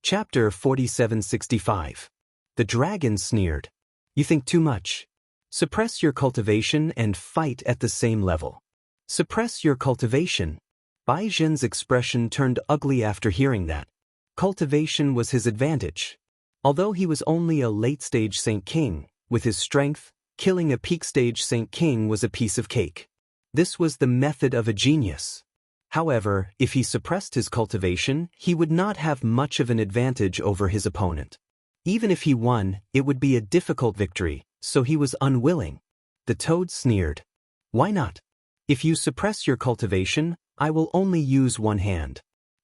Chapter 4765. The dragon sneered. You think too much. Suppress your cultivation and fight at the same level. Suppress your cultivation. Bai Zhen's expression turned ugly after hearing that. Cultivation was his advantage. Although he was only a late-stage Saint King, with his strength, killing a peak-stage Saint King was a piece of cake. This was the method of a genius. However, if he suppressed his cultivation, he would not have much of an advantage over his opponent. Even if he won, it would be a difficult victory, so he was unwilling. The toad sneered. Why not? If you suppress your cultivation, I will only use one hand.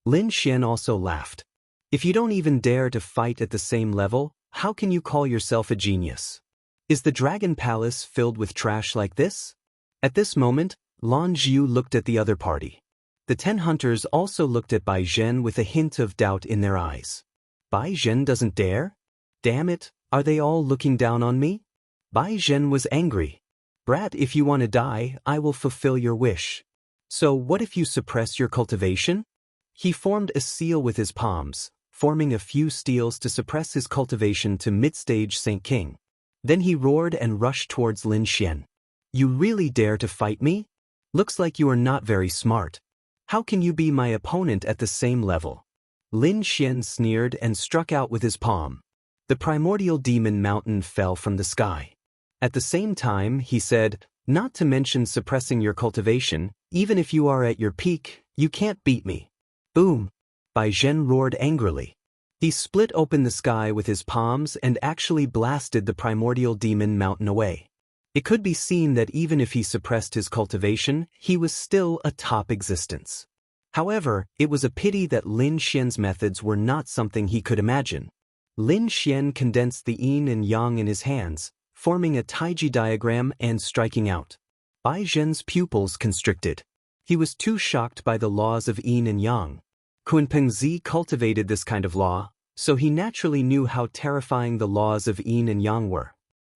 Lin Xian also laughed. If you don't even dare to fight at the same level, how can you call yourself a genius? Is the Dragon Palace filled with trash like this? At this moment, Lan Zhu looked at the other party. The 10 hunters also looked at Bai Zhen with a hint of doubt in their eyes. Bai Zhen doesn't dare? Damn it, are they all looking down on me? Bai Zhen was angry. Brat, if you want to die, I will fulfill your wish. So what if you suppress your cultivation? He formed a seal with his palms, forming a few steals to suppress his cultivation to mid-stage Saint King. Then he roared and rushed towards Lin Xian. You really dare to fight me? Looks like you are not very smart. How can you be my opponent at the same level? Lin Xian sneered and struck out with his palm. The primordial demon mountain fell from the sky. At the same time, he said, not to mention suppressing your cultivation, even if you are at your peak, you can't beat me. Boom! Bai Zhen roared angrily. He split open the sky with his palms and actually blasted the primordial demon mountain away. It could be seen that even if he suppressed his cultivation, he was still a top existence. However, it was a pity that Lin Xian's methods were not something he could imagine. Lin Xian condensed the yin and yang in his hands, forming a taiji diagram and striking out. Bai Zhen's pupils constricted. He was too shocked by the laws of yin and yang. Kunpeng Zi cultivated this kind of law, so he naturally knew how terrifying the laws of yin and yang were.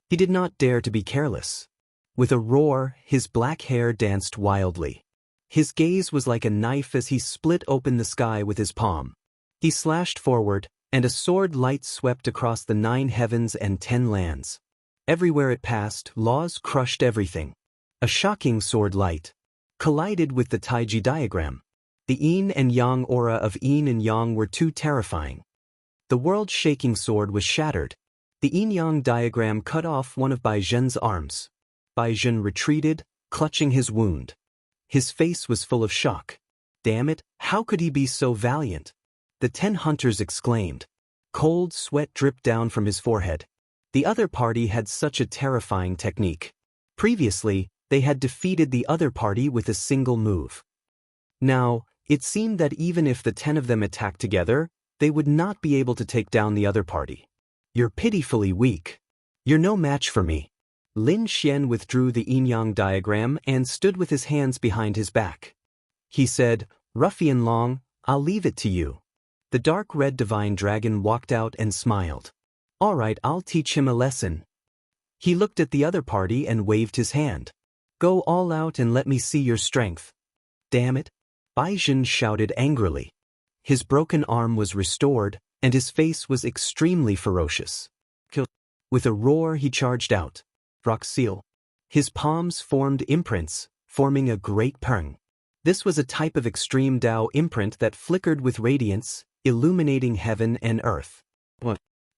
He did not dare to be careless. With a roar, his black hair danced wildly. His gaze was like a knife as he split open the sky with his palm. He slashed forward, and a sword light swept across the 9 heavens and 10 lands. Everywhere it passed, laws crushed everything. A shocking sword light collided with the taiji diagram. The yin and yang aura of yin and yang were too terrifying. The world-shaking sword was shattered. The yin-yang diagram cut off one of Bai Zhen's arms. Bai Zhen retreated, clutching his wound. His face was full of shock. Damn it, how could he be so valiant? The 10 hunters exclaimed. Cold sweat dripped down from his forehead. The other party had such a terrifying technique. Previously, they had defeated the other party with a single move. Now, it seemed that even if the 10 of them attacked together, they would not be able to take down the other party. You're pitifully weak. You're no match for me. Lin Xian withdrew the yin-yang diagram and stood with his hands behind his back. He said, Ruffian Long, I'll leave it to you. The dark red divine dragon walked out and smiled. All right, I'll teach him a lesson. He looked at the other party and waved his hand. Go all out and let me see your strength. Damn it! Bai Zhen shouted angrily. His broken arm was restored, and his face was extremely ferocious. With a roar, he charged out. Rock seal. His palms formed imprints, forming a great peng. This was a type of extreme Dao imprint that flickered with radiance, illuminating heaven and earth.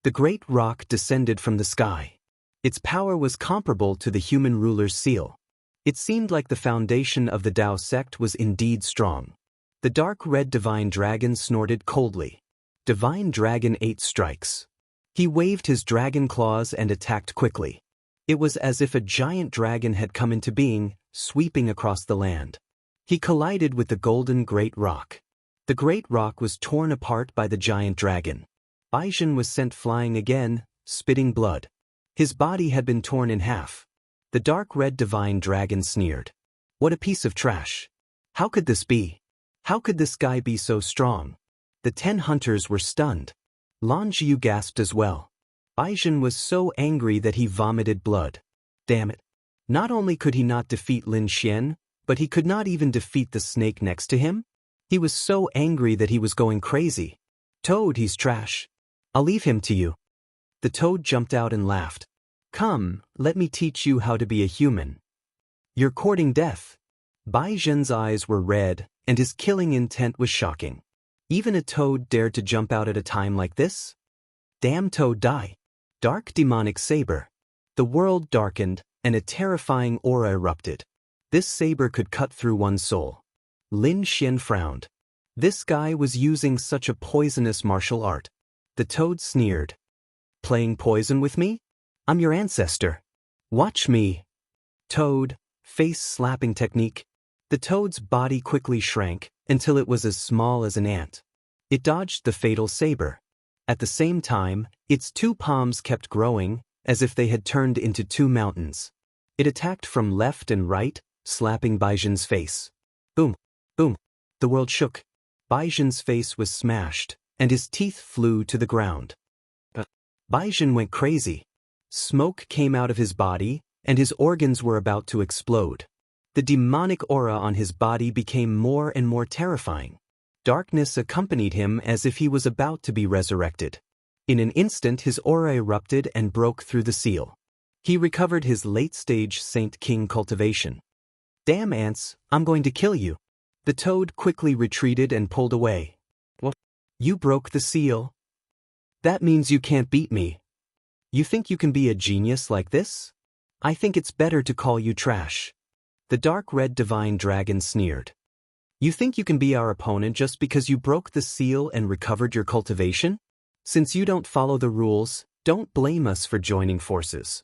The great rock descended from the sky. Its power was comparable to the human ruler's seal. It seemed like the foundation of the Dao sect was indeed strong. The dark red divine dragon snorted coldly. Divine Dragon 8 strikes. He waved his dragon claws and attacked quickly. It was as if a giant dragon had come into being, sweeping across the land. He collided with the golden great rock. The great rock was torn apart by the giant dragon. Bai Zhen was sent flying again, spitting blood. His body had been torn in half. The dark red divine dragon sneered. What a piece of trash. How could this be? How could this guy be so strong? The 10 hunters were stunned. Lan Zhu gasped as well. Bai Zhen was so angry that he vomited blood. Damn it. Not only could he not defeat Lin Xian, but he could not even defeat the snake next to him? He was so angry that he was going crazy. Toad, he's trash. I'll leave him to you. The toad jumped out and laughed. Come, let me teach you how to be a human. You're courting death. Baijian's eyes were red, and his killing intent was shocking. Even a toad dared to jump out at a time like this? Damn toad, die. Dark demonic saber. The world darkened, and a terrifying aura erupted. This saber could cut through one's soul. Lin Xian frowned. This guy was using such a poisonous martial art. The toad sneered. Playing poison with me? I'm your ancestor. Watch me. Toad, face slapping technique. The toad's body quickly shrank until it was as small as an ant. It dodged the fatal saber. At the same time, its two palms kept growing, as if they had turned into two mountains. It attacked from left and right, slapping Baijian's face. Boom, boom. The world shook. Baijian's face was smashed, and his teeth flew to the ground. Baijian went crazy. Smoke came out of his body, and his organs were about to explode. The demonic aura on his body became more and more terrifying. Darkness accompanied him as if he was about to be resurrected. In an instant his aura erupted and broke through the seal. He recovered his late-stage Saint King cultivation. Damn ants, I'm going to kill you. The toad quickly retreated and pulled away. What? You broke the seal? That means you can't beat me. You think you can be a genius like this? I think it's better to call you trash. The dark red divine dragon sneered. You think you can be our opponent just because you broke the seal and recovered your cultivation? Since you don't follow the rules, don't blame us for joining forces.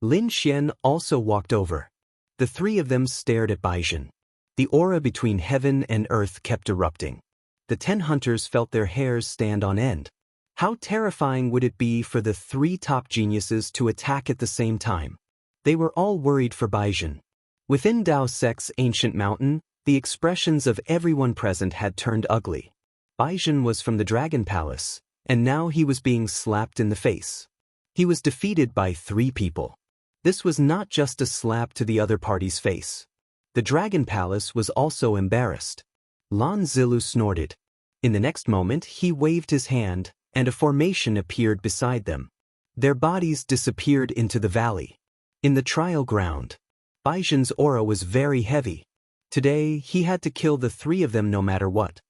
Lin Xian also walked over. The three of them stared at Baijian. The aura between heaven and earth kept erupting. The 10 hunters felt their hairs stand on end. How terrifying would it be for the three top geniuses to attack at the same time? They were all worried for Baijian. Within Dao Sec's ancient mountain, the expressions of everyone present had turned ugly. Baijian was from the Dragon Palace, and now he was being slapped in the face. He was defeated by 3 people. This was not just a slap to the other party's face. The Dragon Palace was also embarrassed. Lan Zilu snorted. In the next moment he waved his hand, and a formation appeared beside them. Their bodies disappeared into the valley. In the trial ground, Baijian's aura was very heavy. Today he had to kill the 3 of them no matter what.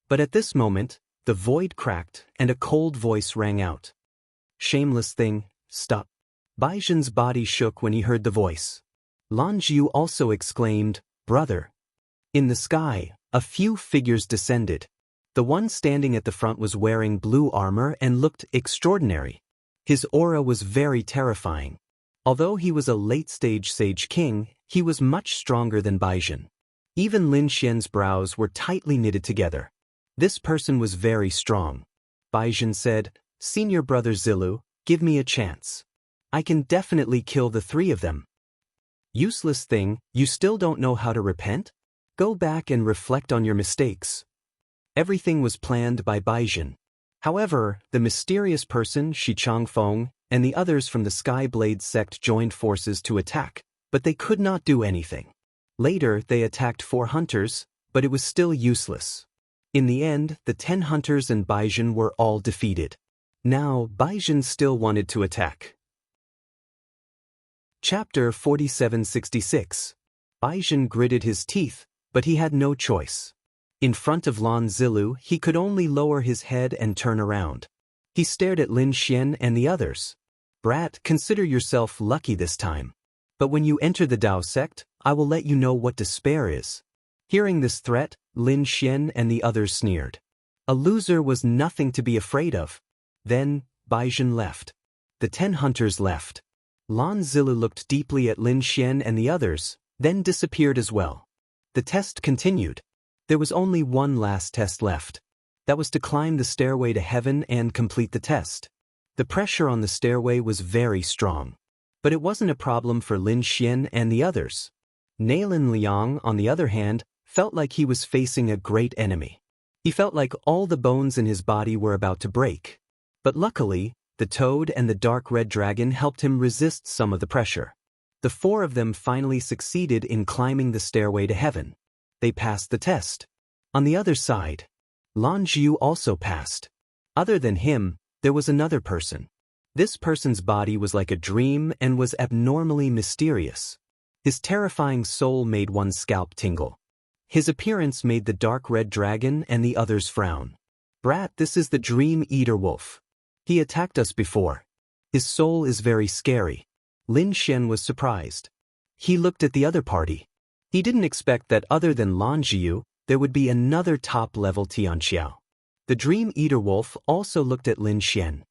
But at this moment, the void cracked and a cold voice rang out. Shameless thing, stop. Baijian's body shook when he heard the voice. Lan Jiu also exclaimed, brother. In the sky, a few figures descended. The one standing at the front was wearing blue armor and looked extraordinary. His aura was very terrifying. Although he was a late-stage Sage King, he was much stronger than Baijian. Even Lin Xian's brows were tightly knitted together. This person was very strong. Baijian said, Senior brother Zilu, give me a chance. I can definitely kill the 3 of them. Useless thing, you still don't know how to repent? Go back and reflect on your mistakes. Everything was planned by Baijian. However, the mysterious person Shi Changfeng and the others from the Skyblade sect joined forces to attack, but they could not do anything. Later, they attacked 4 hunters, but it was still useless. In the end, the 10 hunters and Baijian were all defeated. Now, Baijian still wanted to attack. Chapter 4766. Baijian gritted his teeth, but he had no choice. In front of Lan Zilu, he could only lower his head and turn around. He stared at Lin Xian and the others. Brat, consider yourself lucky this time. But when you enter the Dao sect, I will let you know what despair is. Hearing this threat, Lin Xian and the others sneered. A loser was nothing to be afraid of. Then, Baijian left. The 10 hunters left. Lan Zilu looked deeply at Lin Xian and the others, then disappeared as well. The test continued. There was only one last test left. That was to climb the stairway to heaven and complete the test. The pressure on the stairway was very strong. But it wasn't a problem for Lin Xian and the others. Nailin Liang, on the other hand, felt like he was facing a great enemy. He felt like all the bones in his body were about to break. But luckily, the toad and the dark red dragon helped him resist some of the pressure. The 4 of them finally succeeded in climbing the stairway to heaven. They passed the test. On the other side, Lan Jiu also passed. Other than him, there was another person. This person's body was like a dream and was abnormally mysterious. His terrifying soul made one's scalp tingle. His appearance made the dark red dragon and the others frown. Brat, this is the Dream Eater Wolf. He attacked us before. His soul is very scary. Lin Xian was surprised. He looked at the other party. He didn't expect that other than Lan Jiu, there would be another top-level Tianxiao. The Dream Eater Wolf also looked at Lin Xian.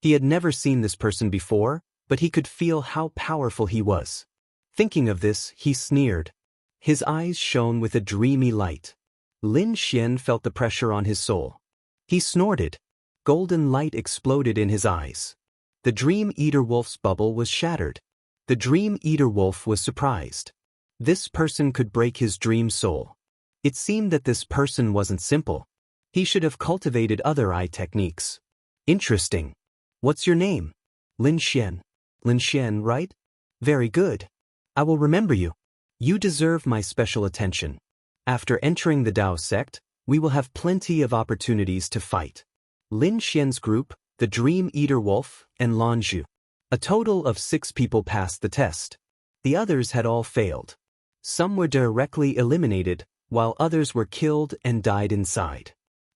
He had never seen this person before, but he could feel how powerful he was. Thinking of this, he sneered. His eyes shone with a dreamy light. Lin Xian felt the pressure on his soul. He snorted. Golden light exploded in his eyes. The Dream Eater Wolf's bubble was shattered. The Dream Eater Wolf was surprised. This person could break his dream soul. It seemed that this person wasn't simple. He should have cultivated other eye techniques. Interesting. What's your name? Lin Xian. Lin Xian, right? Very good. I will remember you. You deserve my special attention. After entering the Dao sect, we will have plenty of opportunities to fight. Lin Xian's group, the Dream Eater Wolf, and Lan Zhu. A total of 6 people passed the test. The others had all failed. Some were directly eliminated, while others were killed and died inside.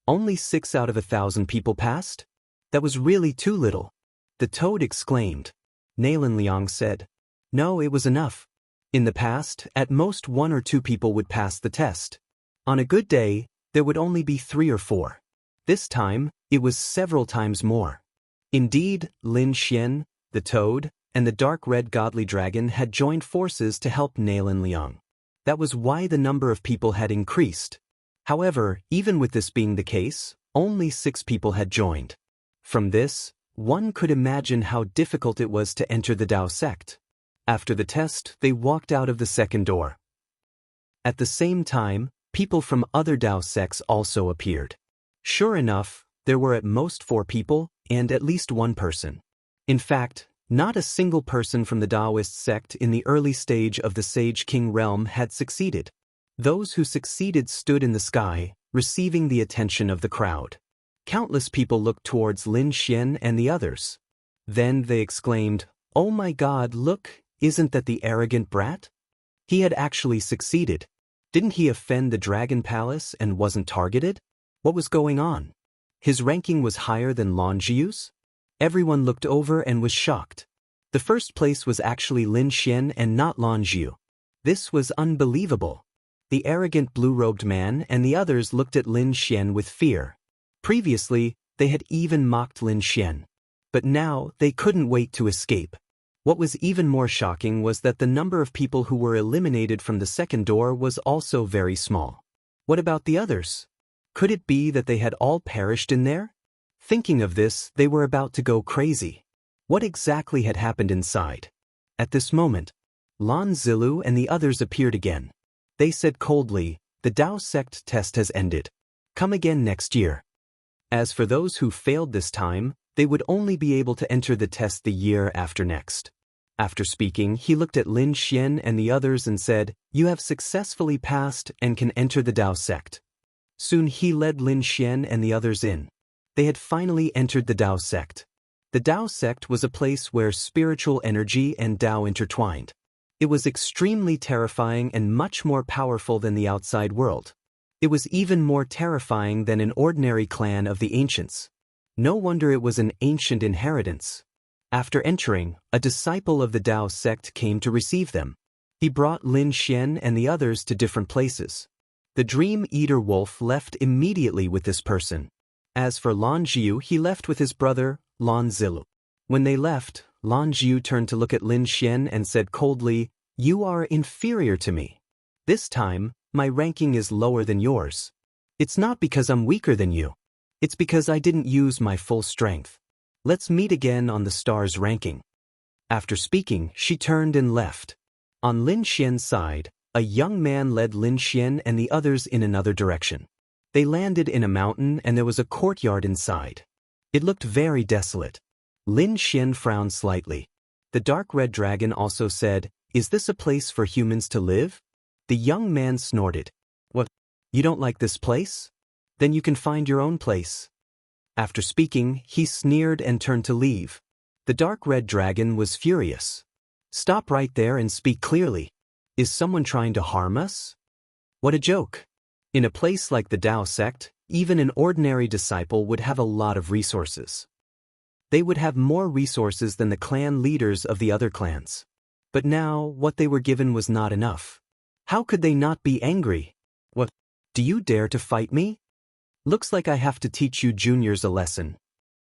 Only 6 out of 1,000 people passed? That was really too little. The toad exclaimed. Nalan Liang said. No, it was enough. In the past, at most 1 or 2 people would pass the test. On a good day, there would only be 3 or 4. This time, it was several times more. Indeed, Lin Xian, the toad, and the dark red godly dragon had joined forces to help Nalan Liang. That was why the number of people had increased. However, even with this being the case, only 6 people had joined. From this, one could imagine how difficult it was to enter the Dao sect. After the test, they walked out of the second door. At the same time, people from other Dao sects also appeared. Sure enough, there were at most 4 people, and at least 1 person. In fact, not a single person from the Taoist sect in the early stage of the Sage King realm had succeeded. Those who succeeded stood in the sky, receiving the attention of the crowd. Countless people looked towards Lin Xian and the others. Then they exclaimed, "Oh my God, look, isn't that the arrogant brat? He had actually succeeded. Didn't he offend the Dragon Palace and wasn't targeted? What was going on? His ranking was higher than Lan Jiu's?" Everyone looked over and was shocked. The first place was actually Lin Xian and not Lan Jiu. This was unbelievable. The arrogant blue-robed man and the others looked at Lin Xian with fear. Previously, they had even mocked Lin Xian. But now, they couldn't wait to escape. What was even more shocking was that the number of people who were eliminated from the second door was also very small. What about the others? Could it be that they had all perished in there? Thinking of this, they were about to go crazy. What exactly had happened inside? At this moment, Lan Zilu and the others appeared again. They said coldly, "The Dao sect test has ended. Come again next year." As for those who failed this time, they would only be able to enter the test the year after next. After speaking, he looked at Lin Xian and the others and said, "You have successfully passed and can enter the Dao sect." Soon he led Lin Xian and the others in. They had finally entered the Dao sect. The Dao sect was a place where spiritual energy and Dao intertwined. It was extremely terrifying and much more powerful than the outside world. It was even more terrifying than an ordinary clan of the ancients. No wonder it was an ancient inheritance. After entering, a disciple of the Dao sect came to receive them. He brought Lin Xian and the others to different places. The Dream Eater Wolf left immediately with this person. As for Lan Jiu, he left with his brother, Lan Zilu. When they left, Lan Jiu turned to look at Lin Xian and said coldly, "You are inferior to me. This time, my ranking is lower than yours. It's not because I'm weaker than you. It's because I didn't use my full strength. Let's meet again on the stars ranking." After speaking, she turned and left. On Lin Xian's side, a young man led Lin Xian and the others in another direction. They landed in a mountain and there was a courtyard inside. It looked very desolate. Lin Xian frowned slightly. The dark red dragon also said, "Is this a place for humans to live?" The young man snorted. "What? You don't like this place? Then you can find your own place." After speaking, he sneered and turned to leave. The dark red dragon was furious. Stop right there and speak clearly. Is someone trying to harm us? What a joke. In a place like the Tao sect, even an ordinary disciple would have a lot of resources. They would have more resources than the clan leaders of the other clans. But now, what they were given was not enough. How could they not be angry? What? Do you dare to fight me? Looks like I have to teach you juniors a lesson.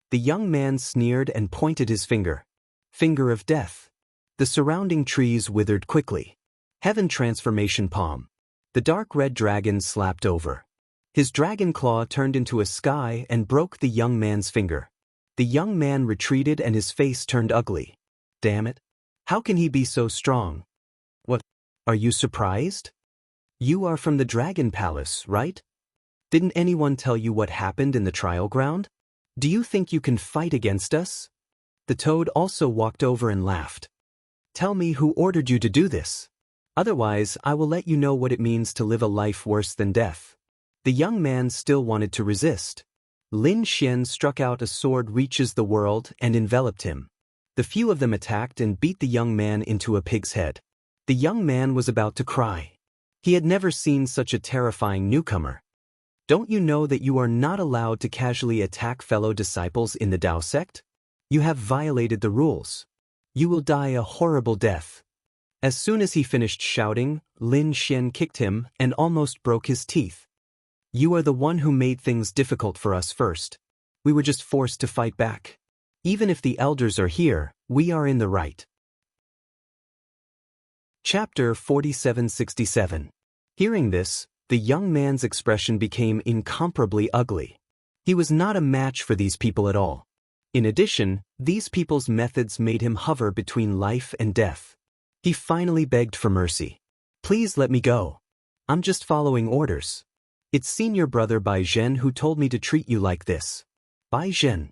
The young man sneered and pointed his finger. Finger of death. The surrounding trees withered quickly. Heaven transformation palm. The dark red dragon slapped over. His dragon claw turned into a sky and broke the young man's finger. The young man retreated and his face turned ugly. Damn it. How can he be so strong? What? Are you surprised? You are from the Dragon Palace, right? Didn't anyone tell you what happened in the trial ground? Do you think you can fight against us? The toad also walked over and laughed. Tell me who ordered you to do this. Otherwise, I will let you know what it means to live a life worse than death. The young man still wanted to resist. Lin Xian struck out a sword reaches the world and enveloped him. The few of them attacked and beat the young man into a pig's head. The young man was about to cry. He had never seen such a terrifying newcomer. Don't you know that you are not allowed to casually attack fellow disciples in the Tao sect? You have violated the rules. You will die a horrible death. As soon as he finished shouting, Lin Xian kicked him and almost broke his teeth. You are the one who made things difficult for us first. We were just forced to fight back. Even if the elders are here, we are in the right. Chapter 4767. Hearing this, the young man's expression became incomparably ugly. He was not a match for these people at all. In addition, these people's methods made him hover between life and death. He finally begged for mercy. Please let me go. I'm just following orders. It's senior brother Bai Zhen who told me to treat you like this. Bai Zhen.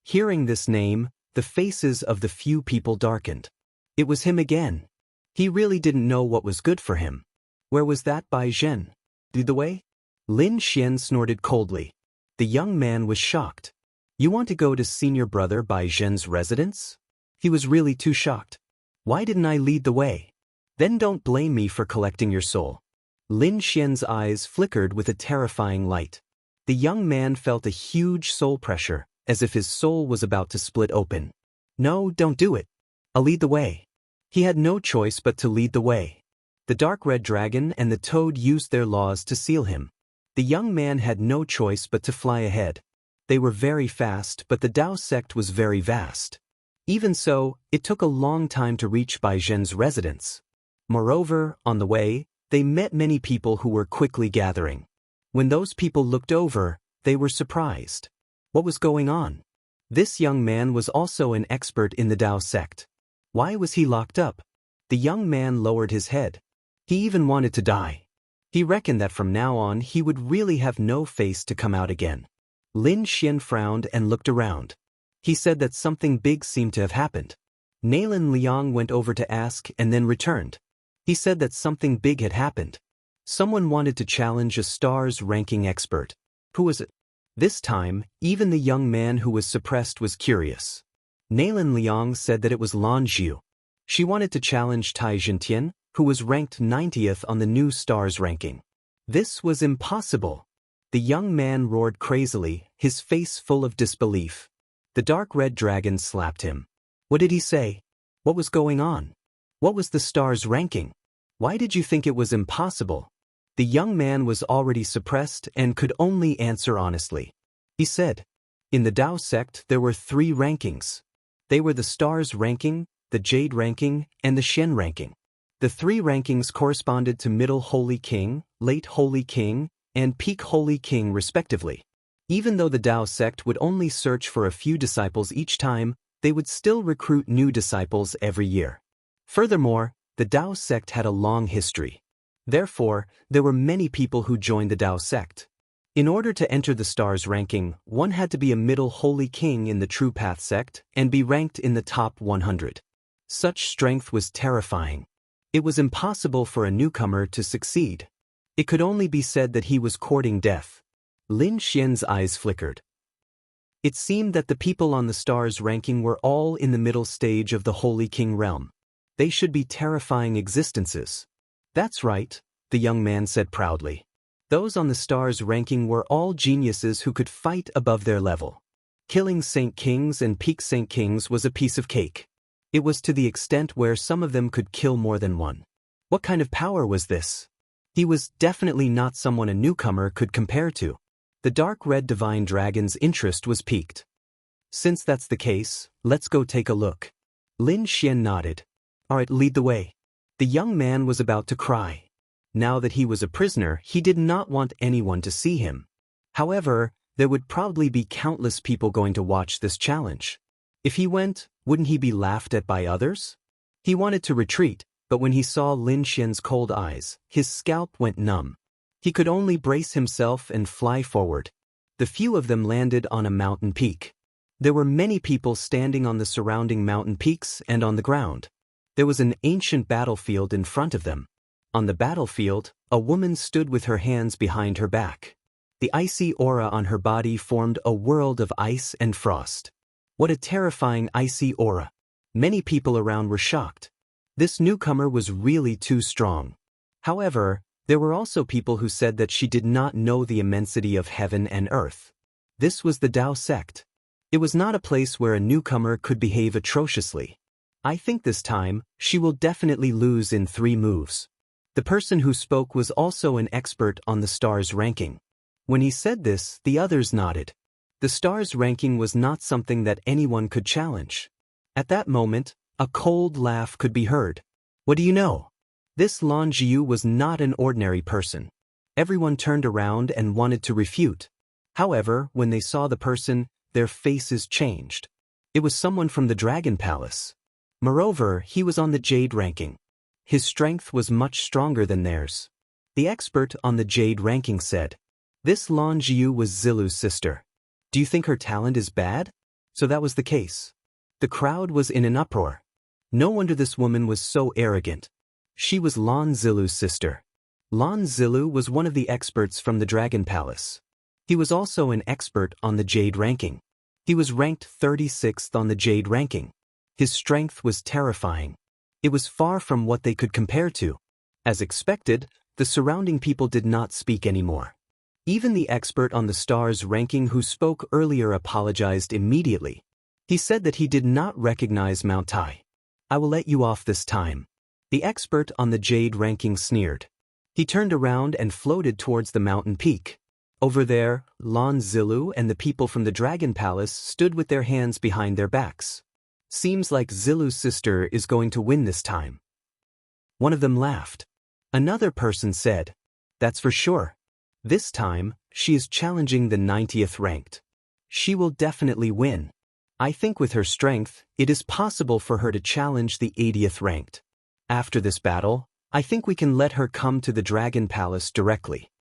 Hearing this name, the faces of the few people darkened. It was him again. He really didn't know what was good for him. Where was that Bai Zhen? Lead the way? Lin Xian snorted coldly. The young man was shocked. You want to go to senior brother Bai Zhen's residence? He was really too shocked. Why didn't I lead the way? Then don't blame me for collecting your soul. Lin Xian's eyes flickered with a terrifying light. The young man felt a huge soul pressure, as if his soul was about to split open. No, don't do it. I'll lead the way. He had no choice but to lead the way. The dark red dragon and the toad used their laws to seal him. The young man had no choice but to fly ahead. They were very fast, but the Tao sect was very vast. Even so, it took a long time to reach Bai Zhen's residence. Moreover, on the way, they met many people who were quickly gathering. When those people looked over, they were surprised. What was going on? This young man was also an expert in the Tao sect. Why was he locked up? The young man lowered his head. He even wanted to die. He reckoned that from now on he would really have no face to come out again. Lin Xian frowned and looked around. He said that something big seemed to have happened. Nalan Liang went over to ask and then returned. He said that something big had happened. Someone wanted to challenge a stars ranking expert. Who was it? This time, even the young man who was suppressed was curious. Nalan Liang said that it was Lan Zhu. She wanted to challenge Tai Jintian, who was ranked 90th on the new stars ranking. This was impossible. The young man roared crazily, his face full of disbelief. The dark red dragon slapped him. What did he say? What was going on? What was the stars ranking? Why did you think it was impossible? The young man was already suppressed and could only answer honestly. He said, in the Tao sect there were 3 rankings. They were the stars ranking, the jade ranking, and the shen ranking. The 3 rankings corresponded to Middle Holy King, Late Holy King, and Peak Holy King respectively. Even though the Tao sect would only search for a few disciples each time, they would still recruit new disciples every year. Furthermore, the Tao sect had a long history. Therefore, there were many people who joined the Tao sect. In order to enter the stars ranking, one had to be a Middle Holy King in the True Path sect and be ranked in the top 100. Such strength was terrifying. It was impossible for a newcomer to succeed. It could only be said that he was courting death. Lin Xian's eyes flickered. It seemed that the people on the stars ranking were all in the middle stage of the Holy King realm. They should be terrifying existences. That's right, the young man said proudly. Those on the stars ranking were all geniuses who could fight above their level. Killing Saint Kings and peak Saint Kings was a piece of cake. It was to the extent where some of them could kill more than one. What kind of power was this? He was definitely not someone a newcomer could compare to. The dark red divine dragon's interest was piqued. Since that's the case, let's go take a look. Lin Xian nodded. Alright, lead the way. The young man was about to cry. Now that he was a prisoner, he did not want anyone to see him. However, there would probably be countless people going to watch this challenge. If he went, wouldn't he be laughed at by others? He wanted to retreat, but when he saw Lin Xian's cold eyes, his scalp went numb. He could only brace himself and fly forward. The few of them landed on a mountain peak. There were many people standing on the surrounding mountain peaks and on the ground. There was an ancient battlefield in front of them. On the battlefield, a woman stood with her hands behind her back. The icy aura on her body formed a world of ice and frost. What a terrifying icy aura. Many people around were shocked. This newcomer was really too strong. However, there were also people who said that she did not know the immensity of heaven and earth. This was the Tao sect. It was not a place where a newcomer could behave atrociously. I think this time, she will definitely lose in 3 moves. The person who spoke was also an expert on the stars ranking. When he said this, the others nodded. The stars ranking was not something that anyone could challenge. At that moment, a cold laugh could be heard. What do you know? This Lan Jiu was not an ordinary person. Everyone turned around and wanted to refute. However, when they saw the person, their faces changed. It was someone from the Dragon Palace. Moreover, he was on the Jade ranking. His strength was much stronger than theirs. The expert on the Jade ranking said, "This Lan Jiu was Zilu's sister. Do you think her talent is bad?" So that was the case. The crowd was in an uproar. No wonder this woman was so arrogant. She was Lan Zilu's sister. Lan Zilu was one of the experts from the Dragon Palace. He was also an expert on the Jade ranking. He was ranked 36th on the Jade ranking. His strength was terrifying. It was far from what they could compare to. As expected, the surrounding people did not speak anymore. Even the expert on the stars ranking who spoke earlier apologized immediately. He said that he did not recognize Mount Tai. "I will let you off this time." The expert on the Jade ranking sneered. He turned around and floated towards the mountain peak. Over there, Lan Zilu and the people from the Dragon Palace stood with their hands behind their backs. "Seems like Zilu's sister is going to win this time." One of them laughed. Another person said, "That's for sure. This time, she is challenging the 90th ranked. She will definitely win. I think with her strength, it is possible for her to challenge the 80th ranked. After this battle, I think we can let her come to the Dragon Palace directly."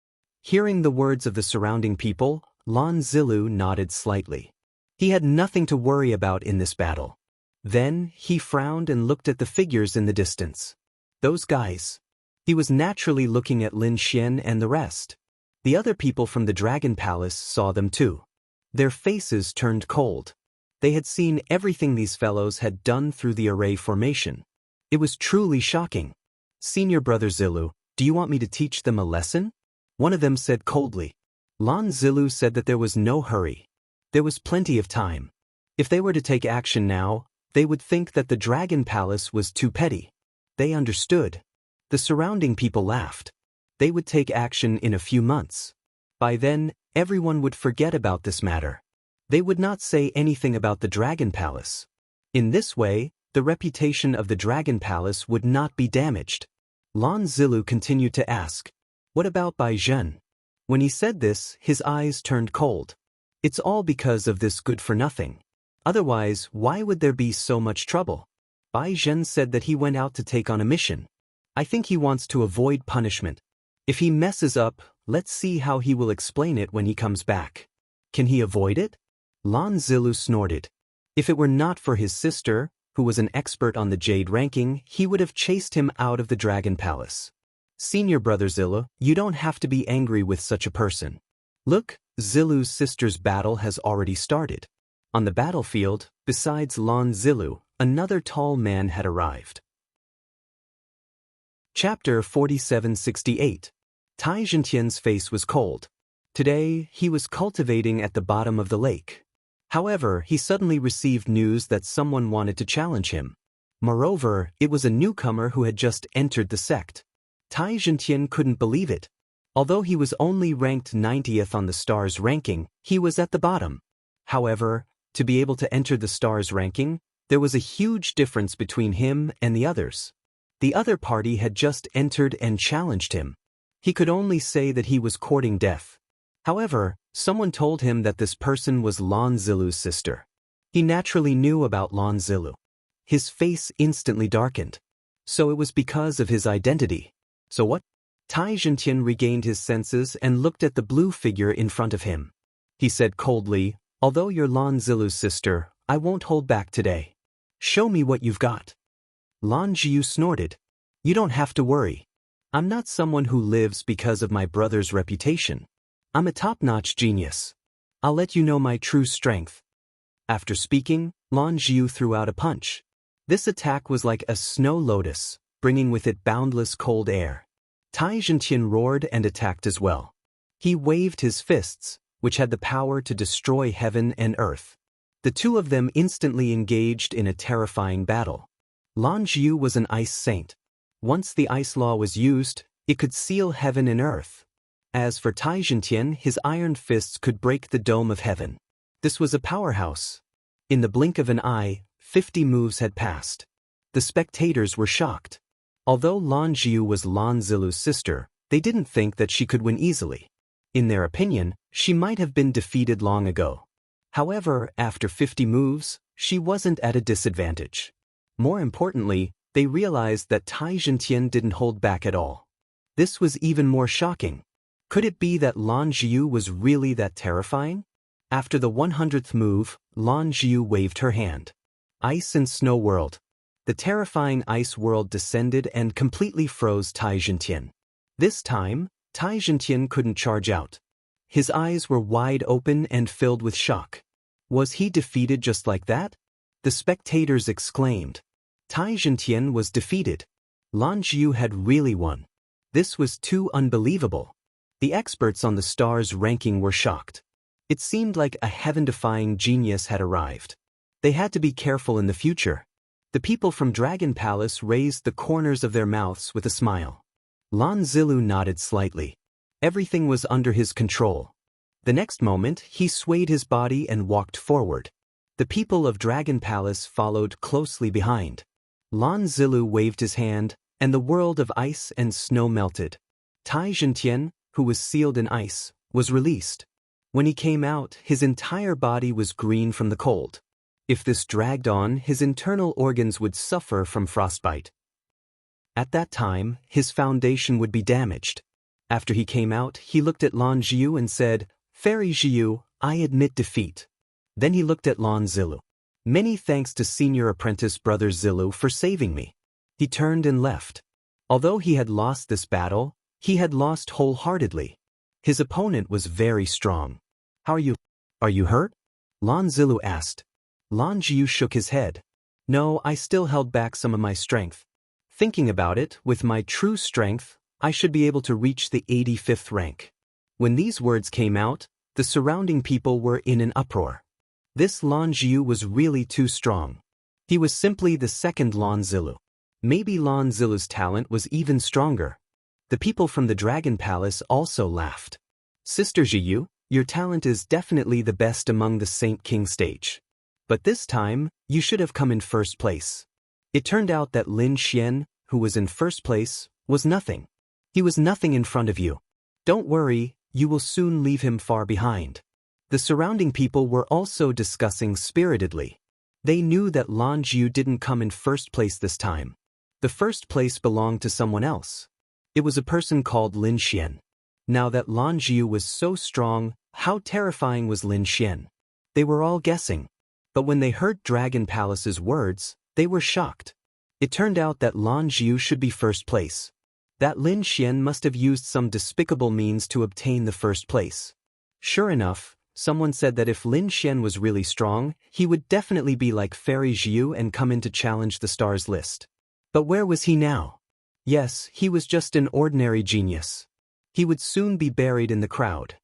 Hearing the words of the surrounding people, Lan Zilu nodded slightly. He had nothing to worry about in this battle. Then, he frowned and looked at the figures in the distance. Those guys. He was naturally looking at Lin Xian and the rest. The other people from the Dragon Palace saw them too. Their faces turned cold. They had seen everything these fellows had done through the array formation. It was truly shocking. "Senior brother Zilu, do you want me to teach them a lesson?" One of them said coldly. Lan Zilu said that there was no hurry. There was plenty of time. If they were to take action now, they would think that the Dragon Palace was too petty. They understood. The surrounding people laughed. They would take action in a few months. By then, everyone would forget about this matter. They would not say anything about the Dragon Palace. In this way, the reputation of the Dragon Palace would not be damaged. Lan Zilu continued to ask, "What about Bai Zhen?" When he said this, his eyes turned cold. It's all because of this good-for-nothing. Otherwise, why would there be so much trouble? Bai Zhen said that he went out to take on a mission. I think he wants to avoid punishment. If he messes up, let's see how he will explain it when he comes back. Can he avoid it? Lan Zilu snorted. If it were not for his sister, who was an expert on the Jade ranking, he would have chased him out of the Dragon Palace. "Senior brother Zilu, you don't have to be angry with such a person. Look, Zilu's sister's battle has already started. On the battlefield, besides Lan Zilu, another tall man had arrived. Chapter 4768. Tai Zhentian's face was cold. Today, he was cultivating at the bottom of the lake. However, he suddenly received news that someone wanted to challenge him. Moreover, it was a newcomer who had just entered the sect. Tai Zhentian couldn't believe it. Although he was only ranked 90th on the stars ranking, he was at the bottom. However, to be able to enter the stars ranking, there was a huge difference between him and the others. The other party had just entered and challenged him. He could only say that he was courting death. However, someone told him that this person was Lan Zilu's sister. He naturally knew about Lan Zilu. His face instantly darkened. So it was because of his identity. So what? Tai Zhentian regained his senses and looked at the blue figure in front of him. He said coldly, "Although you're Lan Zilu's sister, I won't hold back today. Show me what you've got." Lan Zilu snorted. "You don't have to worry. I'm not someone who lives because of my brother's reputation. I'm a top-notch genius. I'll let you know my true strength." After speaking, Lan Zilu threw out a punch. This attack was like a snow lotus, bringing with it boundless cold air. Tai Zhentian roared and attacked as well. He waved his fists, which had the power to destroy heaven and earth. The two of them instantly engaged in a terrifying battle. Lan Zilu was an ice saint. Once the ice law was used, it could seal heaven and earth. As for Tai Zhentian, his iron fists could break the dome of heaven. This was a powerhouse. In the blink of an eye, 50 moves had passed. The spectators were shocked. Although Lan Zilu was Lan Zilu's sister, they didn't think that she could win easily. In their opinion, she might have been defeated long ago. However, after 50 moves, she wasn't at a disadvantage. More importantly, they realized that Tai Zhentian didn't hold back at all. This was even more shocking. Could it be that Lan Zilu was really that terrifying? After the 100th move, Lan Zilu waved her hand. Ice and Snow World. The terrifying ice world descended and completely froze Tai Zhentian. This time, Tai Zhentian couldn't charge out. His eyes were wide open and filled with shock. Was he defeated just like that? The spectators exclaimed. Tai Zhentian was defeated. Lan Zilu had really won. This was too unbelievable. The experts on the stars ranking were shocked. It seemed like a heaven-defying genius had arrived. They had to be careful in the future. The people from Dragon Palace raised the corners of their mouths with a smile. Lan Zilu nodded slightly. Everything was under his control. The next moment, he swayed his body and walked forward. The people of Dragon Palace followed closely behind. Lan Zilu waved his hand, and the world of ice and snow melted. Tai Zhentian, who was sealed in ice, was released. When he came out, his entire body was green from the cold. If this dragged on, his internal organs would suffer from frostbite. At that time, his foundation would be damaged. After he came out, he looked at Lan Zilu and said, "Fairy Zilu, I admit defeat." Then he looked at Lan Zilu. "Many thanks to senior apprentice brother Zilu for saving me." He turned and left. Although he had lost this battle, he had lost wholeheartedly. His opponent was very strong. "How are you? Are you hurt?" Lan Zilu asked. Lan Zilu shook his head. "No, I still held back some of my strength. Thinking about it, with my true strength, I should be able to reach the 85th rank." When these words came out, the surrounding people were in an uproar. This Lan Zilu was really too strong. He was simply the second Lan Zilu. Maybe Lan Zilu's talent was even stronger. The people from the Dragon Palace also laughed. "Sister Zilu, your talent is definitely the best among the Saint King stage. But this time, you should have come in first place." It turned out that Lin Xian, who was in first place, was nothing. He was nothing in front of you. Don't worry, you will soon leave him far behind. The surrounding people were also discussing spiritedly. They knew that Lan Zilu didn't come in first place this time. The first place belonged to someone else. It was a person called Lin Xian. Now that Lan Zilu was so strong, how terrifying was Lin Xian? They were all guessing. But when they heard Dragon Palace's words, they were shocked. It turned out that Lan Zilu should be first place. That Lin Xian must have used some despicable means to obtain the first place. Sure enough, someone said that if Lin Xian was really strong, he would definitely be like Fairy Zhiyu and come in to challenge the stars list. But where was he now? Yes, he was just an ordinary genius. He would soon be buried in the crowd.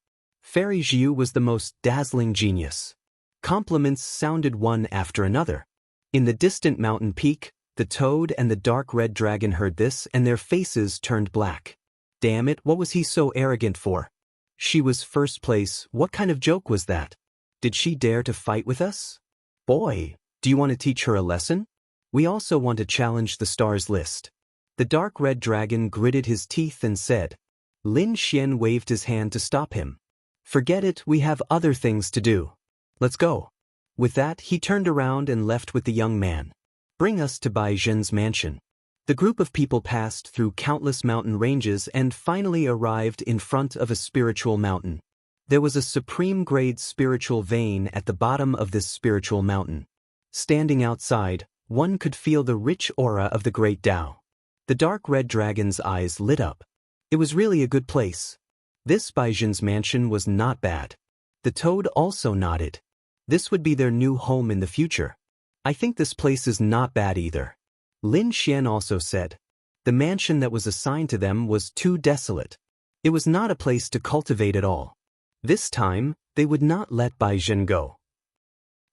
Fairy Zhiyu was the most dazzling genius. Compliments sounded one after another. In the distant mountain peak, the toad and the dark red dragon heard this and their faces turned black. Damn it, what was he so arrogant for? She was first place, what kind of joke was that? Did she dare to fight with us? Boy, do you want to teach her a lesson? We also want to challenge the stars list. The dark red dragon gritted his teeth and said. Lin Xian waved his hand to stop him. Forget it, we have other things to do. Let's go. With that, he turned around and left with the young man. Bring us to Bai Zhen's mansion. The group of people passed through countless mountain ranges and finally arrived in front of a spiritual mountain. There was a supreme-grade spiritual vein at the bottom of this spiritual mountain. Standing outside, one could feel the rich aura of the great Tao. The dark red dragon's eyes lit up. It was really a good place. This Bai Zhen's mansion was not bad. The toad also nodded. This would be their new home in the future. I think this place is not bad either. Lin Xian also said. The mansion that was assigned to them was too desolate. It was not a place to cultivate at all. This time, they would not let Bai Zhen go.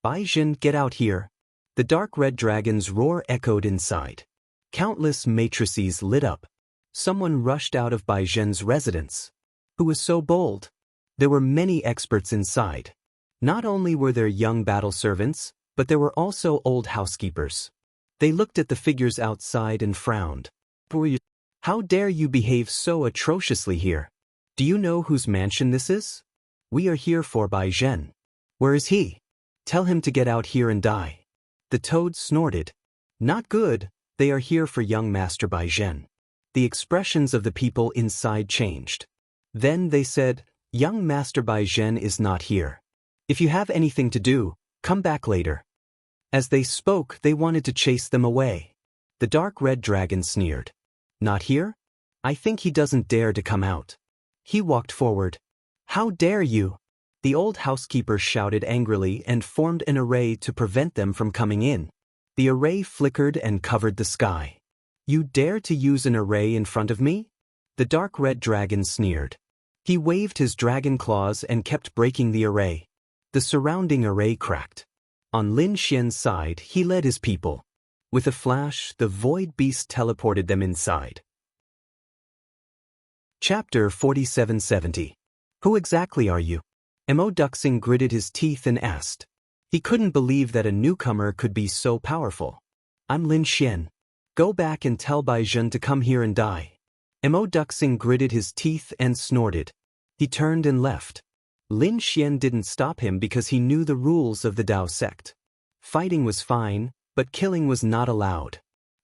Bai Zhen, get out here. The dark red dragon's roar echoed inside. Countless matrices lit up. Someone rushed out of Bai Zhen's residence. Who was so bold? There were many experts inside. Not only were there young battle servants, but there were also old housekeepers. They looked at the figures outside and frowned. How dare you behave so atrociously here? Do you know whose mansion this is? We are here for Bai Zhen. Where is he? Tell him to get out here and die. The toad snorted. Not good, they are here for young Master Bai Zhen. The expressions of the people inside changed. Then they said, Young Master Bai Zhen is not here. If you have anything to do, come back later. As they spoke, they wanted to chase them away. The dark red dragon sneered. Not here? I think he doesn't dare to come out. He walked forward. How dare you? The old housekeeper shouted angrily and formed an array to prevent them from coming in. The array flickered and covered the sky. You dare to use an array in front of me? The dark red dragon sneered. He waved his dragon claws and kept breaking the array. The surrounding array cracked. On Lin Xian's side, he led his people. With a flash, the void beast teleported them inside. Chapter 4770. Who exactly are you? Mo Duxing gritted his teeth and asked. He couldn't believe that a newcomer could be so powerful. I'm Lin Xian. Go back and tell Bai Zhen to come here and die. Mo Duxing gritted his teeth and snorted. He turned and left. Lin Xian didn't stop him because he knew the rules of the Dao sect. Fighting was fine, but killing was not allowed.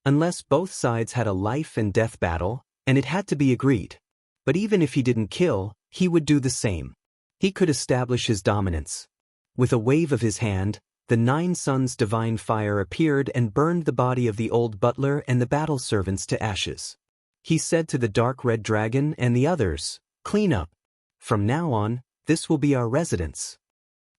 Unless both sides had a life and death battle, and it had to be agreed. But even if he didn't kill, he would do the same. He could establish his dominance. With a wave of his hand, the 9 suns' divine fire appeared and burned the body of the old butler and the battle servants to ashes. He said to the dark red dragon and the others, Clean up. From now on, this will be our residence.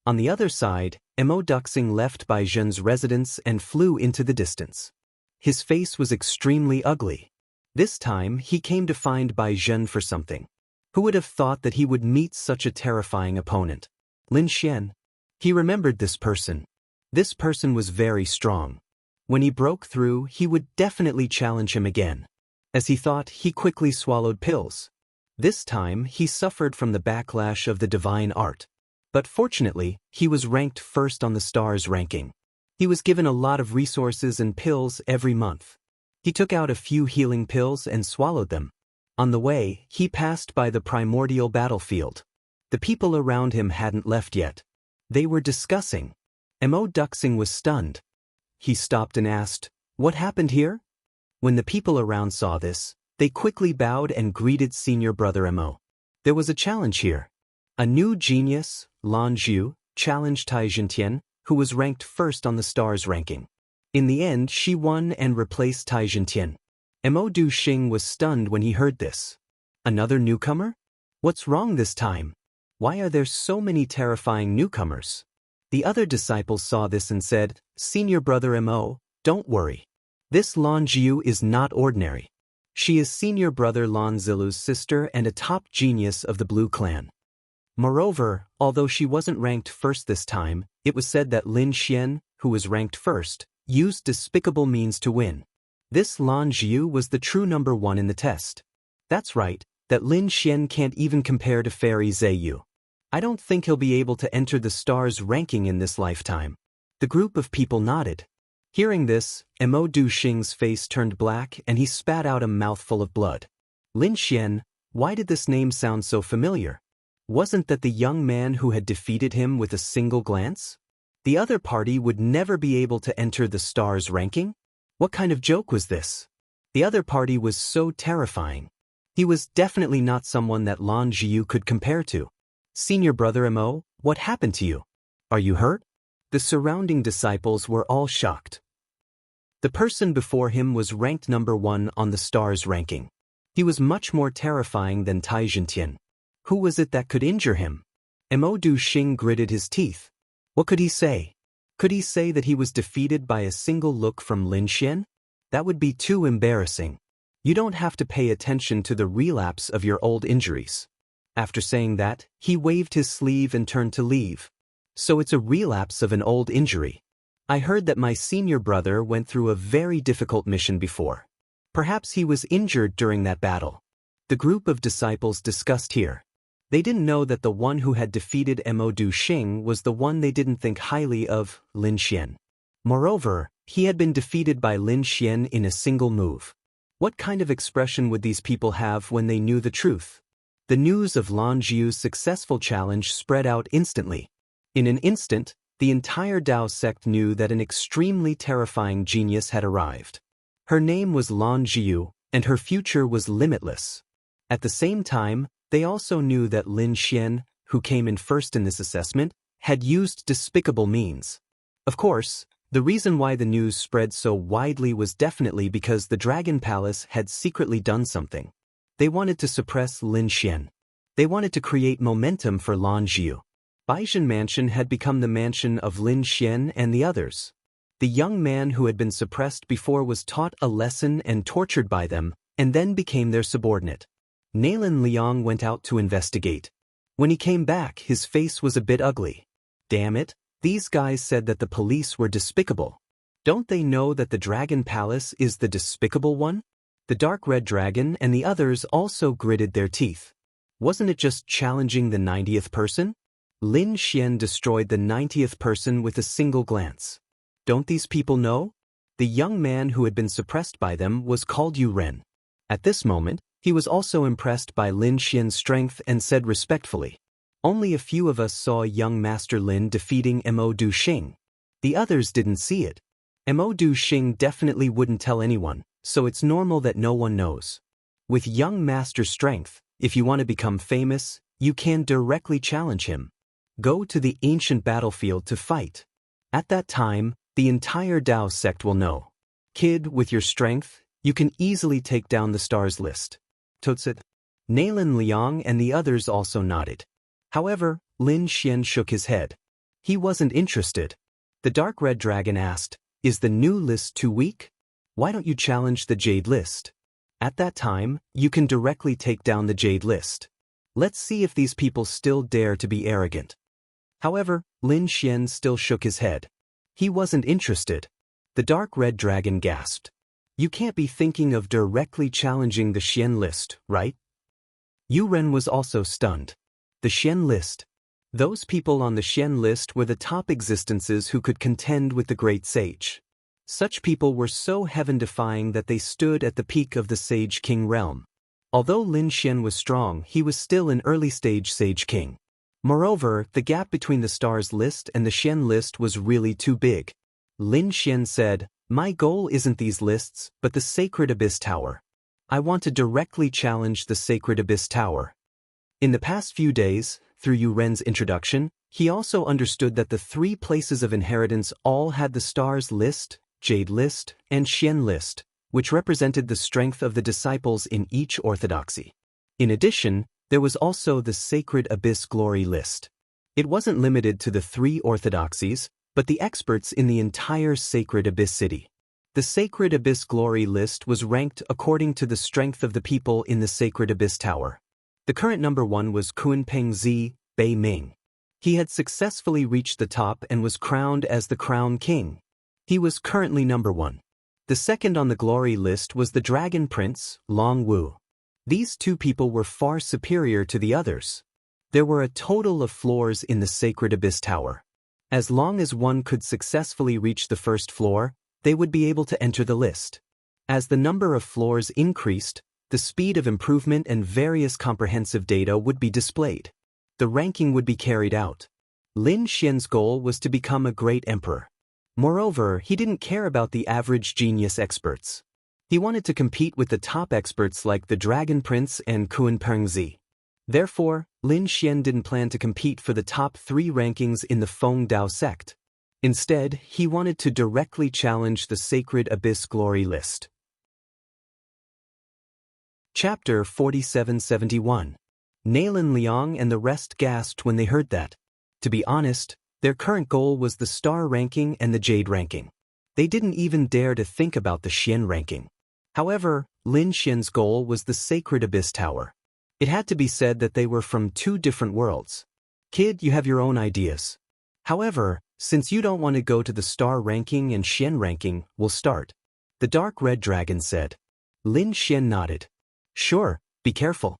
On the other side, Mo Duxing left Bai Zhen's residence and flew into the distance. His face was extremely ugly. This time, he came to find Bai Zhen for something. Who would have thought that he would meet such a terrifying opponent? Lin Xian. He remembered this person. This person was very strong. When he broke through, he would definitely challenge him again. As he thought, he quickly swallowed pills. This time, he suffered from the backlash of the divine art. But fortunately, he was ranked first on the stars ranking. He was given a lot of resources and pills every month. He took out a few healing pills and swallowed them. On the way, he passed by the primordial battlefield. The people around him hadn't left yet. They were discussing. Mo Duxing was stunned. He stopped and asked, What happened here? When the people around saw this, they quickly bowed and greeted senior brother Mo. There was a challenge here. A new genius, Lan Zhu, challenged Tai Jintian, who was ranked first on the stars ranking. In the end, she won and replaced Tai Jintian. Mo Duxing was stunned when he heard this. Another newcomer? What's wrong this time? Why are there so many terrifying newcomers? The other disciples saw this and said, Senior brother Mo, don't worry. This Lan Jiu is not ordinary. She is senior brother Lan Zilu's sister and a top genius of the Blue Clan. Moreover, although she wasn't ranked first this time, it was said that Lin Xian, who was ranked first, used despicable means to win. This Lan Jiu was the true number one in the test. That's right, that Lin Xian can't even compare to Fairy Zheyu. I don't think he'll be able to enter the stars ranking in this lifetime. The group of people nodded. Hearing this, Mo Du Xing's face turned black and he spat out a mouthful of blood. Lin Xian, why did this name sound so familiar? Wasn't that the young man who had defeated him with a single glance? The other party would never be able to enter the stars ranking? What kind of joke was this? The other party was so terrifying. He was definitely not someone that Lan Jiu could compare to. Senior brother Mo, what happened to you? Are you hurt? The surrounding disciples were all shocked. The person before him was ranked number one on the stars ranking. He was much more terrifying than Tai Jintian. Who was it that could injure him? Mo Du Xing gritted his teeth. What could he say? Could he say that he was defeated by a single look from Lin Xian? That would be too embarrassing. You don't have to pay attention to the relapse of your old injuries. After saying that, he waved his sleeve and turned to leave. So it's a relapse of an old injury. I heard that my senior brother went through a very difficult mission before. Perhaps he was injured during that battle. The group of disciples discussed here. They didn't know that the one who had defeated Mo Du Xing was the one they didn't think highly of, Lin Xian. Moreover, he had been defeated by Lin Xian in a single move. What kind of expression would these people have when they knew the truth? The news of Lan Jiu's successful challenge spread out instantly. In an instant, the entire Dao sect knew that an extremely terrifying genius had arrived. Her name was Lan Jiu, and her future was limitless. At the same time, they also knew that Lin Xian, who came in first in this assessment, had used despicable means. Of course, the reason why the news spread so widely was definitely because the Dragon Palace had secretly done something. They wanted to suppress Lin Xian. They wanted to create momentum for Lan Jiu. Baizhen Mansion had become the mansion of Lin Xian and the others. The young man who had been suppressed before was taught a lesson and tortured by them, and then became their subordinate. Nailin Liang went out to investigate. When he came back, his face was a bit ugly. Damn it, these guys said that the police were despicable. Don't they know that the Dragon Palace is the despicable one? The dark red dragon and the others also gritted their teeth. Wasn't it just challenging the 90th person? Lin Xian destroyed the 90th person with a single glance. Don't these people know? The young man who had been suppressed by them was called Yu Ren. At this moment, he was also impressed by Lin Xian's strength and said respectfully, Only a few of us saw young Master Lin defeating Mo Du Xing. The others didn't see it. Mo Du Xing definitely wouldn't tell anyone, so it's normal that no one knows. With young Master strength, if you want to become famous, you can directly challenge him. Go to the ancient battlefield to fight. At that time, the entire Dao sect will know. Kid, with your strength, you can easily take down the stars list. Totsit. Nailin Liang and the others also nodded. However, Lin Xian shook his head. He wasn't interested. The dark red dragon asked, Is the new list too weak? Why don't you challenge the Jade list? At that time, you can directly take down the Jade list. Let's see if these people still dare to be arrogant. However, Lin Xian still shook his head. He wasn't interested. The dark red dragon gasped. You can't be thinking of directly challenging the Xian list, right? Yu Ren was also stunned. The Xian list. Those people on the Xian list were the top existences who could contend with the great sage. Such people were so heaven-defying that they stood at the peak of the Sage King realm. Although Lin Xian was strong, he was still an early-stage Sage King. Moreover, the gap between the stars list and the Xian list was really too big. Lin Xian said, My goal isn't these lists, but the Sacred Abyss Tower. I want to directly challenge the Sacred Abyss Tower. In the past few days, through Yu Ren's introduction, he also understood that the 3 places of inheritance all had the stars list, Jade list, and Xian list, which represented the strength of the disciples in each orthodoxy. In addition, There was also the Sacred Abyss Glory list. It wasn't limited to the 3 orthodoxies, but the experts in the entire Sacred Abyss city. The Sacred Abyss Glory list was ranked according to the strength of the people in the Sacred Abyss Tower. The current number 1 was Kunpeng Zi, Bei Ming. He had successfully reached the top and was crowned as the Crown King. He was currently number 1. The second on the glory list was the Dragon Prince, Long Wu. These 2 people were far superior to the others. There were a total of floors in the Sacred Abyss Tower. As long as one could successfully reach the first floor, they would be able to enter the list. As the number of floors increased, the speed of improvement and various comprehensive data would be displayed. The ranking would be carried out. Lin Xian's goal was to become a great emperor. Moreover, he didn't care about the average genius experts. He wanted to compete with the top experts like the Dragon Prince and Kunpeng Zi. Therefore, Lin Xian didn't plan to compete for the top 3 rankings in the Feng Dao sect. Instead, he wanted to directly challenge the Sacred Abyss Glory list. Chapter 4771. Nailin Liang and the rest gasped when they heard that. To be honest, their current goal was the Star ranking and the Jade ranking. They didn't even dare to think about the Xian ranking. However, Lin Xian's goal was the Sacred Abyss Tower. It had to be said that they were from 2 different worlds. Kid, you have your own ideas. However, since you don't want to go to the Star ranking and Xian ranking, we'll start. The dark red dragon said. Lin Xian nodded. Sure, be careful.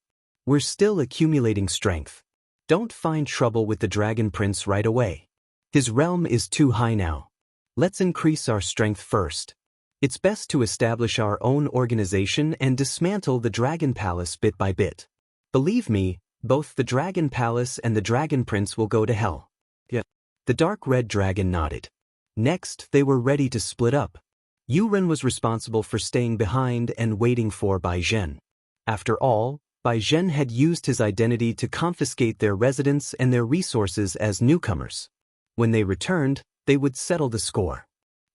We're still accumulating strength. Don't find trouble with the Dragon Prince right away. His realm is too high now. Let's increase our strength first. It's best to establish our own organization and dismantle the Dragon Palace bit by bit. Believe me, both the Dragon Palace and the Dragon Prince will go to hell. Yeah. The dark red dragon nodded. Next, they were ready to split up. Yu Ren was responsible for staying behind and waiting for Bai Zhen. After all, Bai Zhen had used his identity to confiscate their residence and their resources as newcomers. When they returned, they would settle the score.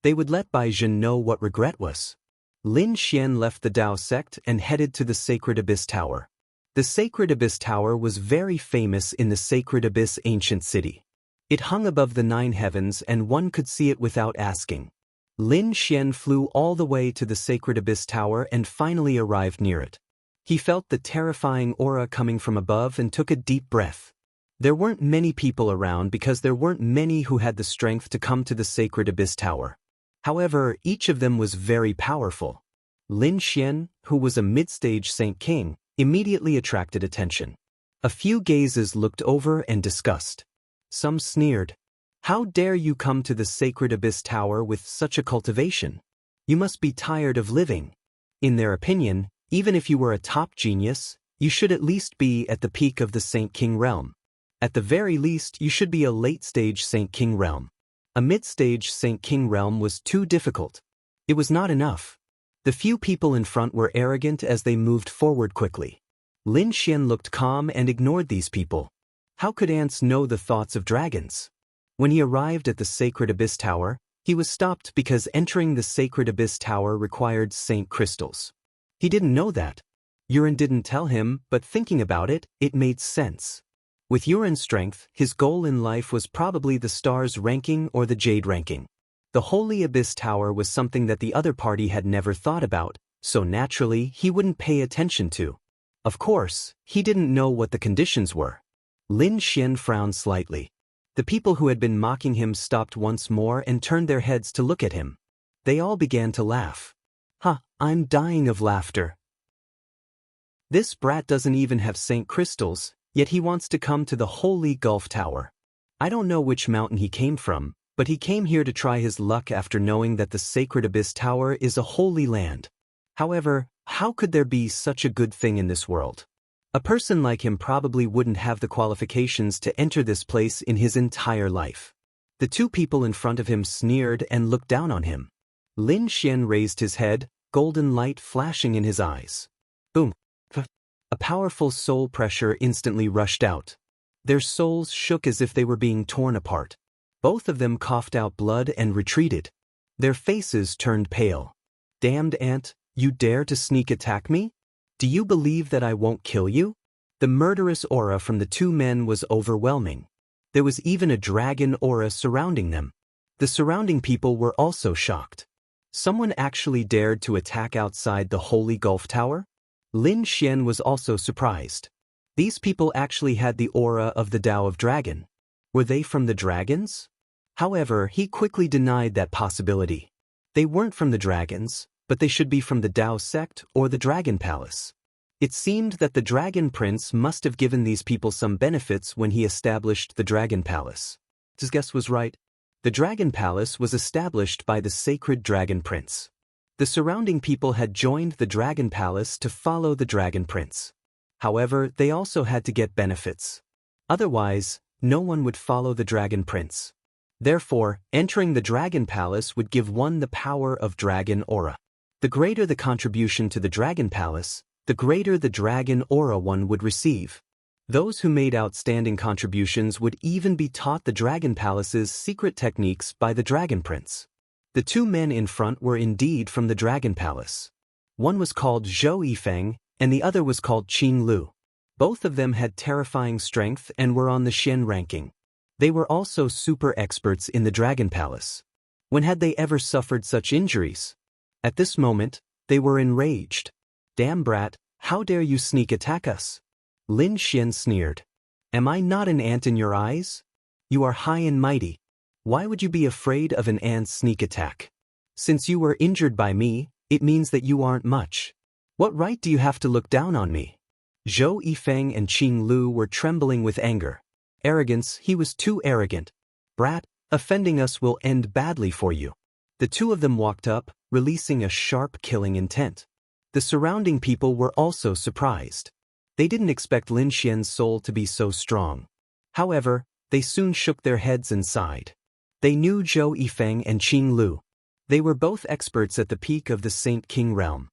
They would let Bai Zhen know what regret was. Lin Xian left the Dao sect and headed to the Sacred Abyss Tower. The Sacred Abyss Tower was very famous in the Sacred Abyss ancient city. It hung above the 9 heavens and one could see it without asking. Lin Xian flew all the way to the Sacred Abyss Tower and finally arrived near it. He felt the terrifying aura coming from above and took a deep breath. There weren't many people around because there weren't many who had the strength to come to the Sacred Abyss Tower. However, each of them was very powerful. Lin Xian, who was a mid-stage Saint King, immediately attracted attention. A few gazes looked over and discussed. Some sneered. How dare you come to the Sacred Abyss Tower with such a cultivation? You must be tired of living. In their opinion, even if you were a top genius, you should at least be at the peak of the Saint King realm. At the very least, you should be a late-stage Saint King realm. A mid-stage Saint King realm was too difficult. It was not enough. The few people in front were arrogant as they moved forward quickly. Lin Xian looked calm and ignored these people. How could ants know the thoughts of dragons? When he arrived at the Sacred Abyss Tower, he was stopped because entering the Sacred Abyss Tower required Saint Crystals. He didn't know that. Yuren didn't tell him, but thinking about it, it made sense. With Yuren's strength, his goal in life was probably the Stars ranking or the Jade ranking. The Holy Abyss Tower was something that the other party had never thought about, so naturally he wouldn't pay attention to. Of course, he didn't know what the conditions were. Lin Xian frowned slightly. The people who had been mocking him stopped once more and turned their heads to look at him. They all began to laugh. I'm dying of laughter. This brat doesn't even have Saint Crystals, yet he wants to come to the Holy Gulf Tower. I don't know which mountain he came from, but he came here to try his luck after knowing that the Sacred Abyss Tower is a holy land. However, how could there be such a good thing in this world? A person like him probably wouldn't have the qualifications to enter this place in his entire life. The 2 people in front of him sneered and looked down on him. Lin Xian raised his head, golden light flashing in his eyes. Boom! A powerful soul pressure instantly rushed out. Their souls shook as if they were being torn apart. Both of them coughed out blood and retreated. Their faces turned pale. Damned ant, you dare to sneak attack me? Do you believe that I won't kill you? The murderous aura from the two men was overwhelming. There was even a dragon aura surrounding them. The surrounding people were also shocked. Someone actually dared to attack outside the Holy Gulf Tower? Lin Xian was also surprised. These people actually had the aura of the Tao of Dragon. Were they from the dragons? However, he quickly denied that possibility. They weren't from the dragons, but they should be from the Tao sect or the Dragon Palace. It seemed that the Dragon Prince must have given these people some benefits when he established the Dragon Palace. His guess was right. The Dragon Palace was established by the sacred Dragon Prince. The surrounding people had joined the Dragon Palace to follow the Dragon Prince. However, they also had to get benefits. Otherwise, no one would follow the Dragon Prince. Therefore, entering the Dragon Palace would give one the power of Dragon Aura. The greater the contribution to the Dragon Palace, the greater the Dragon Aura one would receive. Those who made outstanding contributions would even be taught the Dragon Palace's secret techniques by the Dragon Prince. The two men in front were indeed from the Dragon Palace. One was called Zhou Yifeng, and the other was called Qing Lu. Both of them had terrifying strength and were on the Xian ranking. They were also super experts in the Dragon Palace. When had they ever suffered such injuries? At this moment, they were enraged. "Damn brat, how dare you sneak attack us?" Lin Xian sneered. "Am I not an ant in your eyes? You are high and mighty. Why would you be afraid of an ant's sneak attack? Since you were injured by me, it means that you aren't much. What right do you have to look down on me?" Zhou Yifeng and Qing Lu were trembling with anger. Arrogance, he was too arrogant. "Brat, offending us will end badly for you." The two of them walked up, releasing a sharp killing intent. The surrounding people were also surprised. They didn't expect Lin Xian's soul to be so strong. However, they soon shook their heads and sighed. They knew Zhou Yifeng and Qing Lu. They were both experts at the peak of the Saint King realm.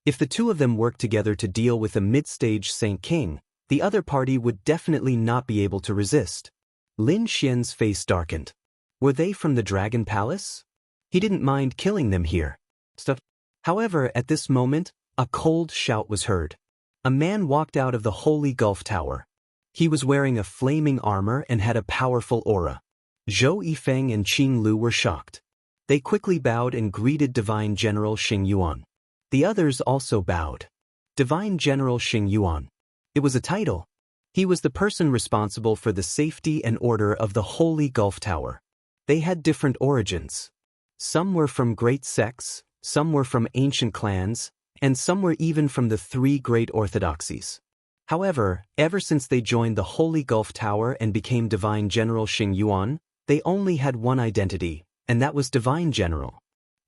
If the two of them worked together to deal with a mid-stage Saint King, the other party would definitely not be able to resist. Lin Xian's face darkened. Were they from the Dragon Palace? He didn't mind killing them here. However, at this moment, a cold shout was heard. A man walked out of the Holy Gulf Tower. He was wearing a flaming armor and had a powerful aura. Zhou Yifeng and Qing Lu were shocked. They quickly bowed and greeted Divine General Xing Yuan. The others also bowed. Divine General Xing Yuan. It was a title. He was the person responsible for the safety and order of the Holy Gulf Tower. They had different origins. Some were from great sects, some were from ancient clans, and some were even from the three great orthodoxies. However, ever since they joined the Holy Gulf Tower and became Divine General Xing Yuan, they only had one identity, and that was Divine General.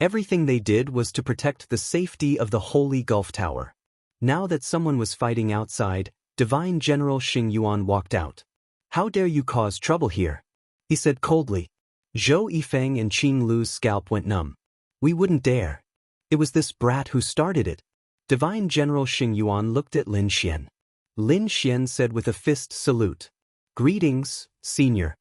Everything they did was to protect the safety of the Holy Gulf Tower. Now that someone was fighting outside, Divine General Xing Yuan walked out. "How dare you cause trouble here?" he said coldly. Zhou Yifeng and Qing Lu's scalp went numb. "We wouldn't dare. It was this brat who started it." Divine General Xing Yuan looked at Lin Xian. Lin Xian said with a fist salute, "Greetings, Senior.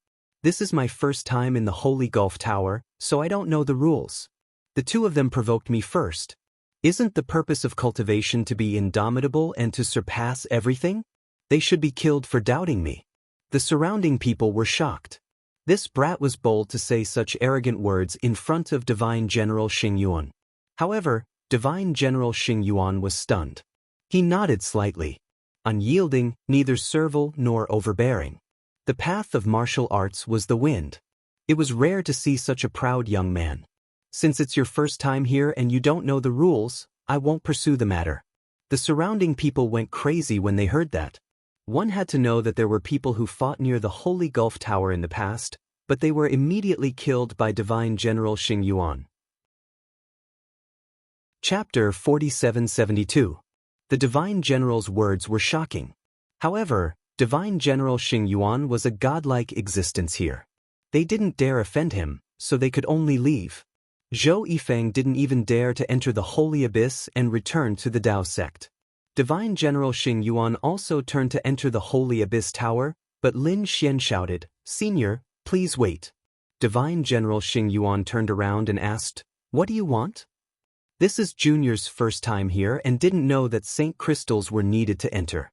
This is my first time in the Holy Gulf Tower, so I don't know the rules. The two of them provoked me first. Isn't the purpose of cultivation to be indomitable and to surpass everything? They should be killed for doubting me." The surrounding people were shocked. This brat was bold to say such arrogant words in front of Divine General Xing Yuan. However, Divine General Xing Yuan was stunned. He nodded slightly. Unyielding, neither servile nor overbearing. The path of martial arts was the wind. It was rare to see such a proud young man. "Since it's your first time here and you don't know the rules, I won't pursue the matter." The surrounding people went crazy when they heard that. One had to know that there were people who fought near the Holy Gulf Tower in the past, but they were immediately killed by Divine General Xing Yuan. Chapter 4772. The Divine General's words were shocking. However, Divine General Xing Yuan was a godlike existence here. They didn't dare offend him, so they could only leave. Zhou Yifeng didn't even dare to enter the Holy Abyss and return to the Tao sect. Divine General Xing Yuan also turned to enter the Holy Abyss Tower, but Lin Xian shouted, "Senior, please wait." Divine General Xing Yuan turned around and asked, "What do you want?" This is Junior's first time here and didn't know that Saint Crystals were needed to enter.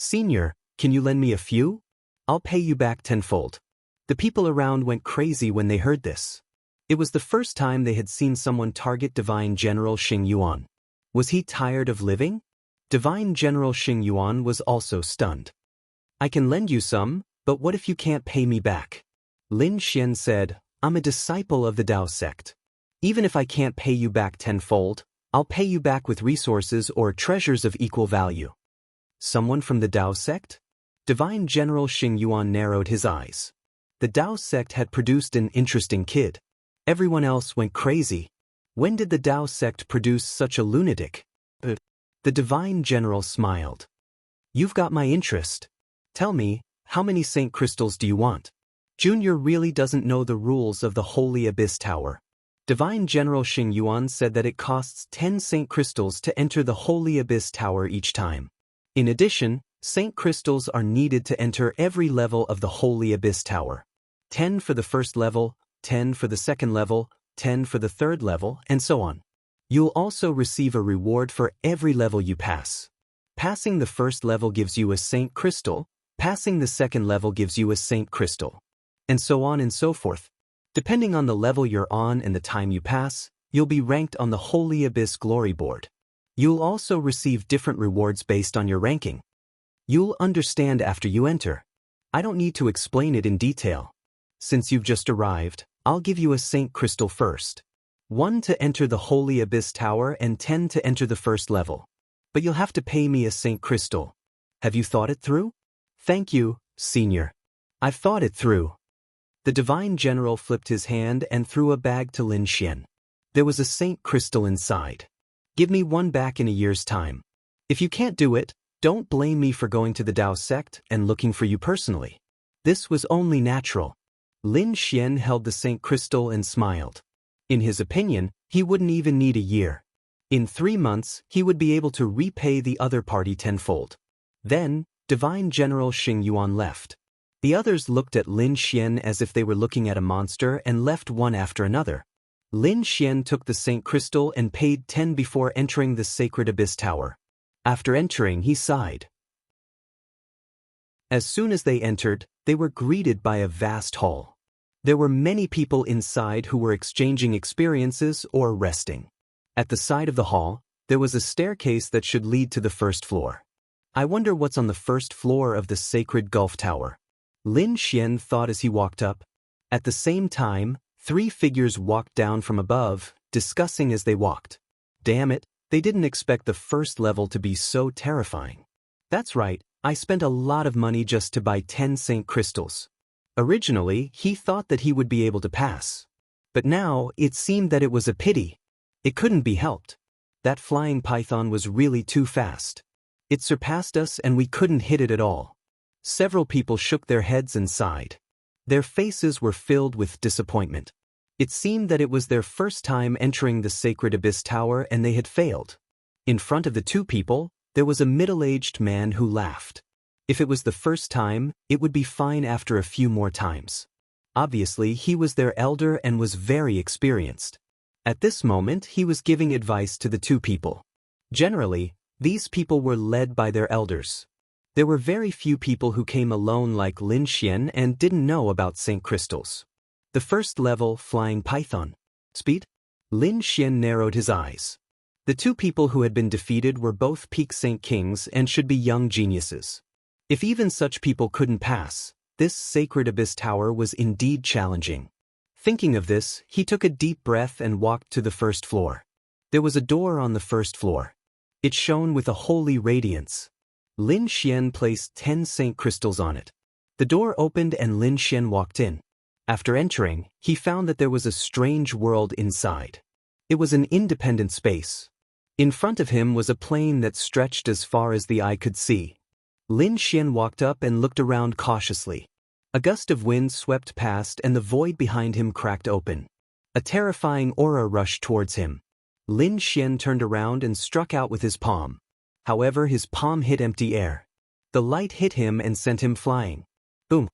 Senior, can you lend me a few? I'll pay you back tenfold. The people around went crazy when they heard this. It was the first time they had seen someone target Divine General Xing Yuan. Was he tired of living? Divine General Xing Yuan was also stunned. I can lend you some, but what if you can't pay me back? Lin Xian said, I'm a disciple of the Dao sect. Even if I can't pay you back tenfold, I'll pay you back with resources or treasures of equal value. Someone from the Dao sect? Divine General Xing Yuan narrowed his eyes. The Dao sect had produced an interesting kid. Everyone else went crazy. When did the Dao sect produce such a lunatic? The Divine General smiled. You've got my interest. Tell me, how many Saint Crystals do you want? Junior really doesn't know the rules of the Holy Abyss Tower. Divine General Xing Yuan said that it costs 10 Saint Crystals to enter the Holy Abyss Tower each time. In addition, Saint Crystals are needed to enter every level of the Holy Abyss Tower. 10 for the first level, 10 for the second level, 10 for the third level, and so on. You'll also receive a reward for every level you pass. Passing the first level gives you a Saint Crystal, passing the second level gives you a Saint Crystal, and so on and so forth. Depending on the level you're on and the time you pass, you'll be ranked on the Holy Abyss Glory Board. You'll also receive different rewards based on your ranking. You'll understand after you enter. I don't need to explain it in detail. Since you've just arrived, I'll give you a Saint Crystal first. 1 to enter the Holy Abyss Tower and 10 to enter the first level. But you'll have to pay me a Saint Crystal. Have you thought it through? Thank you, Senior. I've thought it through. The Divine General flipped his hand and threw a bag to Lin Xian. There was a Saint Crystal inside. Give me one back in a year's time. If you can't do it, don't blame me for going to the Dao sect and looking for you personally. This was only natural. Lin Xian held the Saint Crystal and smiled. In his opinion, he wouldn't even need a year. In 3 months, he would be able to repay the other party tenfold. Then, Divine General Xing Yuan left. The others looked at Lin Xian as if they were looking at a monster and left one after another. Lin Xian took the Saint Crystal and paid 10 before entering the Sacred Abyss Tower. After entering, he sighed. As soon as they entered, they were greeted by a vast hall. There were many people inside who were exchanging experiences or resting. At the side of the hall, there was a staircase that should lead to the first floor. I wonder what's on the first floor of the Sacred Gulf Tower. Lin Xian thought as he walked up. At the same time, 3 figures walked down from above, discussing as they walked. Damn it, they didn't expect the first level to be so terrifying. That's right, I spent a lot of money just to buy 10 Saint Crystals. Originally, he thought that he would be able to pass. But now, it seemed that it was a pity. It couldn't be helped. That flying python was really too fast. It surpassed us and we couldn't hit it at all. Several people shook their heads and sighed. Their faces were filled with disappointment. It seemed that it was their first time entering the Sacred Abyss Tower and they had failed. In front of the 2 people, there was a middle-aged man who laughed. If it was the first time, it would be fine after a few more times. Obviously, he was their elder and was very experienced. At this moment, he was giving advice to the 2 people. Generally, these people were led by their elders. There were very few people who came alone like Lin Xian and didn't know about Saint Crystals. The first level, Flying Python. Speed? Lin Xian narrowed his eyes. The 2 people who had been defeated were both peak Saint Kings and should be young geniuses. If even such people couldn't pass, this Sacred Abyss Tower was indeed challenging. Thinking of this, he took a deep breath and walked to the first floor. There was a door on the first floor. It shone with a holy radiance. Lin Xian placed 10 Saint Crystals on it. The door opened and Lin Xian walked in. After entering, he found that there was a strange world inside. It was an independent space. In front of him was a plain that stretched as far as the eye could see. Lin Xian walked up and looked around cautiously. A gust of wind swept past and the void behind him cracked open. A terrifying aura rushed towards him. Lin Xian turned around and struck out with his palm. However, his palm hit empty air. The light hit him and sent him flying. Boom!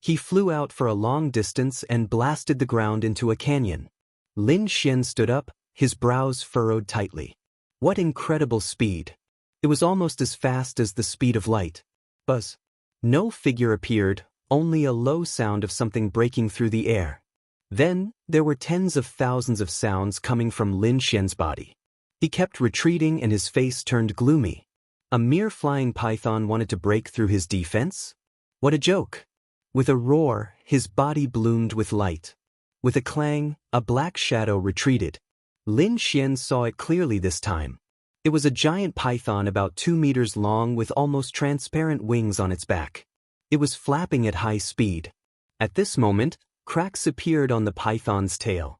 He flew out for a long distance and blasted the ground into a canyon. Lin Xian stood up, his brows furrowed tightly. What incredible speed! It was almost as fast as the speed of light. Buzz. No figure appeared, only a low sound of something breaking through the air. Then, there were tens of thousands of sounds coming from Lin Xian's body. He kept retreating and his face turned gloomy. A mere flying python wanted to break through his defense? What a joke! With a roar, his body bloomed with light. With a clang, a black shadow retreated. Lin Xian saw it clearly this time. It was a giant python about 2 meters long with almost transparent wings on its back. It was flapping at high speed. At this moment, cracks appeared on the python's tail.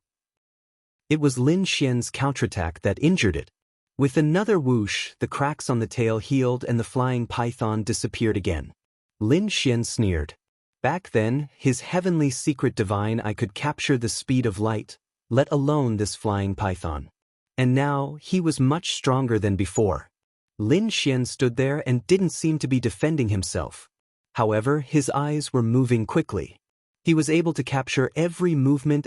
It was Lin Xian's counterattack that injured it. With another whoosh, the cracks on the tail healed and the flying python disappeared again. Lin Xian sneered. Back then, his heavenly secret divine I could capture the speed of light, let alone this flying python. And now, he was much stronger than before. Lin Xian stood there and didn't seem to be defending himself. However, his eyes were moving quickly. He was able to capture every movement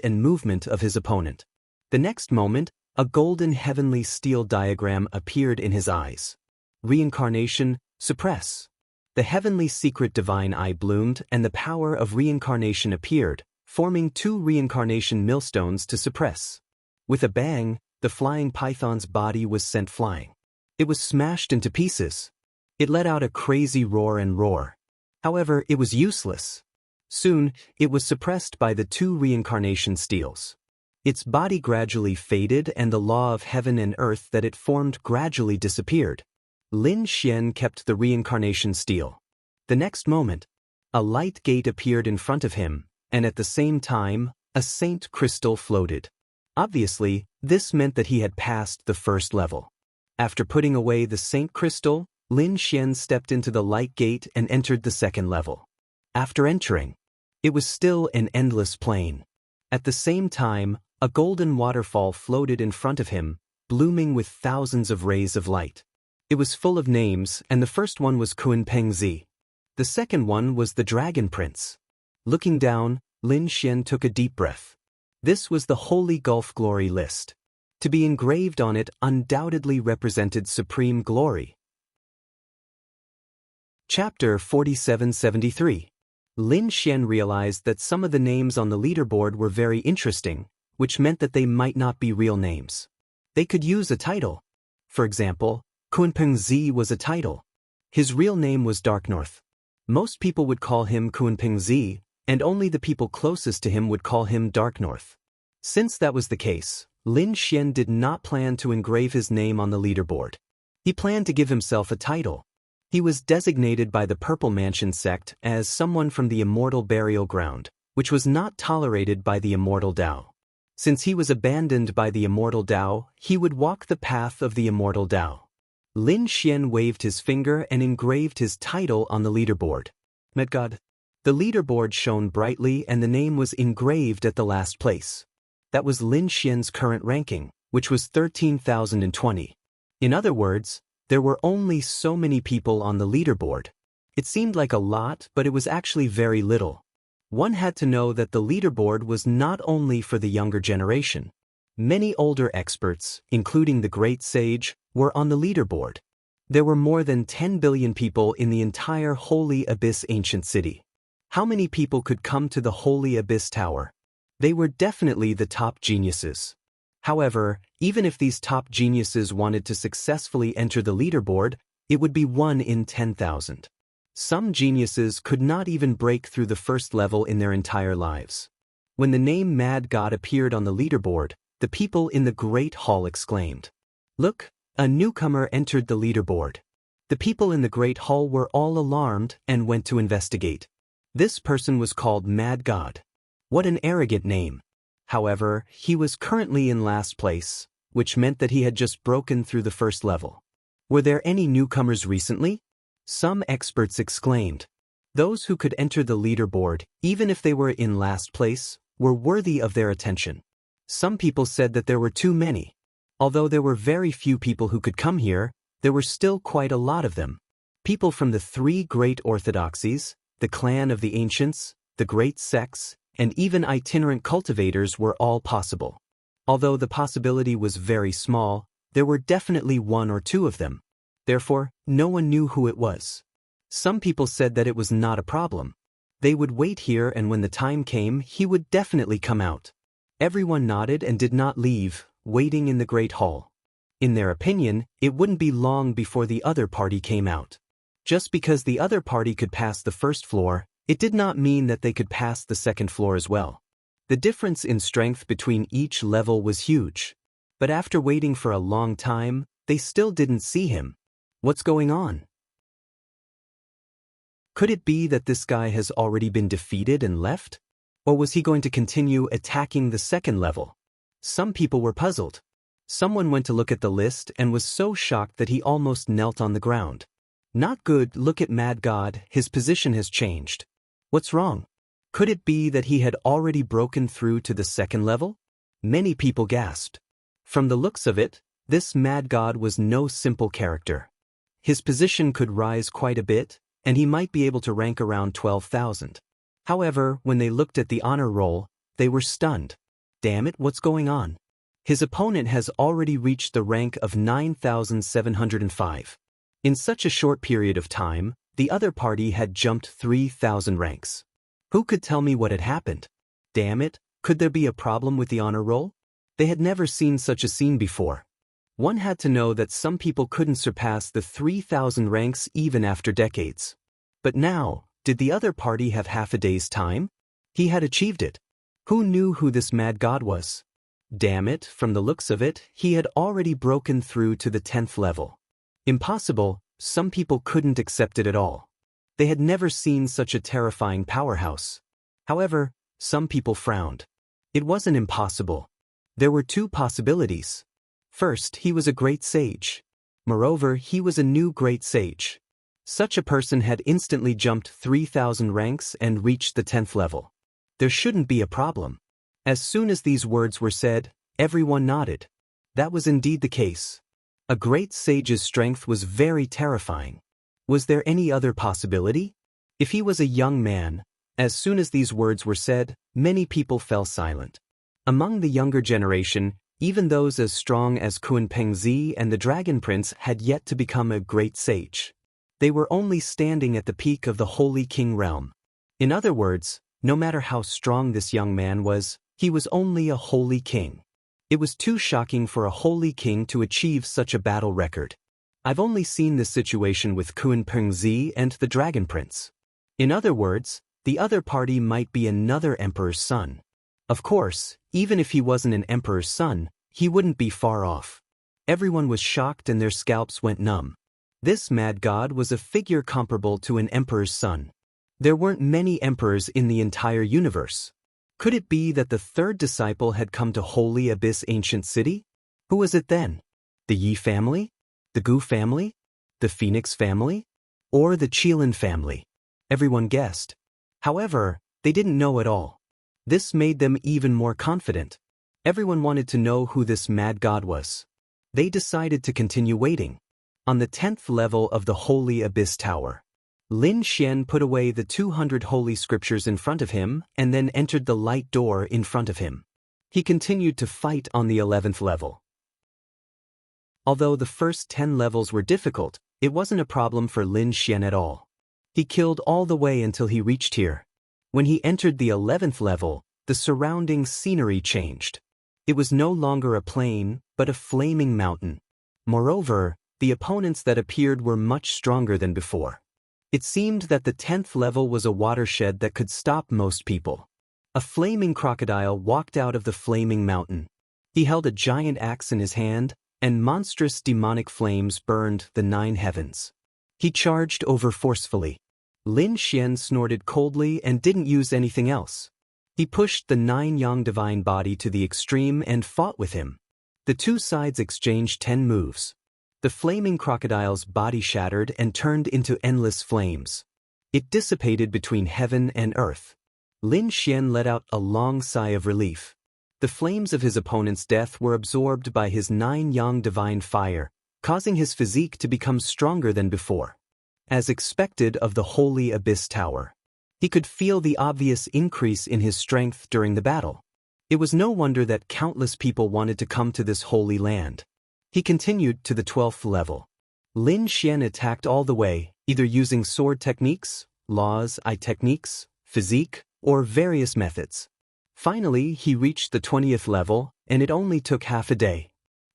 of his opponent. The next moment, a golden heavenly steel diagram appeared in his eyes. Reincarnation, suppress. The heavenly secret divine eye bloomed and the power of reincarnation appeared, forming 2 reincarnation millstones to suppress. With a bang, the flying python's body was sent flying. It was smashed into pieces. It let out a crazy roar. However, it was useless. Soon, it was suppressed by the 2 reincarnation steels. Its body gradually faded and the law of heaven and earth that it formed gradually disappeared. Lin Xian kept the reincarnation steel. The next moment, a light gate appeared in front of him, and at the same time, a saint crystal floated. Obviously, this meant that he had passed the first level. After putting away the saint crystal, Lin Xian stepped into the light gate and entered the second level. After entering, it was still an endless plain. At the same time, a golden waterfall floated in front of him, blooming with thousands of rays of light. It was full of names, and the first one was Kunpengzi. The second one was the Dragon Prince. Looking down, Lin Xian took a deep breath. This was the Holy Gulf Glory list. To be engraved on it undoubtedly represented supreme glory. Chapter 4773. Lin Xian realized that some of the names on the leaderboard were very interesting, which meant that they might not be real names. They could use a title. For example, Kunpengzi was a title. His real name was Dark North. Most people would call him Kunpengzi, and only the people closest to him would call him Dark North. Since that was the case, Lin Xian did not plan to engrave his name on the leaderboard. He planned to give himself a title. He was designated by the Purple Mansion sect as someone from the immortal burial ground, which was not tolerated by the immortal Tao. Since he was abandoned by the immortal Tao, he would walk the path of the immortal Tao. Lin Xian waved his finger and engraved his title on the leaderboard. Met God. The leaderboard shone brightly and the name was engraved at the last place. That was Lin Xian's current ranking, which was 13,020. In other words, there were only so many people on the leaderboard. It seemed like a lot, but it was actually very little. One had to know that the leaderboard was not only for the younger generation. Many older experts, including the great sage, were on the leaderboard. There were more than 10 billion people in the entire Holy Abyss ancient city. How many people could come to the Holy Abyss Tower? They were definitely the top geniuses. However, even if these top geniuses wanted to successfully enter the leaderboard, it would be 1 in 10,000. Some geniuses could not even break through the first level in their entire lives. When the name Mad God appeared on the leaderboard, the people in the Great Hall exclaimed, "Look, a newcomer entered the leaderboard." The people in the Great Hall were all alarmed and went to investigate. This person was called Mad God. What an arrogant name. However, he was currently in last place, which meant that he had just broken through the first level. Were there any newcomers recently? Some experts exclaimed. Those who could enter the leaderboard, even if they were in last place, were worthy of their attention. Some people said that there were too many. Although there were very few people who could come here, there were still quite a lot of them. People from the 3 great orthodoxies, the clan of the ancients, the great sects, and even itinerant cultivators were all possible. Although the possibility was very small, there were definitely 1 or 2 of them. Therefore, no one knew who it was. Some people said that it was not a problem. They would wait here, and when the time came, he would definitely come out. Everyone nodded and did not leave, waiting in the great hall. In their opinion, it wouldn't be long before the other party came out. Just because the other party could pass the first floor, it did not mean that they could pass the second floor as well. The difference in strength between each level was huge. But after waiting for a long time, they still didn't see him. What's going on? Could it be that this guy has already been defeated and left? Or was he going to continue attacking the second level? Some people were puzzled. Someone went to look at the list and was so shocked that he almost knelt on the ground. Not good. Look at Mad God, his position has changed. What's wrong? Could it be that he had already broken through to the second level? Many people gasped. From the looks of it, this Mad God was no simple character. His position could rise quite a bit, and he might be able to rank around 12,000. However, when they looked at the honor roll, they were stunned. Damn it, what's going on? His opponent has already reached the rank of 9,705. In such a short period of time, the other party had jumped 3,000 ranks. Who could tell me what had happened? Damn it, could there be a problem with the honor roll? They had never seen such a scene before. One had to know that some people couldn't surpass the 3,000 ranks even after decades. But now, did the other party have half a day's time? He had achieved it. Who knew who this Mad God was? Damn it, from the looks of it, he had already broken through to the 10th level. Impossible, some people couldn't accept it at all. They had never seen such a terrifying powerhouse. However, some people frowned. It wasn't impossible. There were two possibilities. First, he was a great sage. Moreover, he was a new great sage. Such a person had instantly jumped 3,000 ranks and reached the 10th level. There shouldn't be a problem. As soon as these words were said, everyone nodded. That was indeed the case. A great sage's strength was very terrifying. Was there any other possibility? If he was a young man, as soon as these words were said, many people fell silent. Among the younger generation, even those as strong as Kun Pengzi and the Dragon Prince had yet to become a great sage. They were only standing at the peak of the Holy King realm. In other words, no matter how strong this young man was, he was only a holy king. It was too shocking for a holy king to achieve such a battle record. I've only seen this situation with Kun Pengzi and the Dragon Prince. In other words, the other party might be another emperor's son. Of course, even if he wasn't an emperor's son, he wouldn't be far off. Everyone was shocked and their scalps went numb. This Mad God was a figure comparable to an emperor's son. There weren't many emperors in the entire universe. Could it be that the third disciple had come to Holy Abyss Ancient City? Who was it then? The Yi family? The Gu family? The Phoenix family? Or the Qilin family? Everyone guessed. However, they didn't know at all. This made them even more confident. Everyone wanted to know who this Mad God was. They decided to continue waiting. On the 10th level of the Holy Abyss Tower, Lin Xian put away the 200 holy scriptures in front of him and then entered the light door in front of him. He continued to fight on the 11th level. Although the first 10 levels were difficult, it wasn't a problem for Lin Xian at all. He killed all the way until he reached here. When he entered the 11th level, the surrounding scenery changed. It was no longer a plain, but a flaming mountain. Moreover, the opponents that appeared were much stronger than before. It seemed that the 10th level was a watershed that could stop most people. A flaming crocodile walked out of the flaming mountain. He held a giant axe in his hand, and monstrous demonic flames burned the 9 heavens. He charged over forcefully. Lin Xian snorted coldly and didn't use anything else. He pushed the 9 yang divine body to the extreme and fought with him. The two sides exchanged 10 moves. The flaming crocodile's body shattered and turned into endless flames. It dissipated between heaven and earth. Lin Xian let out a long sigh of relief. The flames of his opponent's death were absorbed by his 9 yang divine fire, causing his physique to become stronger than before. As expected of the Holy Abyss Tower, he could feel the obvious increase in his strength during the battle. It was no wonder that countless people wanted to come to this holy land. He continued to the 12th level. Lin Xian attacked all the way, either using sword techniques, laws, eye techniques, physique, or various methods. Finally, he reached the 20th level, and it only took half a day.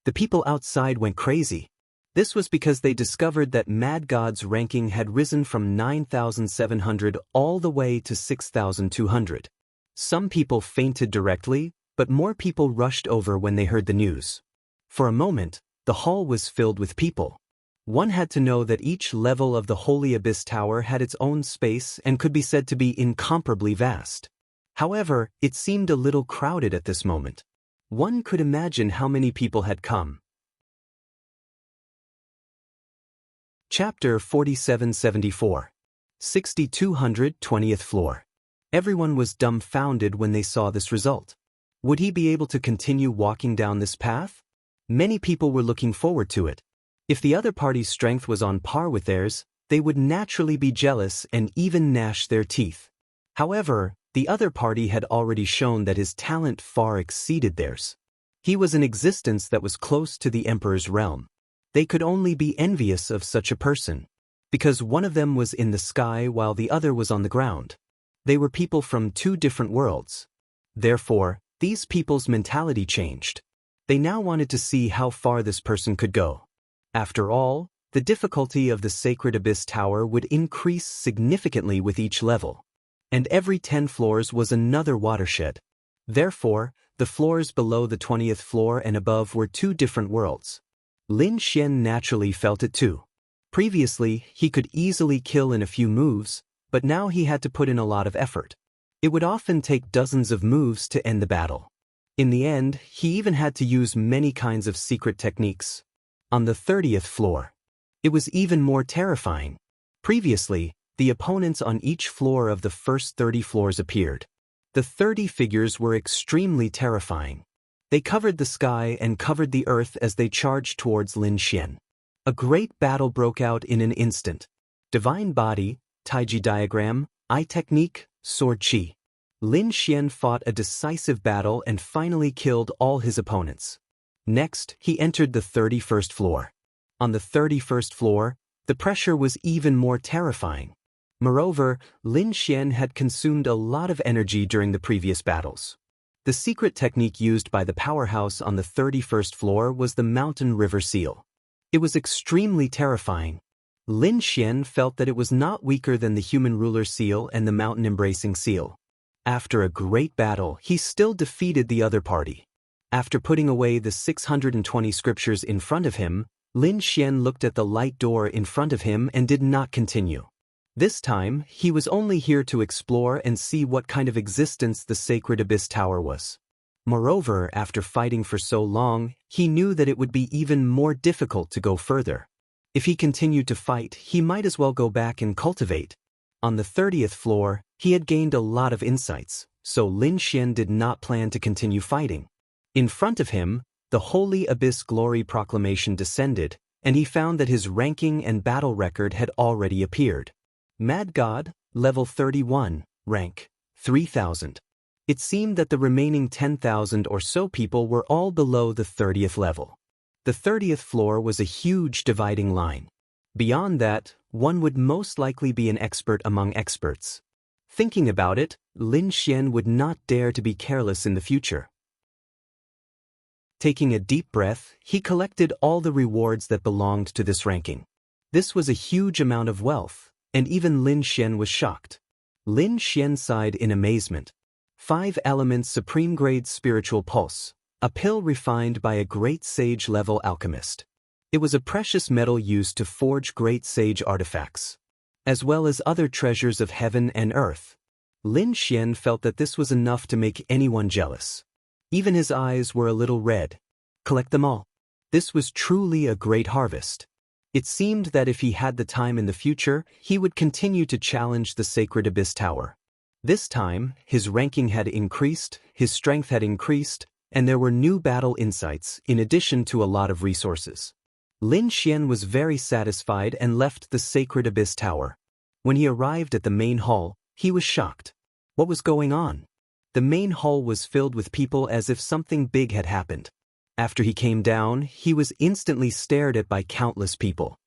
The people outside went crazy. This was because they discovered that Mad God's ranking had risen from 9,700 all the way to 6,200. Some people fainted directly, but more people rushed over when they heard the news. For a moment, the hall was filled with people. One had to know that each level of the Holy Abyss Tower had its own space and could be said to be incomparably vast. However, it seemed a little crowded at this moment. One could imagine how many people had come. Chapter 4774. 6200 20th floor. Everyone was dumbfounded when they saw this result. Would he be able to continue walking down this path? Many people were looking forward to it. If the other party's strength was on par with theirs, they would naturally be jealous and even gnash their teeth. However, the other party had already shown that his talent far exceeded theirs. He was an existence that was close to the Emperor's realm. They could only be envious of such a person, because one of them was in the sky while the other was on the ground. They were people from two different worlds. Therefore, these people's mentality changed. They now wanted to see how far this person could go. After all, the difficulty of the Sacred Abyss Tower would increase significantly with each level. And every 10 floors was another watershed. Therefore, the floors below the 20th floor and above were two different worlds. Lin Xian naturally felt it too. Previously, he could easily kill in a few moves, but now he had to put in a lot of effort. It would often take dozens of moves to end the battle. In the end, he even had to use many kinds of secret techniques. On the 30th floor, it was even more terrifying. Previously, the opponents on each floor of the first 30 floors appeared. The 30 figures were extremely terrifying. They covered the sky and covered the earth as they charged towards Lin Xian. A great battle broke out in an instant. Divine Body, Taiji Diagram, Eye Technique, Sword Chi. Lin Xian fought a decisive battle and finally killed all his opponents. Next, he entered the 31st floor. On the 31st floor, the pressure was even more terrifying. Moreover, Lin Xian had consumed a lot of energy during the previous battles. The secret technique used by the powerhouse on the 31st floor was the Mountain River Seal. It was extremely terrifying. Lin Xian felt that it was not weaker than the Human Ruler Seal and the Mountain Embracing Seal. After a great battle, he still defeated the other party. After putting away the 620 scriptures in front of him, Lin Xian looked at the light door in front of him and did not continue. This time, he was only here to explore and see what kind of existence the Sacred Abyss Tower was. Moreover, after fighting for so long, he knew that it would be even more difficult to go further. If he continued to fight, he might as well go back and cultivate. On the 30th floor, he had gained a lot of insights, so Lin Xian did not plan to continue fighting. In front of him, the Holy Abyss Glory Proclamation descended, and he found that his ranking and battle record had already appeared. Mad God, level 31, rank 3000. It seemed that the remaining 10,000 or so people were all below the 30th level. The 30th floor was a huge dividing line. Beyond that, one would most likely be an expert among experts. Thinking about it, Lin Xian would not dare to be careless in the future. Taking a deep breath, he collected all the rewards that belonged to this ranking. This was a huge amount of wealth, and even Lin Xian was shocked. Lin Xian sighed in amazement. 5 elements supreme grade spiritual pulse, a pill refined by a great sage level alchemist. It was a precious metal used to forge great sage artifacts, as well as other treasures of heaven and earth. Lin Xian felt that this was enough to make anyone jealous. Even his eyes were a little red. Collect them all. This was truly a great harvest. It seemed that if he had the time in the future, he would continue to challenge the Sacred Abyss Tower. This time, his ranking had increased, his strength had increased, and there were new battle insights in addition to a lot of resources. Lin Xian was very satisfied and left the Sacred Abyss Tower. When he arrived at the main hall, he was shocked. What was going on? The main hall was filled with people as if something big had happened. After he came down, he was instantly stared at by countless people.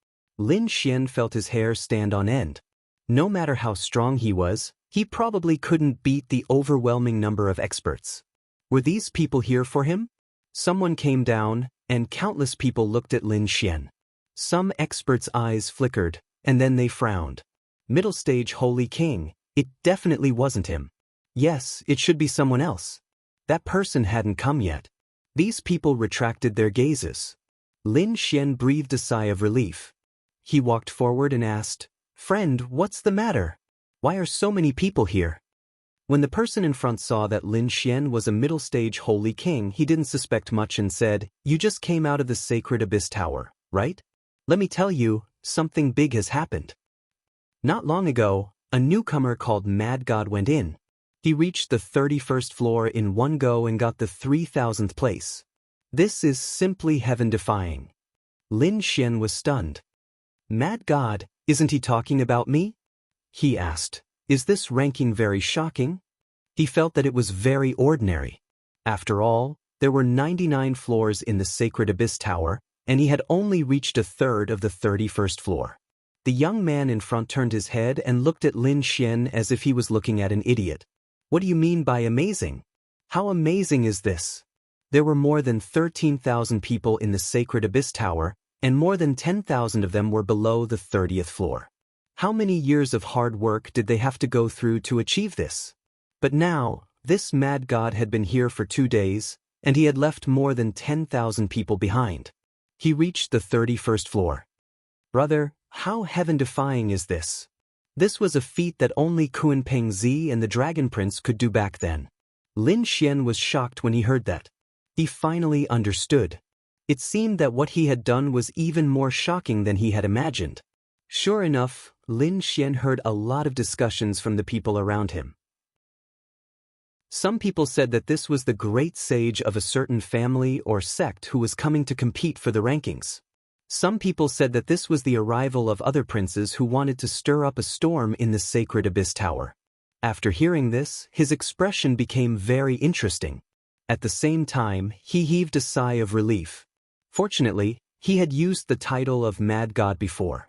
Lin Xian felt his hair stand on end. No matter how strong he was, he probably couldn't beat the overwhelming number of experts. Were these people here for him? Someone came down, and countless people looked at Lin Xian. Some experts' eyes flickered, and then they frowned. Middle stage Holy King, it definitely wasn't him. Yes, it should be someone else. That person hadn't come yet. These people retracted their gazes. Lin Xian breathed a sigh of relief. He walked forward and asked, "Friend, what's the matter? Why are so many people here?" When the person in front saw that Lin Xian was a middle-stage Holy King, he didn't suspect much and said, "You just came out of the Sacred Abyss Tower, right? Let me tell you, something big has happened." Not long ago, a newcomer called Mad God went in. He reached the 31st floor in one go and got the 3000th place. This is simply heaven-defying. Lin Xian was stunned. "Mad God, isn't he talking about me?" he asked. "Is this ranking very shocking?" He felt that it was very ordinary. After all, there were 99 floors in the Sacred Abyss Tower, and he had only reached a third of the 31st floor. The young man in front turned his head and looked at Lin Xian as if he was looking at an idiot. "What do you mean by amazing? How amazing is this?" There were more than 13,000 people in the Sacred Abyss Tower, and more than 10,000 of them were below the 30th floor. How many years of hard work did they have to go through to achieve this? But now, this mad god had been here for 2 days, and he had left more than 10,000 people behind. He reached the 31st floor. Brother, how heaven-defying is this? This was a feat that only Kunpeng Zi and the Dragon Prince could do back then. Lin Xian was shocked when he heard that. He finally understood. It seemed that what he had done was even more shocking than he had imagined. Sure enough, Lin Xian heard a lot of discussions from the people around him. Some people said that this was the great sage of a certain family or sect who was coming to compete for the rankings. Some people said that this was the arrival of other princes who wanted to stir up a storm in the Sacred Abyss Tower. After hearing this, his expression became very interesting. At the same time, he heaved a sigh of relief. Fortunately, he had used the title of Mad God before.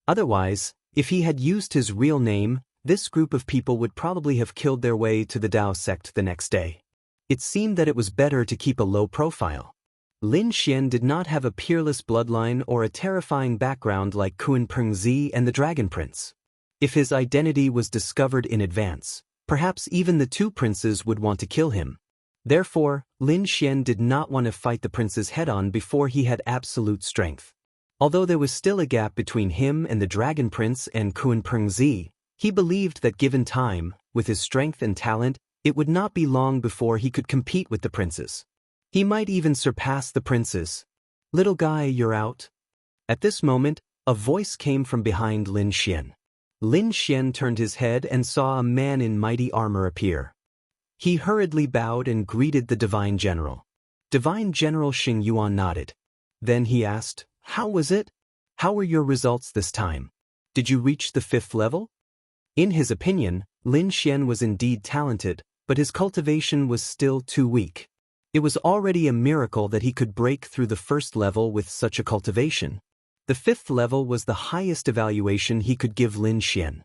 Otherwise, if he had used his real name, this group of people would probably have killed their way to the Dao sect the next day. It seemed that it was better to keep a low profile. Lin Xian did not have a peerless bloodline or a terrifying background like Kunpeng Zi and the Dragon Prince. If his identity was discovered in advance, perhaps even the two princes would want to kill him. Therefore, Lin Xian did not want to fight the princes head-on before he had absolute strength. Although there was still a gap between him and the Dragon Prince and Kunpeng Zi, he believed that given time, with his strength and talent, it would not be long before he could compete with the princes. He might even surpass the princes. "Little guy, you're out." At this moment, a voice came from behind Lin Xian. Lin Xian turned his head and saw a man in mighty armor appear. He hurriedly bowed and greeted the Divine General. Divine General Xing Yuan nodded. Then he asked, "How was it? How were your results this time? Did you reach the 5th level?" In his opinion, Lin Xian was indeed talented, but his cultivation was still too weak. It was already a miracle that he could break through the 1st level with such a cultivation. The 5th level was the highest evaluation he could give Lin Xian.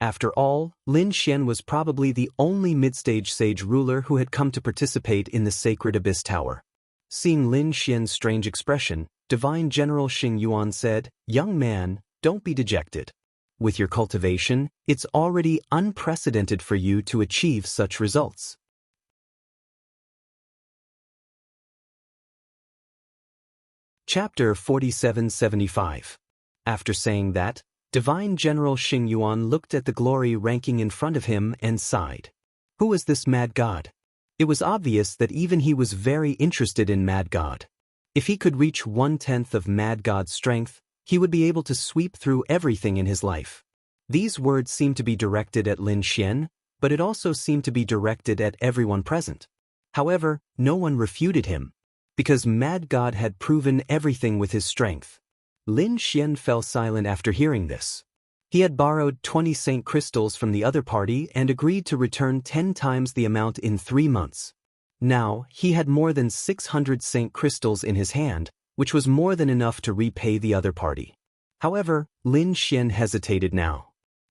After all, Lin Xian was probably the only mid-stage sage ruler who had come to participate in the Sacred Abyss Tower. Seeing Lin Xian's strange expression, Divine General Xing Yuan said, "Young man, don't be dejected. With your cultivation, it's already unprecedented for you to achieve such results." Chapter 4775. After saying that, Divine General Xing Yuan looked at the glory ranking in front of him and sighed. Who was this Mad God? It was obvious that even he was very interested in Mad God. If he could reach 1/10 of Mad God's strength, he would be able to sweep through everything in his life. These words seemed to be directed at Lin Xian, but it also seemed to be directed at everyone present. However, no one refuted him, because Mad God had proven everything with his strength. Lin Xian fell silent after hearing this. He had borrowed 20 Saint crystals from the other party and agreed to return 10 times the amount in 3 months. Now, he had more than 600 Saint crystals in his hand, which was more than enough to repay the other party. However, Lin Xian hesitated now.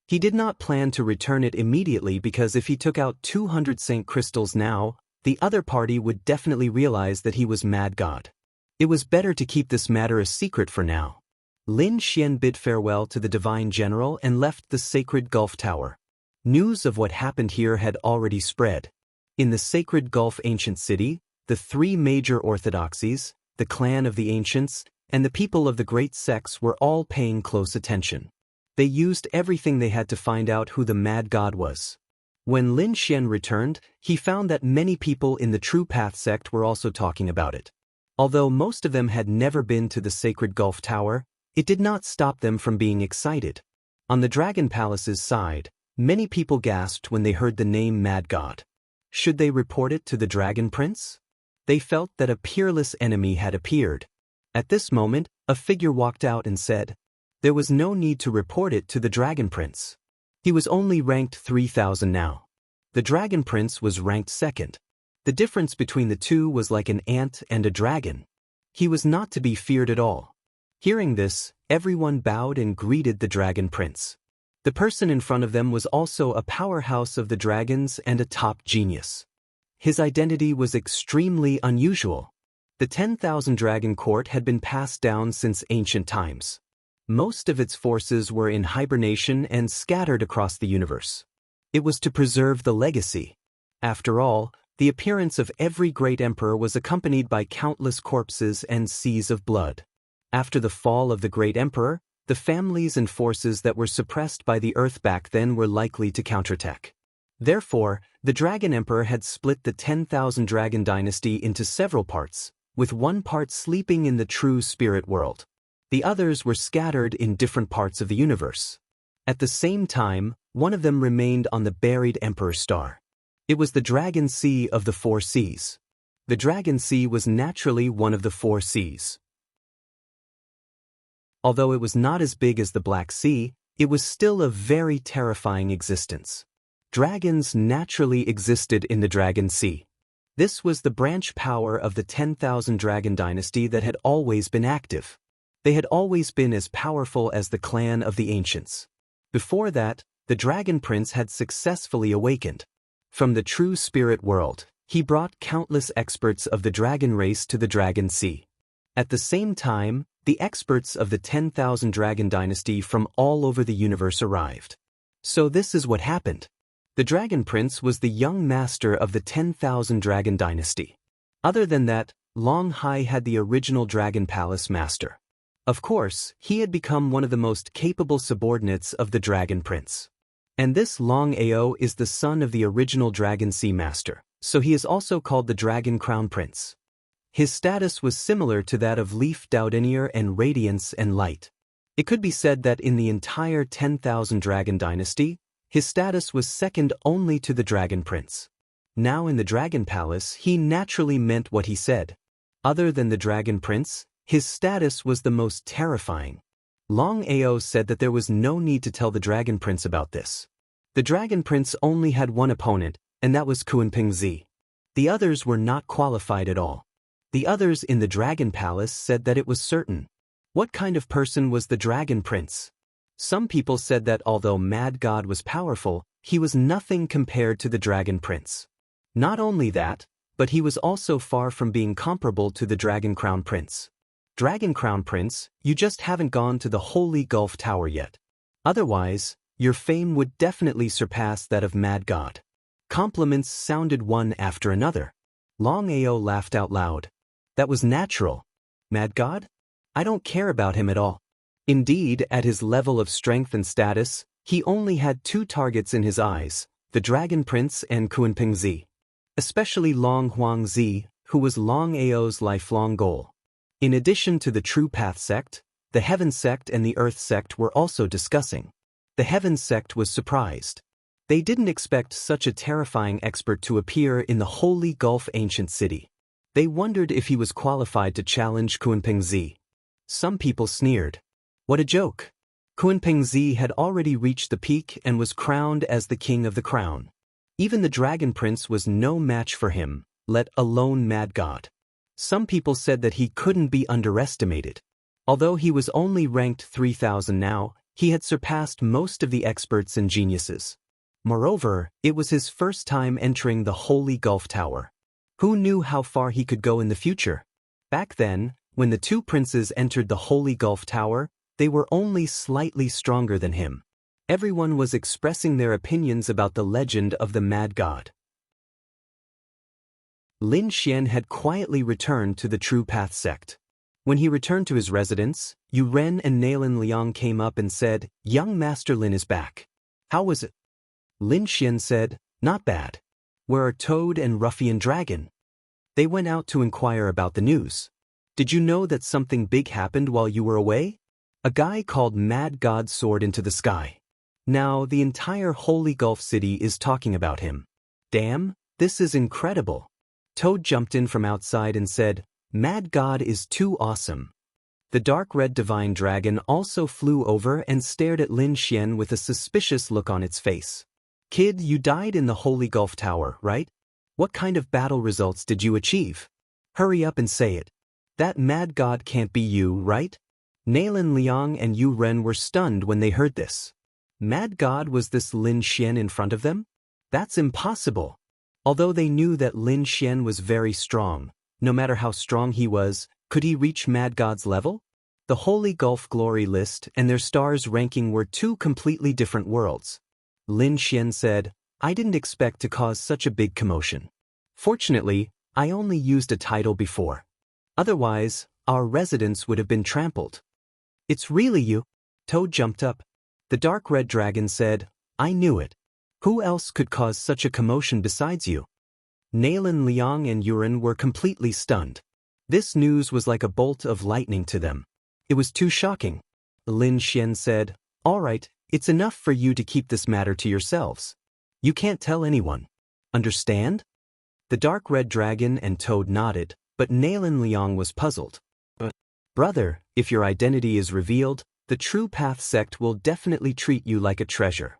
He did not plan to return it immediately because if he took out 200 Saint crystals now, the other party would definitely realize that he was Mad God. It was better to keep this matter a secret for now. Lin Xian bid farewell to the Divine General and left the Sacred Gulf Tower. News of what happened here had already spread. In the Sacred Gulf Ancient City, the three major orthodoxies, the clan of the ancients, and the people of the great sects were all paying close attention. They used everything they had to find out who the Mad God was. When Lin Xian returned, he found that many people in the True Path sect were also talking about it. Although most of them had never been to the Sacred Gulf Tower, it did not stop them from being excited. On the Dragon Palace's side, many people gasped when they heard the name Mad God. Should they report it to the Dragon Prince? They felt that a peerless enemy had appeared. At this moment, a figure walked out and said, there was no need to report it to the Dragon Prince. He was only ranked 3000 now. The Dragon Prince was ranked second. The difference between the two was like an ant and a dragon. He was not to be feared at all. Hearing this, everyone bowed and greeted the Dragon Prince. The person in front of them was also a powerhouse of the dragons and a top genius. His identity was extremely unusual. The 10,000 Dragon Court had been passed down since ancient times. Most of its forces were in hibernation and scattered across the universe. It was to preserve the legacy. After all, the appearance of every great emperor was accompanied by countless corpses and seas of blood. After the fall of the great emperor, the families and forces that were suppressed by the earth back then were likely to counterattack. Therefore, the Dragon Emperor had split the 10,000 Dragon dynasty into several parts, with one part sleeping in the true spirit world. The others were scattered in different parts of the universe. At the same time, one of them remained on the buried Emperor Star. It was the Dragon Sea of the Four Seas. The Dragon Sea was naturally one of the four seas. Although it was not as big as the Black Sea, it was still a very terrifying existence. Dragons naturally existed in the Dragon Sea. This was the branch power of the 10,000 Dragon dynasty that had always been active. They had always been as powerful as the clan of the ancients. Before that, the Dragon Prince had successfully awakened. From the true spirit world, he brought countless experts of the dragon race to the Dragon Sea. At the same time, the experts of the 10,000 Dragon dynasty from all over the universe arrived. So this is what happened. The Dragon Prince was the young master of the 10,000 Dragon dynasty. Other than that, Long Hai had the original Dragon Palace master. Of course, he had become one of the most capable subordinates of the Dragon Prince. And this Long Ao is the son of the original Dragon Sea master, so he is also called the Dragon Crown Prince. His status was similar to that of Leaf Doudenier and Radiance and Light. It could be said that in the entire 10,000 Dragon dynasty, his status was second only to the Dragon Prince. Now in the Dragon Palace, he naturally meant what he said. Other than the Dragon Prince, his status was the most terrifying. Long Ao said that there was no need to tell the Dragon Prince about this. The Dragon Prince only had one opponent, and that was Kunping Zi. The others were not qualified at all. The others in the Dragon Palace said that it was certain. What kind of person was the Dragon Prince? Some people said that although Mad God was powerful, he was nothing compared to the Dragon Prince. Not only that, but he was also far from being comparable to the Dragon Crown Prince. Dragon Crown Prince, you just haven't gone to the Holy Gulf Tower yet. Otherwise, your fame would definitely surpass that of Mad God. Compliments sounded one after another. Long Ao laughed out loud. That was natural. Mad God? I don't care about him at all. Indeed, at his level of strength and status, he only had two targets in his eyes, the Dragon Prince and Kunping Zi. Especially Long Huang Zi, who was Long Ao's lifelong goal. In addition to the True Path sect, the Heaven sect and the Earth sect were also discussing. The Heaven sect was surprised. They didn't expect such a terrifying expert to appear in the Holy Gulf Ancient City. They wondered if he was qualified to challenge Kunping Zi. Some people sneered. What a joke! Kunping Zi had already reached the peak and was crowned as the King of the Crown. Even the Dragon Prince was no match for him, let alone Mad God. Some people said that he couldn't be underestimated. Although he was only ranked 3000 now, he had surpassed most of the experts and geniuses. Moreover, it was his first time entering the Holy Gulf Tower. Who knew how far he could go in the future? Back then, when the two princes entered the Holy Gulf Tower, they were only slightly stronger than him. Everyone was expressing their opinions about the legend of the Mad God. Lin Xian had quietly returned to the True Path sect. When he returned to his residence, Yu Ren and Nailin Liang came up and said, "Young Master Lin is back. How was it?" Lin Xian said, "Not bad. Where are Toad and Ruffian Dragon?" They went out to inquire about the news. "Did you know that something big happened while you were away? A guy called Mad God soared into the sky. Now the entire Holy Gulf City is talking about him. Damn, this is incredible." Toad jumped in from outside and said, "Mad God is too awesome." The dark red divine dragon also flew over and stared at Lin Xian with a suspicious look on its face. "Kid, you died in the Holy Gulf Tower, right? What kind of battle results did you achieve? Hurry up and say it. That Mad God can't be you, right?" Nailin Liang and Yu Ren were stunned when they heard this. Mad God was this Lin Xian in front of them? That's impossible. Although they knew that Lin Xian was very strong, no matter how strong he was, could he reach Mad God's level? The Holy Gulf Glory list and their stars ranking were two completely different worlds. Lin Xian said, "I didn't expect to cause such a big commotion. Fortunately, I only used a title before. Otherwise, our residence would have been trampled." "It's really you?" Toad jumped up. The dark red dragon said, "I knew it. Who else could cause such a commotion besides you?" Nailin Liang and Yuren were completely stunned. This news was like a bolt of lightning to them. It was too shocking. Lin Xian said, "All right, it's enough for you to keep this matter to yourselves. You can't tell anyone. Understand?" The dark red dragon and Toad nodded, but Nailin Liang was puzzled. "Brother, if your identity is revealed, the True Path sect will definitely treat you like a treasure."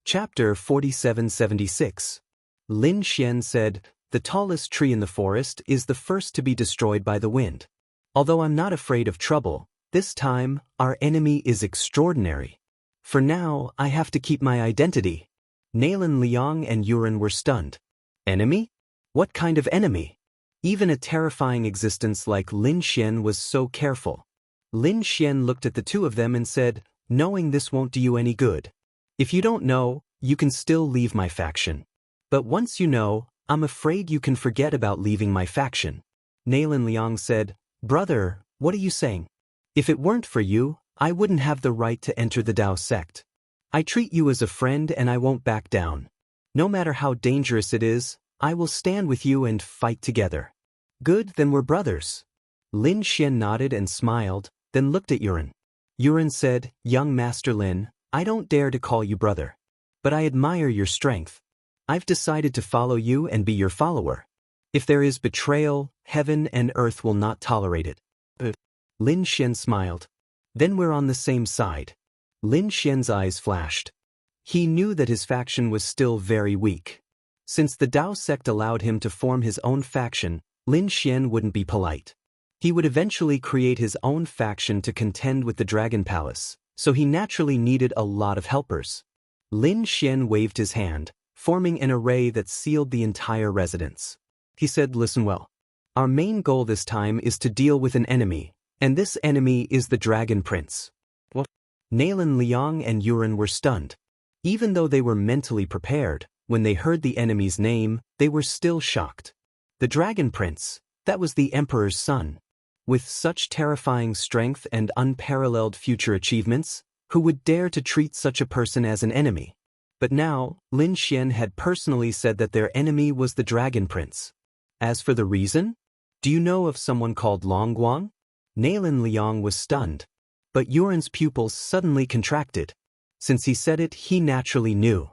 Chapter 4776. Lin Xian said, "The tallest tree in the forest is the first to be destroyed by the wind. Although I'm not afraid of trouble, this time, our enemy is extraordinary. For now, I have to keep my identity." Nailin Liang and Yuren were stunned. Enemy? What kind of enemy? Even a terrifying existence like Lin Xian was so careful. Lin Xian looked at the two of them and said, "Knowing this won't do you any good. If you don't know, you can still leave my faction. But once you know, I'm afraid you can forget about leaving my faction." Nailin Liang said, "Brother, what are you saying? If it weren't for you, I wouldn't have the right to enter the Dao sect. I treat you as a friend and I won't back down. No matter how dangerous it is, I will stand with you and fight together." "Good, then we're brothers." Lin Xian nodded and smiled, then looked at Yuren. Yuren said, "Young Master Lin, I don't dare to call you brother. But I admire your strength. I've decided to follow you and be your follower. If there is betrayal, heaven and earth will not tolerate it." Lin Xian smiled. "Then we're on the same side." Lin Xian's eyes flashed. He knew that his faction was still very weak. Since the Dao sect allowed him to form his own faction, Lin Xian wouldn't be polite. He would eventually create his own faction to contend with the Dragon Palace, so he naturally needed a lot of helpers. Lin Xian waved his hand, forming an array that sealed the entire residence. He said, "Listen well. Our main goal this time is to deal with an enemy, and this enemy is the Dragon Prince." What? Nailin Liang and Yuren were stunned. Even though they were mentally prepared, when they heard the enemy's name, they were still shocked. The Dragon Prince, that was the Emperor's son. With such terrifying strength and unparalleled future achievements, who would dare to treat such a person as an enemy? But now, Lin Xian had personally said that their enemy was the Dragon Prince. As for the reason? Do you know of someone called Long Guang? Nailin Liang was stunned. But Yuren's pupils suddenly contracted. Since he said it, he naturally knew.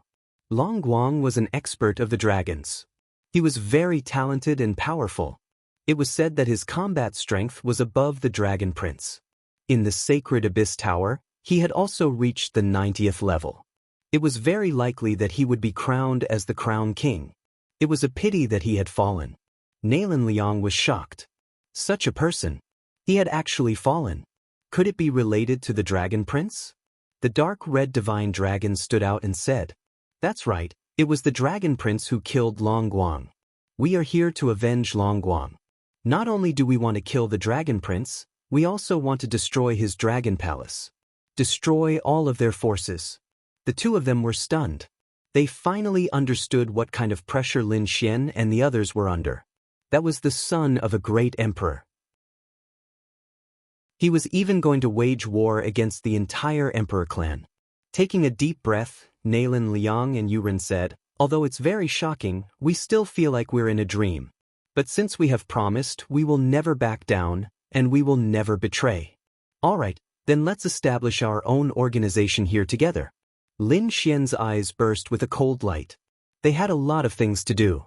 Long Guang was an expert of the dragons. He was very talented and powerful. It was said that his combat strength was above the Dragon Prince. In the Sacred Abyss Tower, he had also reached the 90th level. It was very likely that he would be crowned as the Crown King. It was a pity that he had fallen. Nalan Liang was shocked. Such a person. He had actually fallen. Could it be related to the Dragon Prince? The dark red divine dragon stood out and said, "That's right, it was the Dragon Prince who killed Long Guang. We are here to avenge Long Guang. Not only do we want to kill the Dragon Prince, we also want to destroy his dragon palace. Destroy all of their forces." The two of them were stunned. They finally understood what kind of pressure Lin Xian and the others were under. That was the son of a great emperor. He was even going to wage war against the entire emperor clan. Taking a deep breath, Nalan Liang and Yuren said, "Although it's very shocking, we still feel like we're in a dream. But since we have promised, we will never back down, and we will never betray. All right, then let's establish our own organization here together." Lin Xian's eyes burst with a cold light. They had a lot of things to do.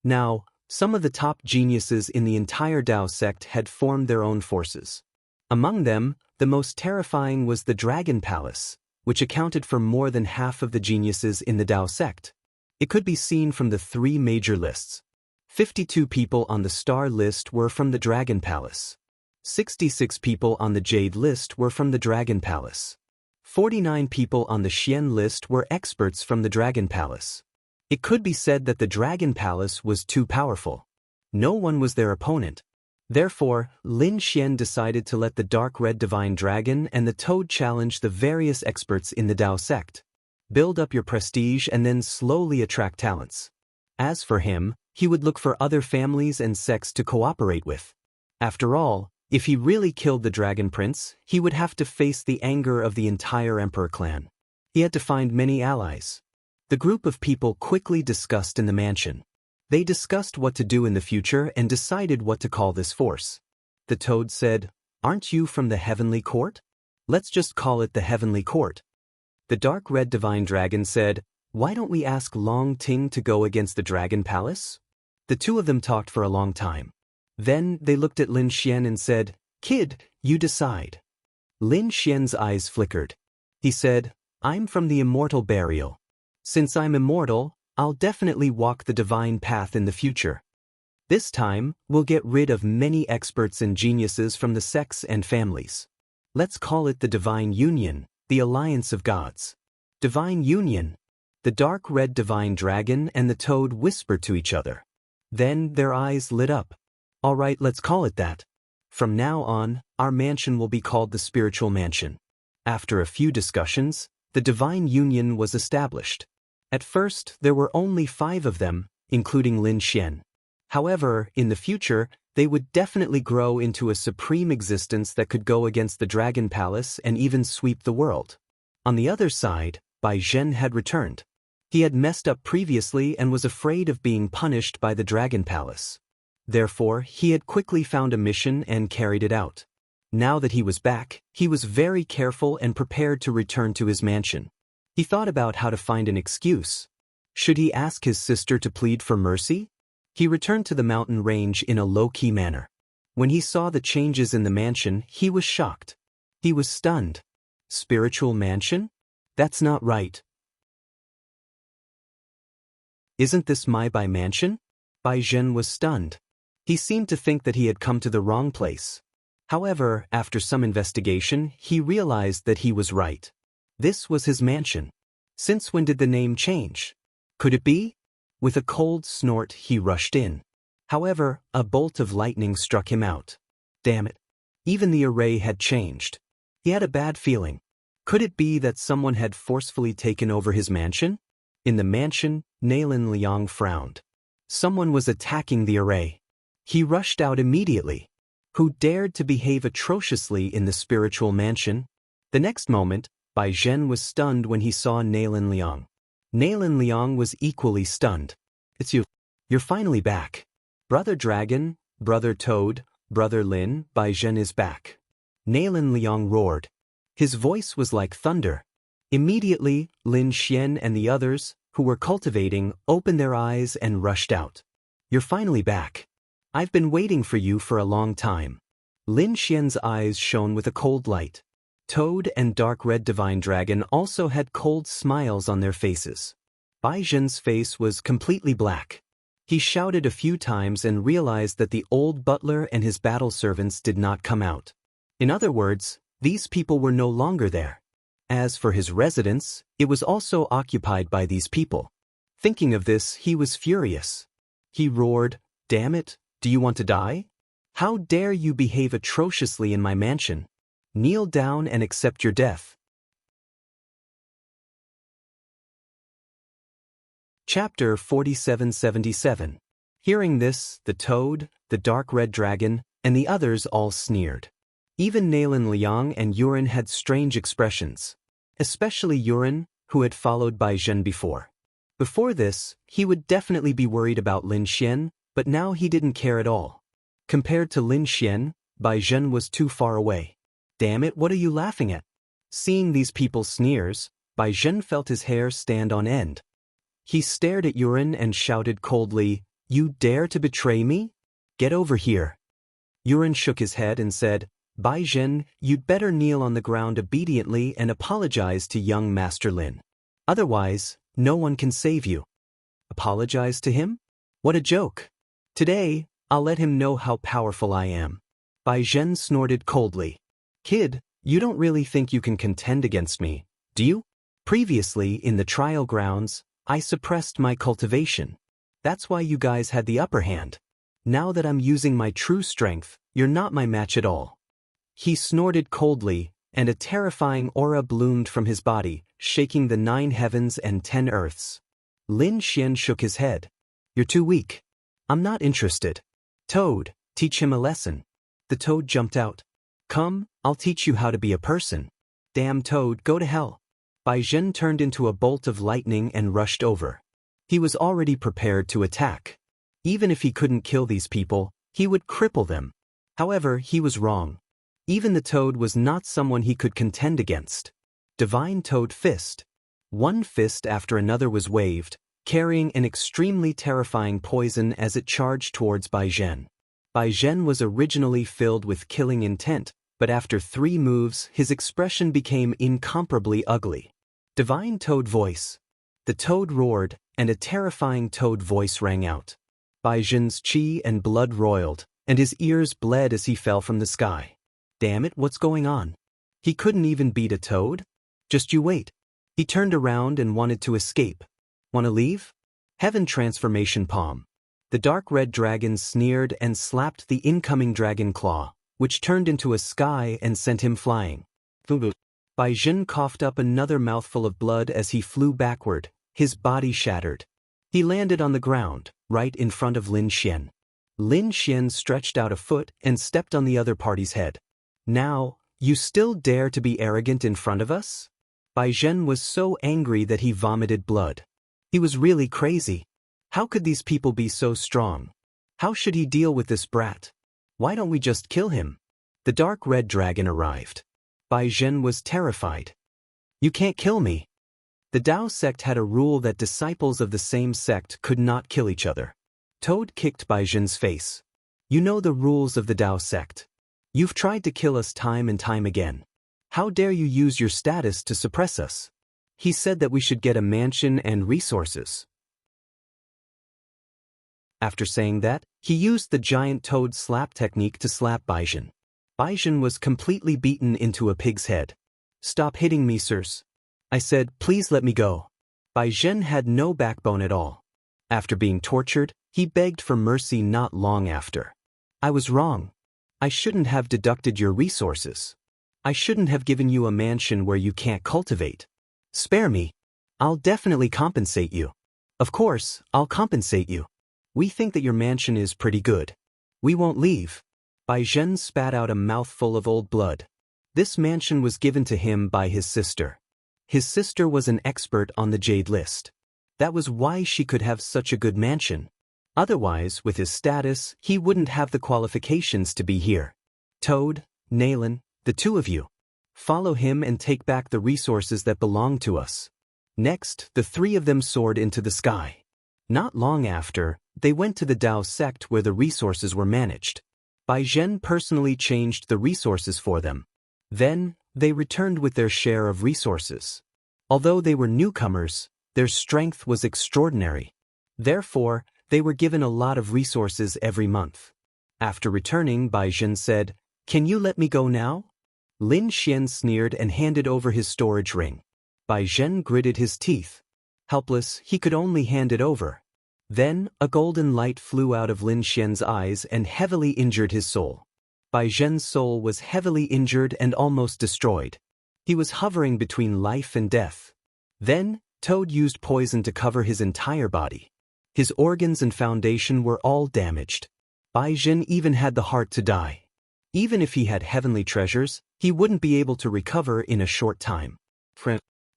Now, some of the top geniuses in the entire Dao sect had formed their own forces. Among them, the most terrifying was the Dragon Palace, which accounted for more than half of the geniuses in the Dao sect. It could be seen from the 3 major lists. 52 people on the Star list were from the Dragon Palace. 66 people on the Jade list were from the Dragon Palace. 49 people on the Xian list were experts from the Dragon Palace. It could be said that the Dragon Palace was too powerful. No one was their opponent. Therefore, Lin Xian decided to let the Dark Red Divine Dragon and the Toad challenge the various experts in the Dao sect. Build up your prestige and then slowly attract talents. As for him, he would look for other families and sects to cooperate with. After all, if he really killed the Dragon Prince, he would have to face the anger of the entire Emperor clan. He had to find many allies. The group of people quickly discussed in the mansion. They discussed what to do in the future and decided what to call this force. The Toad said, "Aren't you from the Heavenly Court? Let's just call it the Heavenly Court." The Dark Red Divine Dragon said, "Why don't we ask Long Ting to go against the Dragon Palace?" The two of them talked for a long time. Then they looked at Lin Xian and said, "Kid, you decide." Lin Xian's eyes flickered. He said, "I'm from the Immortal Burial. Since I'm immortal, I'll definitely walk the divine path in the future. This time, we'll get rid of many experts and geniuses from the sects and families. Let's call it the Divine Union, the Alliance of Gods." Divine Union. The Dark Red Divine Dragon and the Toad whispered to each other. Then their eyes lit up. "All right, let's call it that. From now on, our mansion will be called the Spiritual Mansion." After a few discussions, the Divine Union was established. At first, there were only 5 of them, including Lin Xian. However, in the future, they would definitely grow into a supreme existence that could go against the Dragon Palace and even sweep the world. On the other side, Bai Zhen had returned. He had messed up previously and was afraid of being punished by the Dragon Palace. Therefore, he had quickly found a mission and carried it out. Now that he was back, he was very careful and prepared to return to his mansion. He thought about how to find an excuse. Should he ask his sister to plead for mercy? He returned to the mountain range in a low-key manner. When he saw the changes in the mansion, he was shocked. He was stunned. Spiritual mansion? That's not right. Isn't this my Bai mansion? Bai Zhen was stunned. He seemed to think that he had come to the wrong place. However, after some investigation, he realized that he was right. This was his mansion. Since when did the name change? Could it be? With a cold snort, he rushed in. However, a bolt of lightning struck him out. Damn it. Even the array had changed. He had a bad feeling. Could it be that someone had forcefully taken over his mansion? In the mansion, Nalan Liang frowned. Someone was attacking the array. He rushed out immediately. Who dared to behave atrociously in the spiritual mansion? The next moment, Bai Zhen was stunned when he saw Nalan Liang. Nalan Liang was equally stunned. "It's you. You're finally back. Brother Dragon, Brother Toad, Brother Lin, Bai Zhen is back." Nalan Liang roared. His voice was like thunder. Immediately, Lin Xian and the others, who were cultivating, opened their eyes and rushed out. "You're finally back. I've been waiting for you for a long time." Lin Xian's eyes shone with a cold light. Toad and Dark Red Divine Dragon also had cold smiles on their faces. Bai Zhen's face was completely black. He shouted a few times and realized that the old butler and his battle servants did not come out. In other words, these people were no longer there. As for his residence, it was also occupied by these people. Thinking of this, he was furious. He roared, "Damn it, do you want to die? How dare you behave atrociously in my mansion? Kneel down and accept your death." Chapter 4777. Hearing this, the toad, the dark red dragon, and the others all sneered. Even Nalan Liang and Yuren had strange expressions. Especially Yuren, who had followed Bai Zhen before. Before this, he would definitely be worried about Lin Xian, but now he didn't care at all. Compared to Lin Xian, Bai Zhen was too far away. "Damn it, what are you laughing at?" Seeing these people's sneers, Bai Zhen felt his hair stand on end. He stared at Yuren and shouted coldly, "You dare to betray me? Get over here." Yuren shook his head and said, "Bai Zhen, you'd better kneel on the ground obediently and apologize to young Master Lin. Otherwise, no one can save you." Apologize to him? What a joke. Today, I'll let him know how powerful I am. Bai Zhen snorted coldly. "Kid, you don't really think you can contend against me, do you? Previously, in the trial grounds, I suppressed my cultivation. That's why you guys had the upper hand. Now that I'm using my true strength, you're not my match at all." He snorted coldly, and a terrifying aura bloomed from his body, shaking the 9 heavens and 10 earths. Lin Xian shook his head. "You're too weak. I'm not interested. Toad, teach him a lesson." The toad jumped out. "Come, I'll teach you how to be a person." "Damn Toad, go to hell." Bai Zhen turned into a bolt of lightning and rushed over. He was already prepared to attack. Even if he couldn't kill these people, he would cripple them. However, he was wrong. Even the toad was not someone he could contend against. Divine Toad Fist. One fist after another was waved, carrying an extremely terrifying poison as it charged towards Bai Zhen. Bai Zhen was originally filled with killing intent, but after 3 moves, his expression became incomparably ugly. Divine Toad Voice. The toad roared, and a terrifying toad voice rang out. Bai Zhen's chi and blood roiled, and his ears bled as he fell from the sky. Damn it, what's going on? He couldn't even beat a toad? Just you wait. He turned around and wanted to escape. "Wanna leave?" Heaven Transformation Palm. The dark red dragon sneered and slapped the incoming dragon claw, which turned into a sky and sent him flying. Bai Zhen coughed up another mouthful of blood as he flew backward, his body shattered. He landed on the ground, right in front of Lin Xian. Lin Xian stretched out a foot and stepped on the other party's head. "Now, you still dare to be arrogant in front of us?" Bai Zhen was so angry that he vomited blood. He was really crazy. How could these people be so strong? How should he deal with this brat? Why don't we just kill him? The dark red dragon arrived. Bai Zhen was terrified. "You can't kill me." The Tao sect had a rule that disciples of the same sect could not kill each other. Toad kicked Bai Zhen's face. "You know the rules of the Tao sect. You've tried to kill us time and time again. How dare you use your status to suppress us?" He said that we should get a mansion and resources. After saying that, he used the giant toad slap technique to slap Bai Zhen. Bai Zhen was completely beaten into a pig's head. "Stop hitting me, sirs." I said, "Please let me go." Bai Zhen had no backbone at all. After being tortured, he begged for mercy not long after. "I was wrong. I shouldn't have deducted your resources. I shouldn't have given you a mansion where you can't cultivate. Spare me. I'll definitely compensate you. Of course, I'll compensate you. We think that your mansion is pretty good. We won't leave." Bai Zhen spat out a mouthful of old blood. This mansion was given to him by his sister. His sister was an expert on the Jade list. That was why she could have such a good mansion. Otherwise, with his status, he wouldn't have the qualifications to be here. "Toad, Nalan, the 2 of you. Follow him and take back the resources that belong to us." Next, the 3 of them soared into the sky. Not long after, they went to the Tao sect where the resources were managed. Bai Zhen personally changed the resources for them. Then, they returned with their share of resources. Although they were newcomers, their strength was extraordinary. Therefore, They were given a lot of resources every month. After returning, Bai Zhen said, "Can you let me go now?" Lin Xian sneered and handed over his storage ring. Bai Zhen gritted his teeth. Helpless, he could only hand it over. Then, a golden light flew out of Lin Xian's eyes and heavily injured his soul. Bai Zhen's soul was heavily injured and almost destroyed. He was hovering between life and death. Then, Toad used poison to cover his entire body. His organs and foundation were all damaged. Bai Zhen even had the heart to die. Even if he had heavenly treasures, he wouldn't be able to recover in a short time.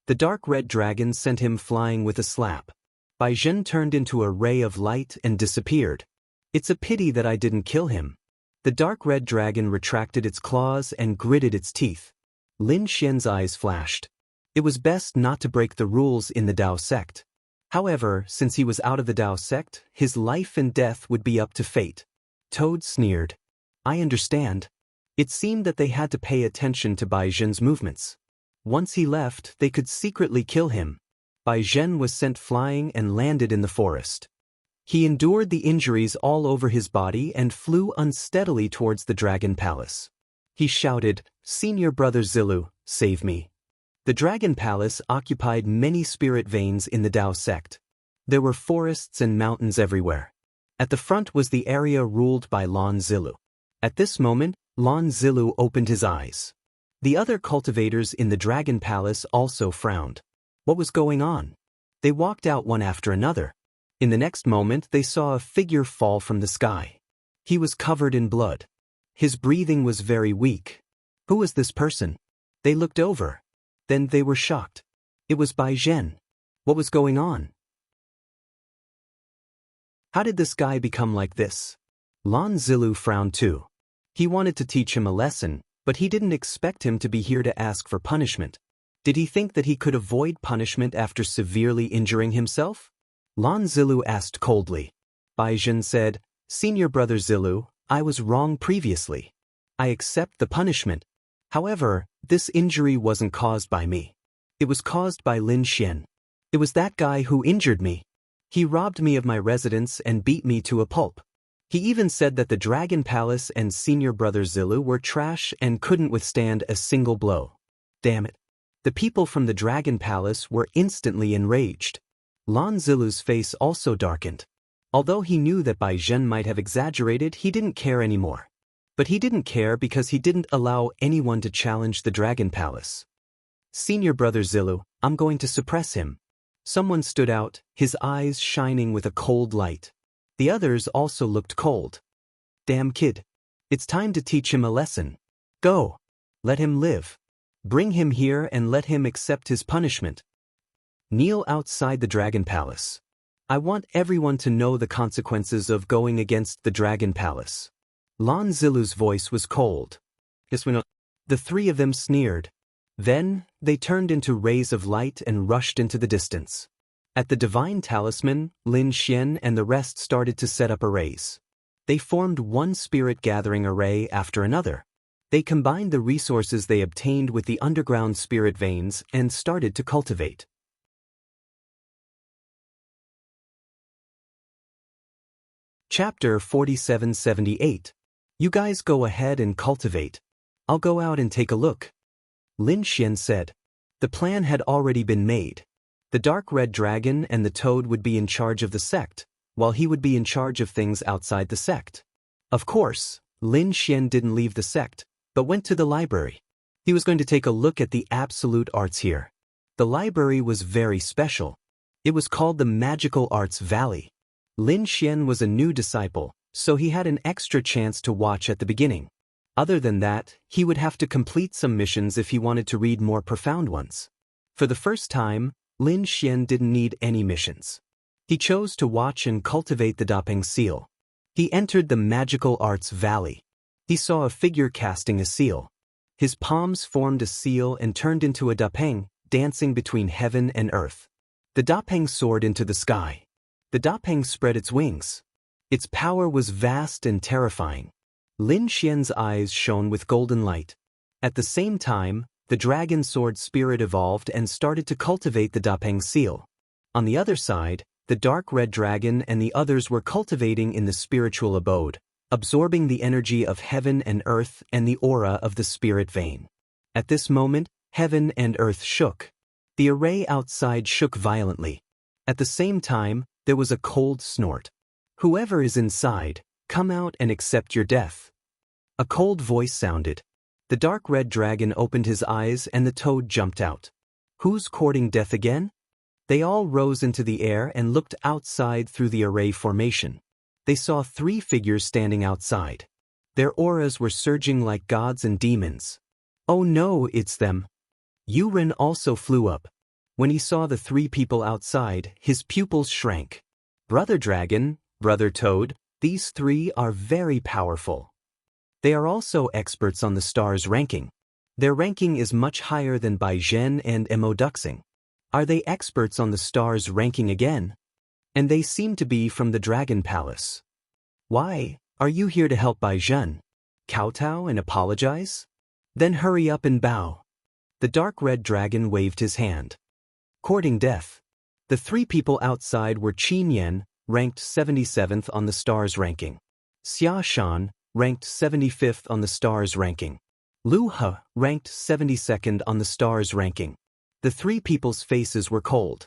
The dark red dragon sent him flying with a slap. Bai Zhen turned into a ray of light and disappeared. "It's a pity that I didn't kill him." The dark red dragon retracted its claws and gritted its teeth. Lin Xian's eyes flashed. It was best not to break the rules in the Dao sect. However, since he was out of the Dao sect, his life and death would be up to fate. Toad sneered. "I understand." It seemed that they had to pay attention to Bai Zhen's movements. Once he left, they could secretly kill him. Bai Zhen was sent flying and landed in the forest. He endured the injuries all over his body and flew unsteadily towards the Dragon Palace. He shouted, "Senior Brother Zilu, save me." The Dragon Palace occupied many spirit veins in the Dao sect. There were forests and mountains everywhere. At the front was the area ruled by Lon Zilu. At this moment, Lon Zilu opened his eyes. The other cultivators in the Dragon Palace also frowned. What was going on? They walked out one after another. In the next moment, they saw a figure fall from the sky. He was covered in blood. His breathing was very weak. Who was this person? They looked over. Then they were shocked. It was Bai Zhen. What was going on? How did this guy become like this? Lon Zilu frowned too. He wanted to teach him a lesson, but he didn't expect him to be here to ask for punishment. Did he think that he could avoid punishment after severely injuring himself? Lon Zilu asked coldly. Bai Zhen said, "Senior Brother Zilu, I was wrong previously. I accept the punishment. However, this injury wasn't caused by me. It was caused by Lin Xian. It was that guy who injured me. He robbed me of my residence and beat me to a pulp. He even said that the Dragon Palace and Senior Brother Zilu were trash and couldn't withstand a single blow. Damn it." The people from the Dragon Palace were instantly enraged. Lon Zilu's face also darkened. Although he knew that Bai Zhen might have exaggerated, he didn't care anymore. But he didn't care because he didn't allow anyone to challenge the Dragon Palace. "Senior Brother Zilu, I'm going to suppress him." Someone stood out, his eyes shining with a cold light. The others also looked cold. "Damn kid. It's time to teach him a lesson. Go. Let him live. Bring him here and let him accept his punishment. Kneel outside the Dragon Palace. I want everyone to know the consequences of going against the Dragon Palace." Lon Zilu's voice was cold. The three of them sneered. Then, they turned into rays of light and rushed into the distance. At the Divine Talisman, Lin Xian and the rest started to set up arrays. They formed one spirit gathering array after another. They combined the resources they obtained with the underground spirit veins and started to cultivate. Chapter 4778. You guys go ahead and cultivate. I'll go out and take a look. Lin Xian said. The plan had already been made. The dark red dragon and the toad would be in charge of the sect, while he would be in charge of things outside the sect. Of course, Lin Xian didn't leave the sect, but went to the library. He was going to take a look at the absolute arts here. The library was very special. It was called the Magical Arts Valley. Lin Xian was a new disciple, so he had an extra chance to watch at the beginning. Other than that, he would have to complete some missions if he wanted to read more profound ones. For the first time, Lin Xian didn't need any missions. He chose to watch and cultivate the Dapeng seal. He entered the Magical Arts Valley. He saw a figure casting a seal. His palms formed a seal and turned into a Dapeng, dancing between heaven and earth. The Dapeng soared into the sky. The Dapeng spread its wings. Its power was vast and terrifying. Lin Xian's eyes shone with golden light. At the same time, the dragon sword spirit evolved and started to cultivate the Dapeng seal. On the other side, the dark red dragon and the others were cultivating in the spiritual abode, absorbing the energy of heaven and earth and the aura of the spirit vein. At this moment, heaven and earth shook. The array outside shook violently. At the same time, there was a cold snort. "Whoever is inside, come out and accept your death." A cold voice sounded. The dark red dragon opened his eyes and the toad jumped out. "Who's courting death again?" They all rose into the air and looked outside through the array formation. They saw 3 figures standing outside. Their auras were surging like gods and demons. "Oh no, it's them." Yuren also flew up. When he saw the 3 people outside, his pupils shrank. "Brother Dragon, Brother Toad, these 3 are very powerful. They are also experts on the stars ranking. Their ranking is much higher than Baizhen and Emoduxing. Are they experts on the stars ranking again? And they seem to be from the Dragon Palace. Why, are you here to help Baizhen? Kowtow and apologize? Then hurry up and bow." The dark red dragon waved his hand. Courting death. The 3 people outside were Qin Yan, ranked 77th on the stars ranking. Xia Shan, ranked 75th on the stars ranking. Lu He, ranked 72nd on the stars ranking. The 3 people's faces were cold.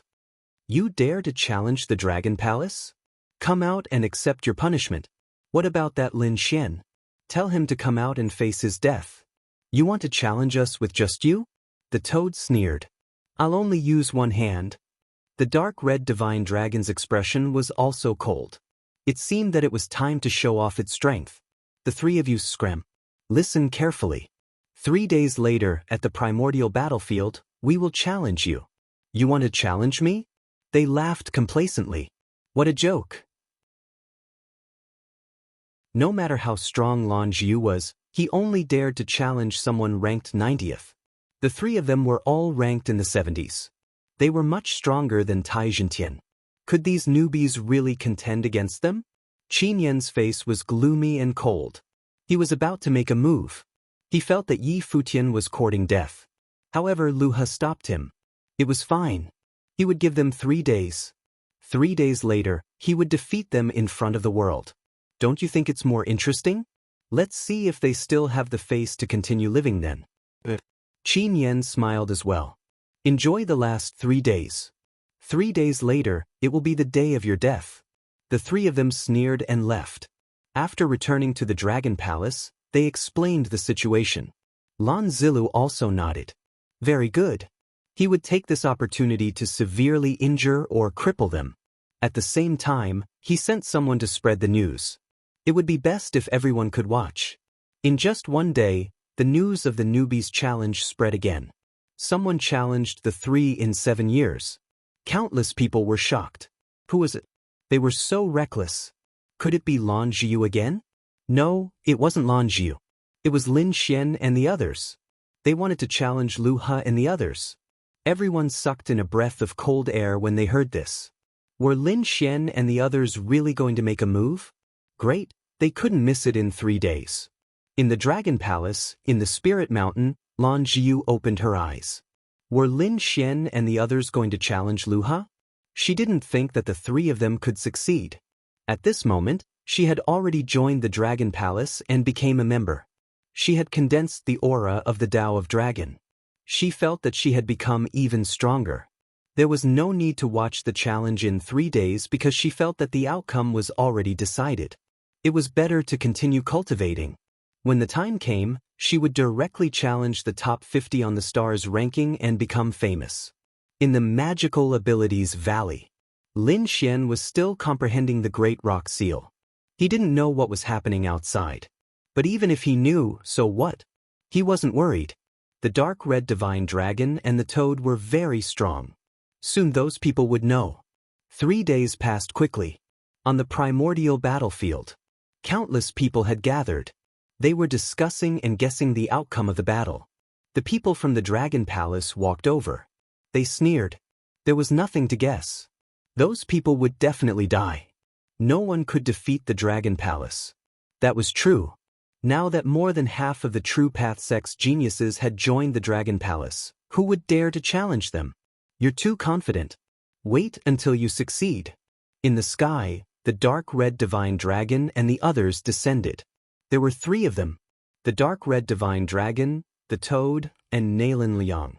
"You dare to challenge the Dragon Palace? Come out and accept your punishment. What about that Lin Xian? Tell him to come out and face his death. You want to challenge us with just you?" The toad sneered. "I'll only use one hand." The dark red divine dragon's expression was also cold. It seemed that it was time to show off its strength. "The 3 of you scram. Listen carefully. 3 days later, at the primordial battlefield, we will challenge you. You want to challenge me?" They laughed complacently. What a joke. No matter how strong Lan Jiu was, he only dared to challenge someone ranked 90th. The 3 of them were all ranked in the 70s. They were much stronger than Tai Jintian. Could these newbies really contend against them? Qin Yan's face was gloomy and cold. He was about to make a move. He felt that Yi Futian was courting death. However, Lu He stopped him. It was fine. He would give them 3 days. 3 days later, he would defeat them in front of the world. Don't you think it's more interesting? Let's see if they still have the face to continue living then. Qin Yan smiled as well. Enjoy the last 3 days. 3 days later, it will be the day of your death. The 3 of them sneered and left. After returning to the Dragon Palace, they explained the situation. Lan Zilu also nodded. Very good. He would take this opportunity to severely injure or cripple them. At the same time, he sent someone to spread the news. It would be best if everyone could watch. In just 1 day, the news of the newbies challenge spread again. Someone challenged the 3 in 7 years. Countless people were shocked. Who was it? They were so reckless. Could it be Lan Jiu again? No, it wasn't Lan Jiu. It was Lin Xian and the others. They wanted to challenge Lu He and the others. Everyone sucked in a breath of cold air when they heard this. Were Lin Xian and the others really going to make a move? Great, they couldn't miss it in 3 days. In the Dragon Palace, in the Spirit Mountain, Lan Jiu opened her eyes. Were Lin Xian and the others going to challenge Lu He? She didn't think that the 3 of them could succeed. At this moment, she had already joined the Dragon Palace and became a member. She had condensed the aura of the Tao of Dragon. She felt that she had become even stronger. There was no need to watch the challenge in 3 days because she felt that the outcome was already decided. It was better to continue cultivating. When the time came, she would directly challenge the top 50 on the stars ranking and become famous. In the Magical Abilities Valley, Lin Xian was still comprehending the Great Rock Seal. He didn't know what was happening outside. But even if he knew, so what? He wasn't worried. The dark red divine dragon and the toad were very strong. Soon those people would know. 3 days passed quickly. On the primordial battlefield, countless people had gathered. They were discussing and guessing the outcome of the battle. The people from the Dragon Palace walked over. They sneered. There was nothing to guess. Those people would definitely die. No one could defeat the Dragon Palace. That was true. Now that more than half of the True Path Sect's geniuses had joined the Dragon Palace, who would dare to challenge them? You're too confident. Wait until you succeed. In the sky, the dark red divine dragon and the others descended. There were 3 of them: the dark red divine dragon, the toad, and Nalan Liang.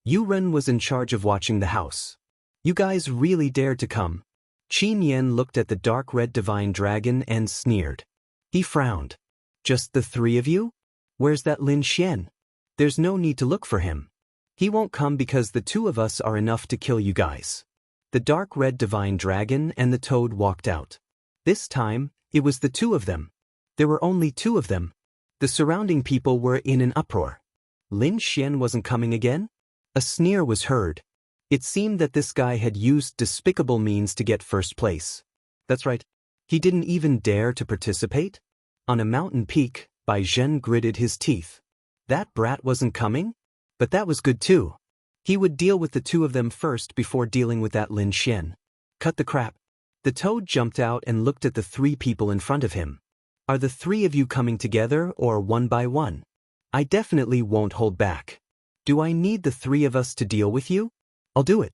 Yuren was in charge of watching the house. You guys really dared to come. Qin Yan looked at the dark red divine dragon and sneered. He frowned. Just the 3 of you? Where's that Lin Xian? There's no need to look for him. He won't come because the 2 of us are enough to kill you guys. The dark red divine dragon and the toad walked out. This time, it was the 2 of them. There were only 2 of them. The surrounding people were in an uproar. Lin Xian wasn't coming again? A sneer was heard. It seemed that this guy had used despicable means to get first place. That's right. He didn't even dare to participate? On a mountain peak, Bai Zhen gritted his teeth. That brat wasn't coming? But that was good too. He would deal with the 2 of them first before dealing with that Lin Xian. Cut the crap. The toad jumped out and looked at the 3 people in front of him. Are the 3 of you coming together or one by one? I definitely won't hold back. Do I need the 3 of us to deal with you? I'll do it.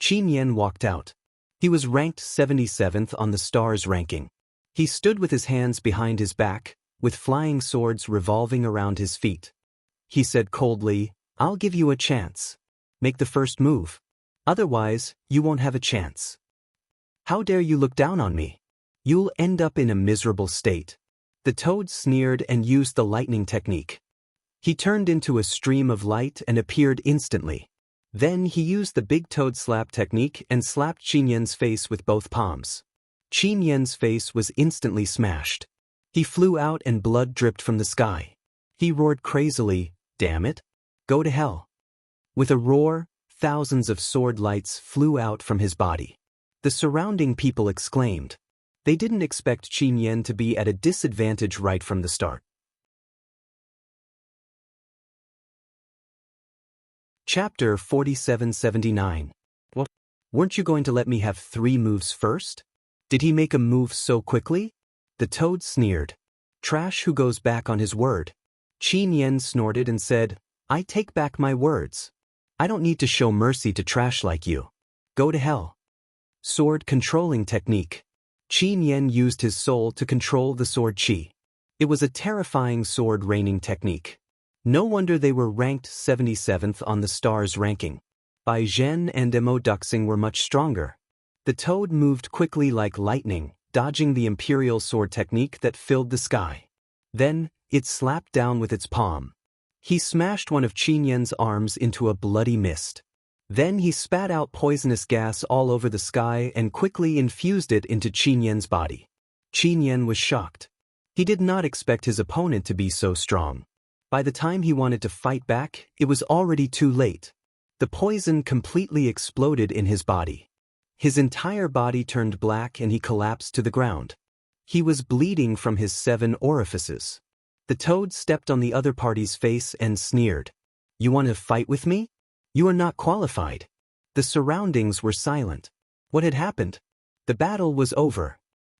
Qin Yan walked out. He was ranked 77th on the stars ranking. He stood with his hands behind his back, with flying swords revolving around his feet. He said coldly, I'll give you a chance. Make the first move. Otherwise, you won't have a chance. How dare you look down on me? You'll end up in a miserable state. The toad sneered and used the lightning technique. He turned into a stream of light and appeared instantly. Then he used the big toad slap technique and slapped Qin Yan's face with both palms. Qin Yan's face was instantly smashed. He flew out and blood dripped from the sky. He roared crazily, damn it. Go to hell. With a roar, thousands of sword lights flew out from his body. The surrounding people exclaimed. They didn't expect Qin Yan to be at a disadvantage right from the start. Chapter 4779. What? Weren't you going to let me have 3 moves first? Did he make a move so quickly? The toad sneered. Trash who goes back on his word. Qin Yan snorted and said, I take back my words. I don't need to show mercy to trash like you. Go to hell. Sword controlling technique. Qin Yan used his soul to control the sword chi. It was a terrifying sword raining technique. No wonder they were ranked 77th on the stars ranking. Bai Zhen and Mo Duxing were much stronger. The toad moved quickly like lightning, dodging the imperial sword technique that filled the sky. Then, it slapped down with its palm. He smashed one of Qin Yan's arms into a bloody mist. Then he spat out poisonous gas all over the sky and quickly infused it into Qin Yan's body. Qin Yan was shocked. He did not expect his opponent to be so strong. By the time he wanted to fight back, it was already too late. The poison completely exploded in his body. His entire body turned black and he collapsed to the ground. He was bleeding from his 7 orifices. The toad stepped on the other party's face and sneered. You want to fight with me? You are not qualified. The surroundings were silent. What had happened? The battle was over.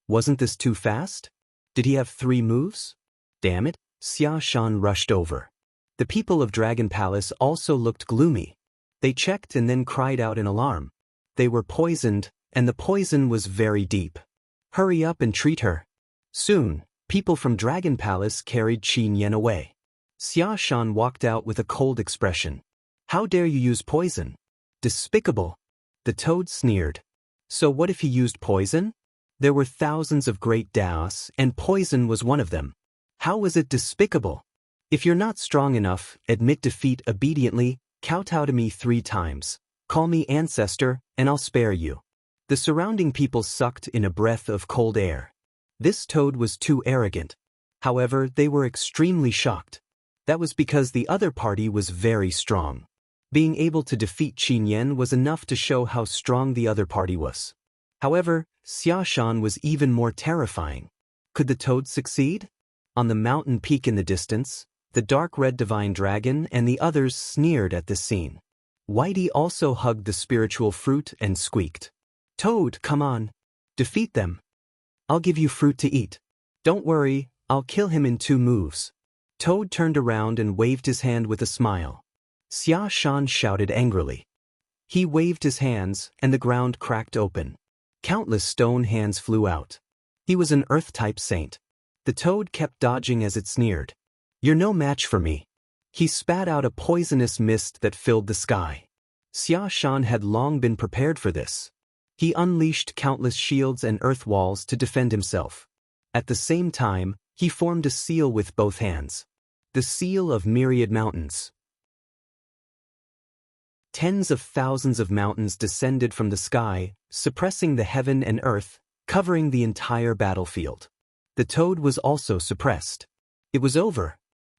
Wasn't this too fast? Did he have 3 moves? Damn it, Xia Shan rushed over. The people of Dragon Palace also looked gloomy. They checked and then cried out in alarm. They were poisoned, and the poison was very deep. Hurry up and treat her. Soon, people from Dragon Palace carried Qin Yan away. Xia Shan walked out with a cold expression. How dare you use poison? Despicable. The toad sneered. So what if he used poison? There were thousands of great Daos, and poison was one of them. How was it despicable? If you're not strong enough, admit defeat obediently, kowtow to me 3 times. Call me ancestor, and I'll spare you. The surrounding people sucked in a breath of cold air. This toad was too arrogant. However, they were extremely shocked. That was because the other party was very strong. Being able to defeat Qin Yan was enough to show how strong the other party was. However, Xia Shan was even more terrifying. Could the toad succeed? On the mountain peak in the distance, the dark red divine dragon and the others sneered at this scene. Whitey also hugged the spiritual fruit and squeaked. Toad, come on. Defeat them. I'll give you fruit to eat. Don't worry, I'll kill him in 2 moves. Toad turned around and waved his hand with a smile. Xia Shan shouted angrily. He waved his hands, and the ground cracked open. Countless stone hands flew out. He was an earth-type saint. The toad kept dodging as it sneered. "You're no match for me." He spat out a poisonous mist that filled the sky. Xia Shan had long been prepared for this. He unleashed countless shields and earth walls to defend himself. At the same time, he formed a seal with both hands. The seal of myriad mountains. Tens of thousands of mountains descended from the sky, suppressing the heaven and earth, covering the entire battlefield. The toad was also suppressed. It was over.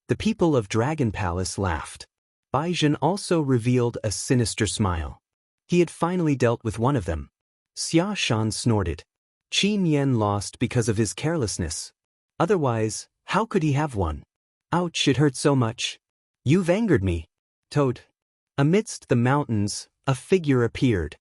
The people of Dragon Palace laughed. Baizhen also revealed a sinister smile. He had finally dealt with one of them. Xia Shan snorted. Qin Yan lost because of his carelessness. Otherwise, how could he have won? Ouch, it hurt so much. You've angered me. Toad. Amidst the mountains, a figure appeared.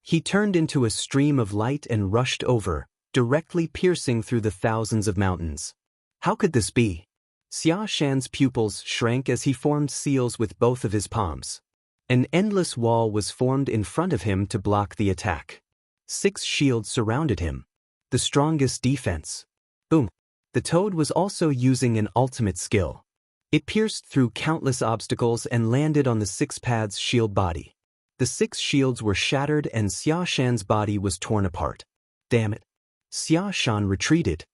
He turned into a stream of light and rushed over, directly piercing through the thousands of mountains. How could this be? Xia Shan's pupils shrank as he formed seals with both of his palms. An endless wall was formed in front of him to block the attack. 6 shields surrounded him. The strongest defense. Boom. The toad was also using an ultimate skill. It pierced through countless obstacles and landed on the 6 paths shield body. The 6 shields were shattered and Xia Shan's body was torn apart. Damn it. Xia Shan retreated.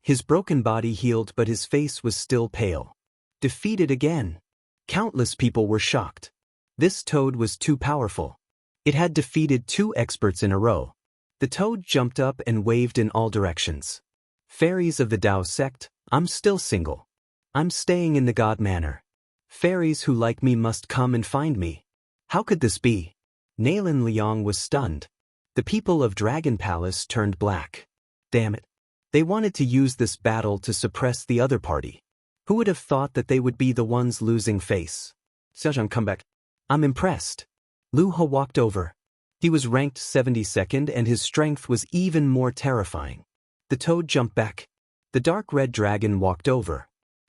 His broken body healed, but his face was still pale. Defeated again. Countless people were shocked. This toad was too powerful. It had defeated 2 experts in a row. The toad jumped up and waved in all directions. Fairies of the Dao sect, I'm still single. I'm staying in the God Manor. Fairies who like me must come and find me. How could this be? Nailin Liang was stunned. The people of Dragon Palace turned black. Damn it. They wanted to use this battle to suppress the other party. Who would have thought that they would be the ones losing face? Xiaozhan, come back. I'm impressed. Lu He walked over. He was ranked 72nd and his strength was even more terrifying. The toad jumped back. The dark red dragon walked over.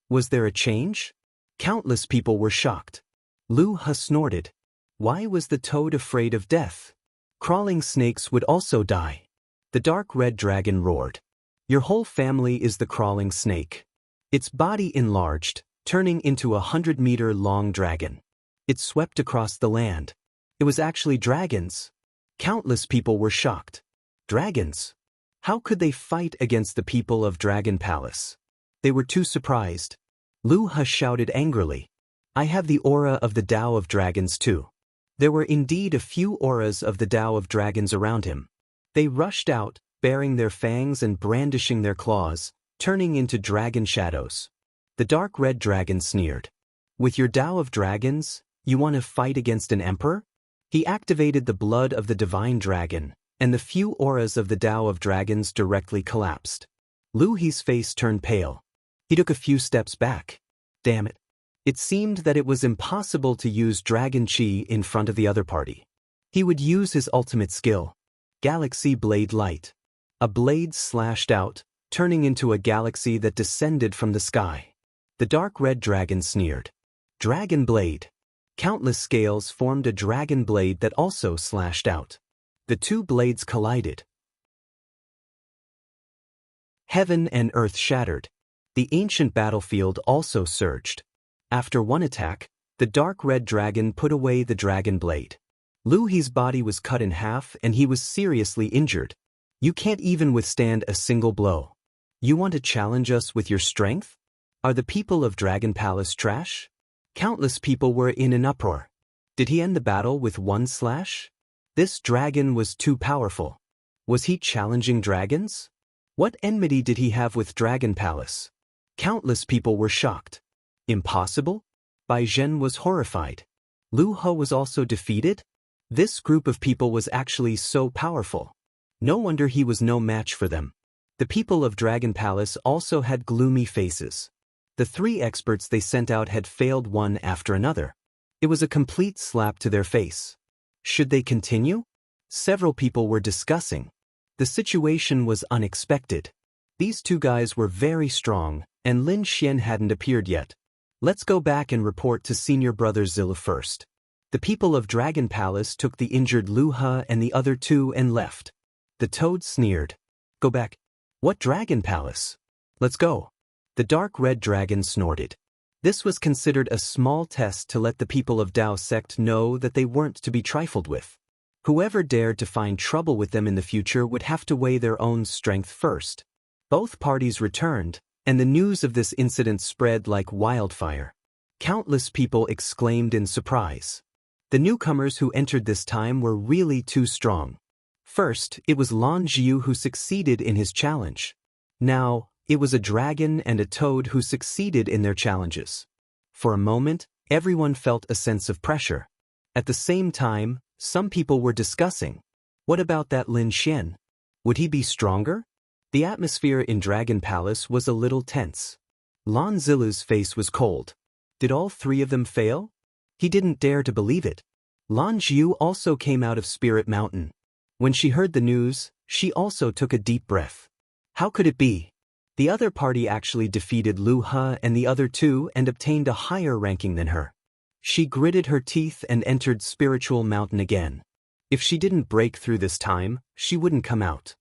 Was there a change? Countless people were shocked. Lu He snorted. Why was the toad afraid of death? Crawling snakes would also die. The dark red dragon roared. Your whole family is the crawling snake. Its body enlarged, turning into a 100-meter-long dragon. It swept across the land. It was actually dragons. Countless people were shocked. Dragons? How could they fight against the people of Dragon Palace? They were too surprised. Lu He shouted angrily. I have the aura of the Tao of Dragons too. There were indeed a few auras of the Tao of Dragons around him. They rushed out, baring their fangs and brandishing their claws, turning into dragon shadows. The dark red dragon sneered. With your Tao of Dragons, you want to fight against an emperor? He activated the blood of the divine dragon, and the few auras of the Tao of Dragons directly collapsed. Lu He's face turned pale. He took a few steps back. Damn it. It seemed that it was impossible to use Dragon Chi in front of the other party. He would use his ultimate skill. Galaxy Blade Light. A blade slashed out, turning into a galaxy that descended from the sky. The dark red dragon sneered. Dragon Blade. Countless scales formed a dragon blade that also slashed out. The 2 blades collided. Heaven and earth shattered. The ancient battlefield also surged. After one attack, the dark red dragon put away the dragon blade. Lu He's body was cut in half and he was seriously injured. You can't even withstand a single blow. You want to challenge us with your strength? Are the people of Dragon Palace trash? Countless people were in an uproar. Did he end the battle with 1 slash? This dragon was too powerful. Was he challenging dragons? What enmity did he have with Dragon Palace? Countless people were shocked. Impossible? Baizhen was horrified. Lu He was also defeated? This group of people was actually so powerful. No wonder he was no match for them. The people of Dragon Palace also had gloomy faces. The 3 experts they sent out had failed one after another. It was a complete slap to their face. Should they continue? Several people were discussing. The situation was unexpected. These 2 guys were very strong, and Lin Xian hadn't appeared yet. Let's go back and report to Senior Brother Zilla first. The people of Dragon Palace took the injured Lu He and the other two and left. The toad sneered. Go back. What Dragon Palace? Let's go. The dark red dragon snorted. This was considered a small test to let the people of Dao sect know that they weren't to be trifled with. Whoever dared to find trouble with them in the future would have to weigh their own strength first. Both parties returned, and the news of this incident spread like wildfire. Countless people exclaimed in surprise. The newcomers who entered this time were really too strong. First, it was Lan Jiu who succeeded in his challenge. Now, it was a dragon and a toad who succeeded in their challenges. For a moment, everyone felt a sense of pressure. At the same time, some people were discussing. What about that Lin Xian? Would he be stronger? The atmosphere in Dragon Palace was a little tense. Lan Zilu's face was cold. Did all three of them fail? He didn't dare to believe it. Lan Jiu also came out of Spirit Mountain. When she heard the news, she also took a deep breath. How could it be? The other party actually defeated Lu He and the other two and obtained a higher ranking than her. She gritted her teeth and entered Spiritual Mountain again. If she didn't break through this time, she wouldn't come out.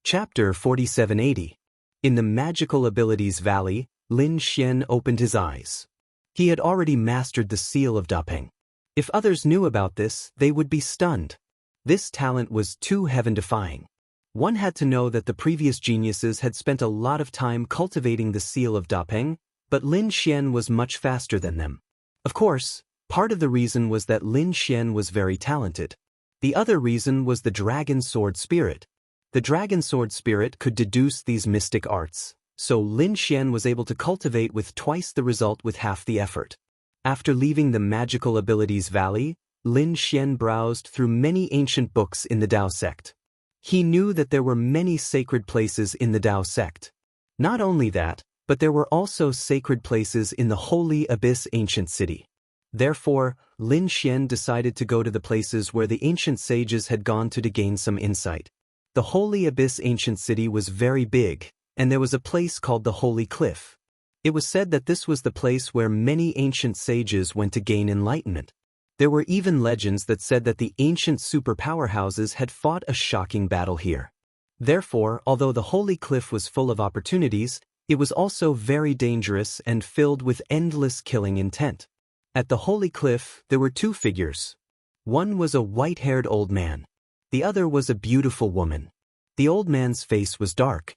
Chapter 4780. In the Magical Abilities Valley, Lin Xian opened his eyes. He had already mastered the seal of Dapeng. If others knew about this, they would be stunned. This talent was too heaven-defying. One had to know that the previous geniuses had spent a lot of time cultivating the seal of Dapeng, but Lin Xian was much faster than them. Of course, part of the reason was that Lin Xian was very talented. The other reason was the Dragon Sword Spirit. The Dragon Sword Spirit could deduce these mystic arts, so Lin Xian was able to cultivate with twice the result with half the effort. After leaving the Magical Abilities Valley, Lin Xian browsed through many ancient books in the Dao sect. He knew that there were many sacred places in the Dao sect. Not only that, but there were also sacred places in the Holy Abyss ancient city. Therefore, Lin Xian decided to go to the places where the ancient sages had gone to gain some insight. The Holy Abyss ancient city was very big, and there was a place called the Holy Cliff. It was said that this was the place where many ancient sages went to gain enlightenment. There were even legends that said that the ancient super powerhouses had fought a shocking battle here. Therefore, although the Holy Cliff was full of opportunities, it was also very dangerous and filled with endless killing intent. At the Holy Cliff, there were two figures. One was a white-haired old man. The other was a beautiful woman. The old man's face was dark.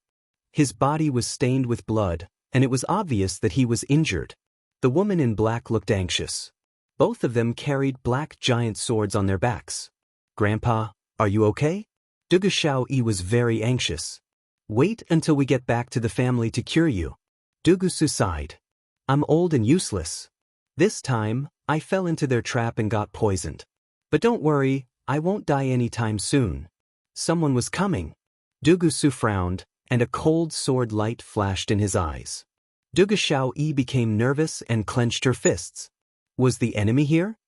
His body was stained with blood, and it was obvious that he was injured. The woman in black looked anxious. Both of them carried black giant swords on their backs. Grandpa, are you okay? Dugu Xiaoyi was very anxious. Wait until we get back to the family to cure you. Dugusu sighed. I'm old and useless. This time, I fell into their trap and got poisoned. But don't worry, I won't die anytime soon. Someone was coming. Dugusu frowned, and a cold sword light flashed in his eyes. Dugu Xiaoyi became nervous and clenched her fists. Was the enemy here?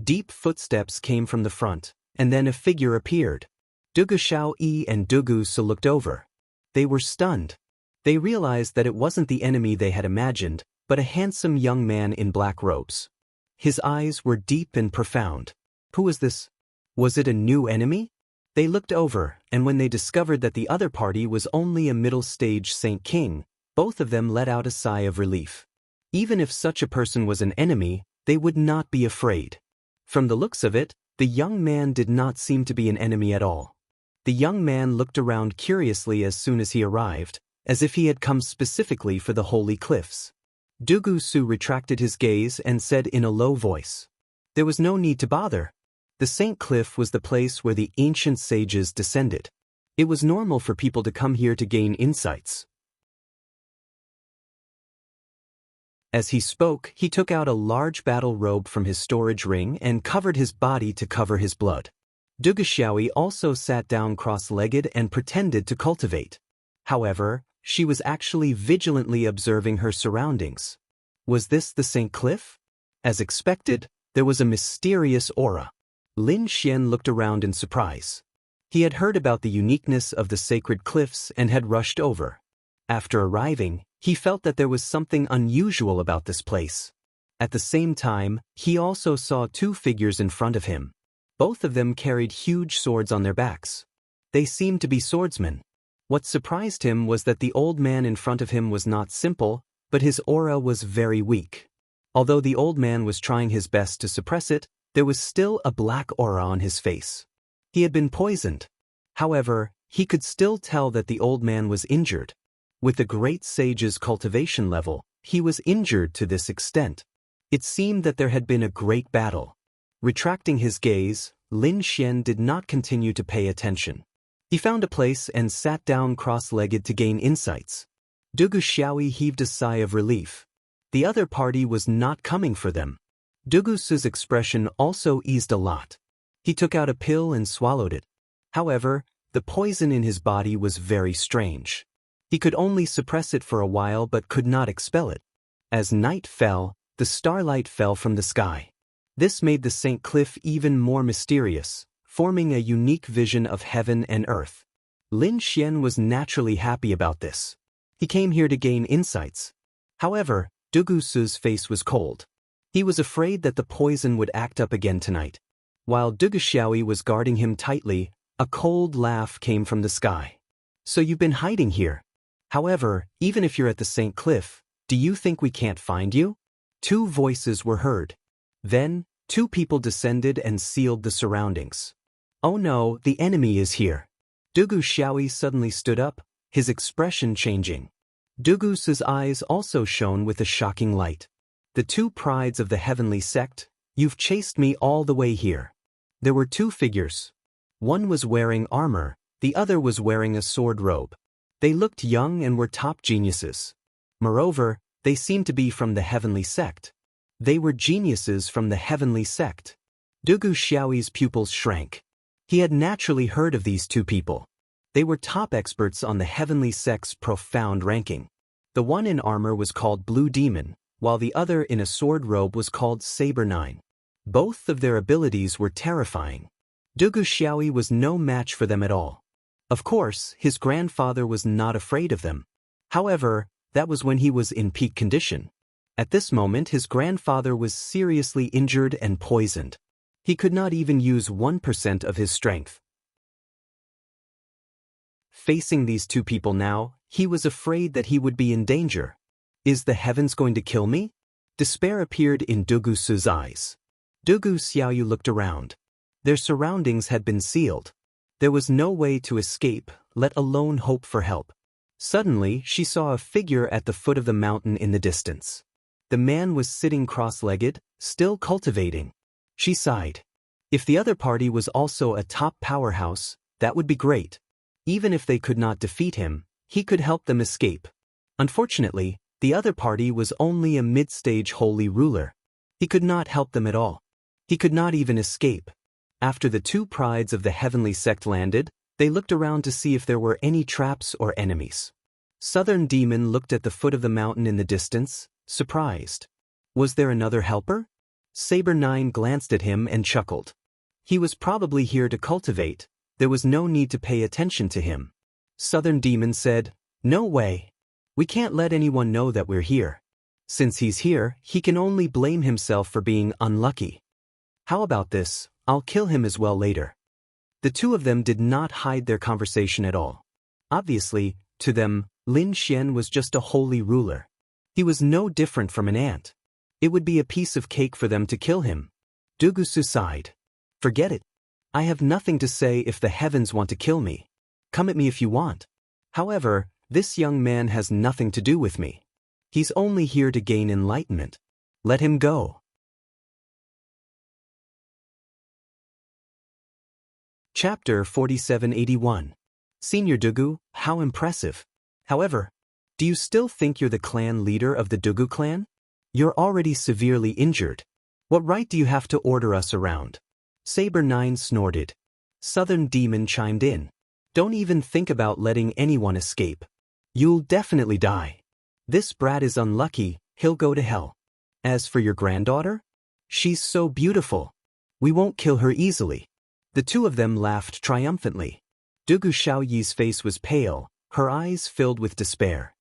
Deep footsteps came from the front, and then a figure appeared. Dugu Xiaoyi and Dugusu looked over. They were stunned. They realized that it wasn't the enemy they had imagined, but a handsome young man in black robes. His eyes were deep and profound. Who was this? Was it a new enemy? They looked over, and when they discovered that the other party was only a middle-stage Saint King, both of them let out a sigh of relief. Even if such a person was an enemy, they would not be afraid. From the looks of it, the young man did not seem to be an enemy at all. The young man looked around curiously as soon as he arrived, as if he had come specifically for the Holy Cliffs. Dugusu retracted his gaze and said in a low voice, "There was no need to bother. The Saint Cliff was the place where the ancient sages descended. It was normal for people to come here to gain insights." As he spoke, he took out a large battle robe from his storage ring and covered his body to cover his blood. Dugu Xiaoyi also sat down cross-legged and pretended to cultivate. However, she was actually vigilantly observing her surroundings. Was this the Saint Cliff? As expected, there was a mysterious aura. Lin Xian looked around in surprise. He had heard about the uniqueness of the sacred cliffs and had rushed over. After arriving, He felt that there was something unusual about this place. At the same time, he also saw two figures in front of him. Both of them carried huge swords on their backs. They seemed to be swordsmen. What surprised him was that the old man in front of him was not simple, but his aura was very weak. Although the old man was trying his best to suppress it, there was still a black aura on his face. He had been poisoned. However, he could still tell that the old man was injured. With the great sage's cultivation level, he was injured to this extent. It seemed that there had been a great battle. Retracting his gaze, Lin Xian did not continue to pay attention. He found a place and sat down cross-legged to gain insights. Dugu Xiaoyi heaved a sigh of relief. The other party was not coming for them. Dugu's expression also eased a lot. He took out a pill and swallowed it. However, the poison in his body was very strange. He could only suppress it for a while but could not expel it. As night fell, the starlight fell from the sky. This made the St. Cliff even more mysterious, forming a unique vision of heaven and earth. Lin Xian was naturally happy about this. He came here to gain insights. However, Dugu's face was cold. He was afraid that the poison would act up again tonight. While Dugu Xiaoyi was guarding him tightly, a cold laugh came from the sky. So you've been hiding here. However, even if you're at the St. Cliff, do you think we can't find you? Two voices were heard. Then, two people descended and sealed the surroundings. Oh no, the enemy is here. Dugu Xiaoyi suddenly stood up, his expression changing. Dugu's eyes also shone with a shocking light. The two prides of the heavenly sect, you've chased me all the way here. There were two figures. One was wearing armor, the other was wearing a sword robe. They looked young and were top geniuses. Moreover, they seemed to be from the heavenly sect. They were geniuses from the heavenly sect. Dugu Xiaoyi's pupils shrank. He had naturally heard of these two people. They were top experts on the heavenly sect's profound ranking. The one in armor was called Blue Demon, while the other in a sword robe was called Saber 9. Both of their abilities were terrifying. Dugu Xiaoyi was no match for them at all. Of course, his grandfather was not afraid of them. However, that was when he was in peak condition. At this moment his grandfather was seriously injured and poisoned. He could not even use 1% of his strength. Facing these two people now, he was afraid that he would be in danger. Is the heavens going to kill me? Despair appeared in Dugu's eyes. Dugu Xiaoyu looked around. Their surroundings had been sealed. There was no way to escape, let alone hope for help. Suddenly, she saw a figure at the foot of the mountain in the distance. The man was sitting cross-legged, still cultivating. She sighed. If the other party was also a top powerhouse, that would be great. Even if they could not defeat him, he could help them escape. Unfortunately, the other party was only a mid-stage holy ruler. He could not help them at all. He could not even escape. After the two prides of the heavenly sect landed, they looked around to see if there were any traps or enemies. Southern Demon looked at the foot of the mountain in the distance, surprised. Was there another helper? Saber 9 glanced at him and chuckled. He was probably here to cultivate. There was no need to pay attention to him. Southern Demon said, "No way. We can't let anyone know that we're here. Since he's here, he can only blame himself for being unlucky. How about this? I'll kill him as well later." The two of them did not hide their conversation at all. Obviously, to them, Lin Xian was just a holy ruler. He was no different from an ant. It would be a piece of cake for them to kill him. Dugu sighed. Forget it. I have nothing to say if the heavens want to kill me. Come at me if you want. However, this young man has nothing to do with me. He's only here to gain enlightenment. Let him go. Chapter 4781. Senior Dugu, how impressive. However, do you still think you're the clan leader of the Dugu clan? You're already severely injured. What right do you have to order us around? Saber 9 snorted. Southern Demon chimed in. Don't even think about letting anyone escape. You'll definitely die. This brat is unlucky, he'll go to hell. As for your granddaughter? She's so beautiful. We won't kill her easily. The two of them laughed triumphantly. Dugu Xiaoyi's face was pale, her eyes filled with despair.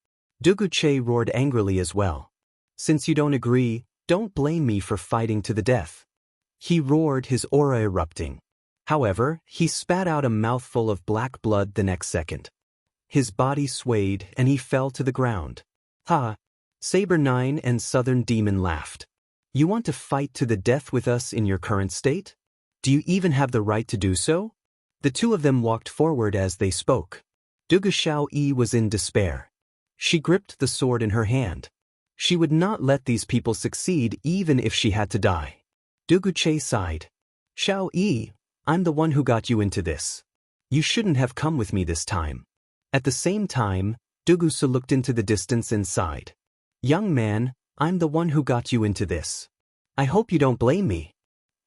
Duguche roared angrily as well. Since you don't agree, don't blame me for fighting to the death. He roared, his aura erupting. However, he spat out a mouthful of black blood the next second. His body swayed and he fell to the ground. Ha! Saber 9 and Southern Demon laughed. You want to fight to the death with us in your current state? Do you even have the right to do so? The two of them walked forward as they spoke. Dugu Xiaoyi was in despair. She gripped the sword in her hand. She would not let these people succeed even if she had to die. Dugu Che sighed. Xiaoyi, I'm the one who got you into this. You shouldn't have come with me this time. At the same time, Dugu Su looked into the distance and sighed. Young man, I'm the one who got you into this. I hope you don't blame me.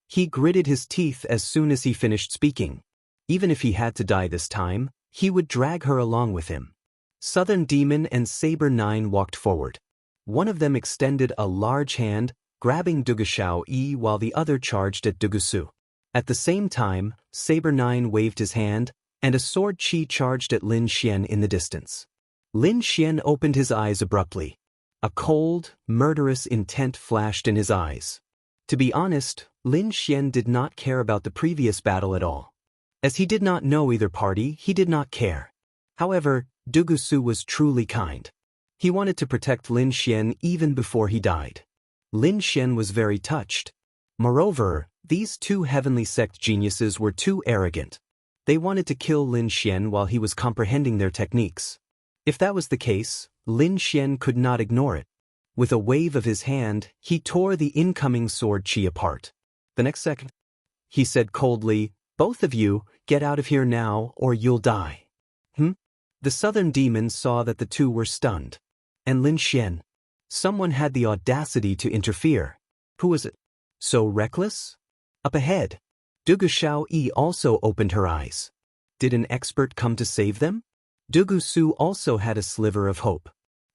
He gritted his teeth as soon as he finished speaking. Even if he had to die this time, he would drag her along with him. Southern Demon and Saber 9 walked forward. One of them extended a large hand, grabbing Dugu Xiaoyi while the other charged at Dugu Su. At the same time, Saber 9 waved his hand, and a sword chi charged at Lin Xian in the distance. Lin Xian opened his eyes abruptly. A cold, murderous intent flashed in his eyes. To be honest, Lin Xian did not care about the previous battle at all. As he did not know either party, he did not care. However, Dugu Su was truly kind. He wanted to protect Lin Xian even before he died. Lin Xian was very touched. Moreover, these two heavenly sect geniuses were too arrogant. They wanted to kill Lin Xian while he was comprehending their techniques. If that was the case, Lin Xian could not ignore it. With a wave of his hand, he tore the incoming sword chi apart. The next second, he said coldly, both of you, get out of here now or you'll die. The Southern Demon saw that the two were stunned. And Lin Xian. Someone had the audacity to interfere. Who was it? So reckless? Up ahead. Dugu Xiaoyi also opened her eyes. Did an expert come to save them? Dugu Su also had a sliver of hope.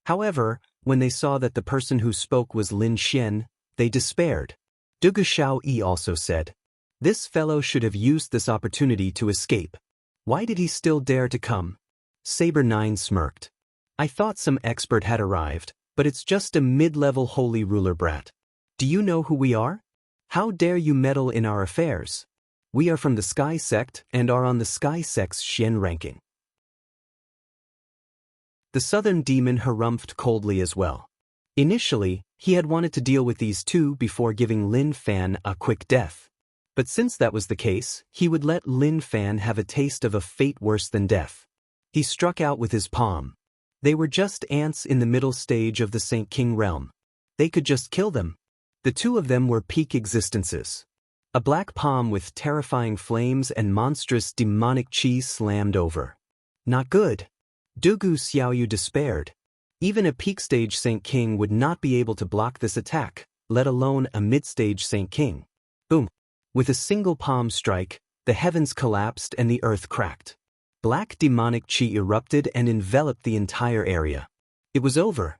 However, when they saw that the person who spoke was Lin Xian, they despaired. Dugu Xiaoyi also said, this fellow should have used this opportunity to escape. Why did he still dare to come? Saber 9 smirked. I thought some expert had arrived, but it's just a mid-level holy ruler brat. Do you know who we are? How dare you meddle in our affairs? We are from the Sky Sect and are on the Sky Sect's Xian ranking. The Southern Demon harumphed coldly as well. Initially, he had wanted to deal with these two before giving Lin Fan a quick death. But since that was the case, he would let Lin Fan have a taste of a fate worse than death. He struck out with his palm. They were just ants in the middle stage of the Saint King realm. They could just kill them. The two of them were peak existences. A black palm with terrifying flames and monstrous demonic chi slammed over. Not good. Dugu Xiaoyu despaired. Even a peak stage Saint King would not be able to block this attack, let alone a mid-stage Saint King. Boom. With a single palm strike, the heavens collapsed and the earth cracked. Black demonic chi erupted and enveloped the entire area. It was over.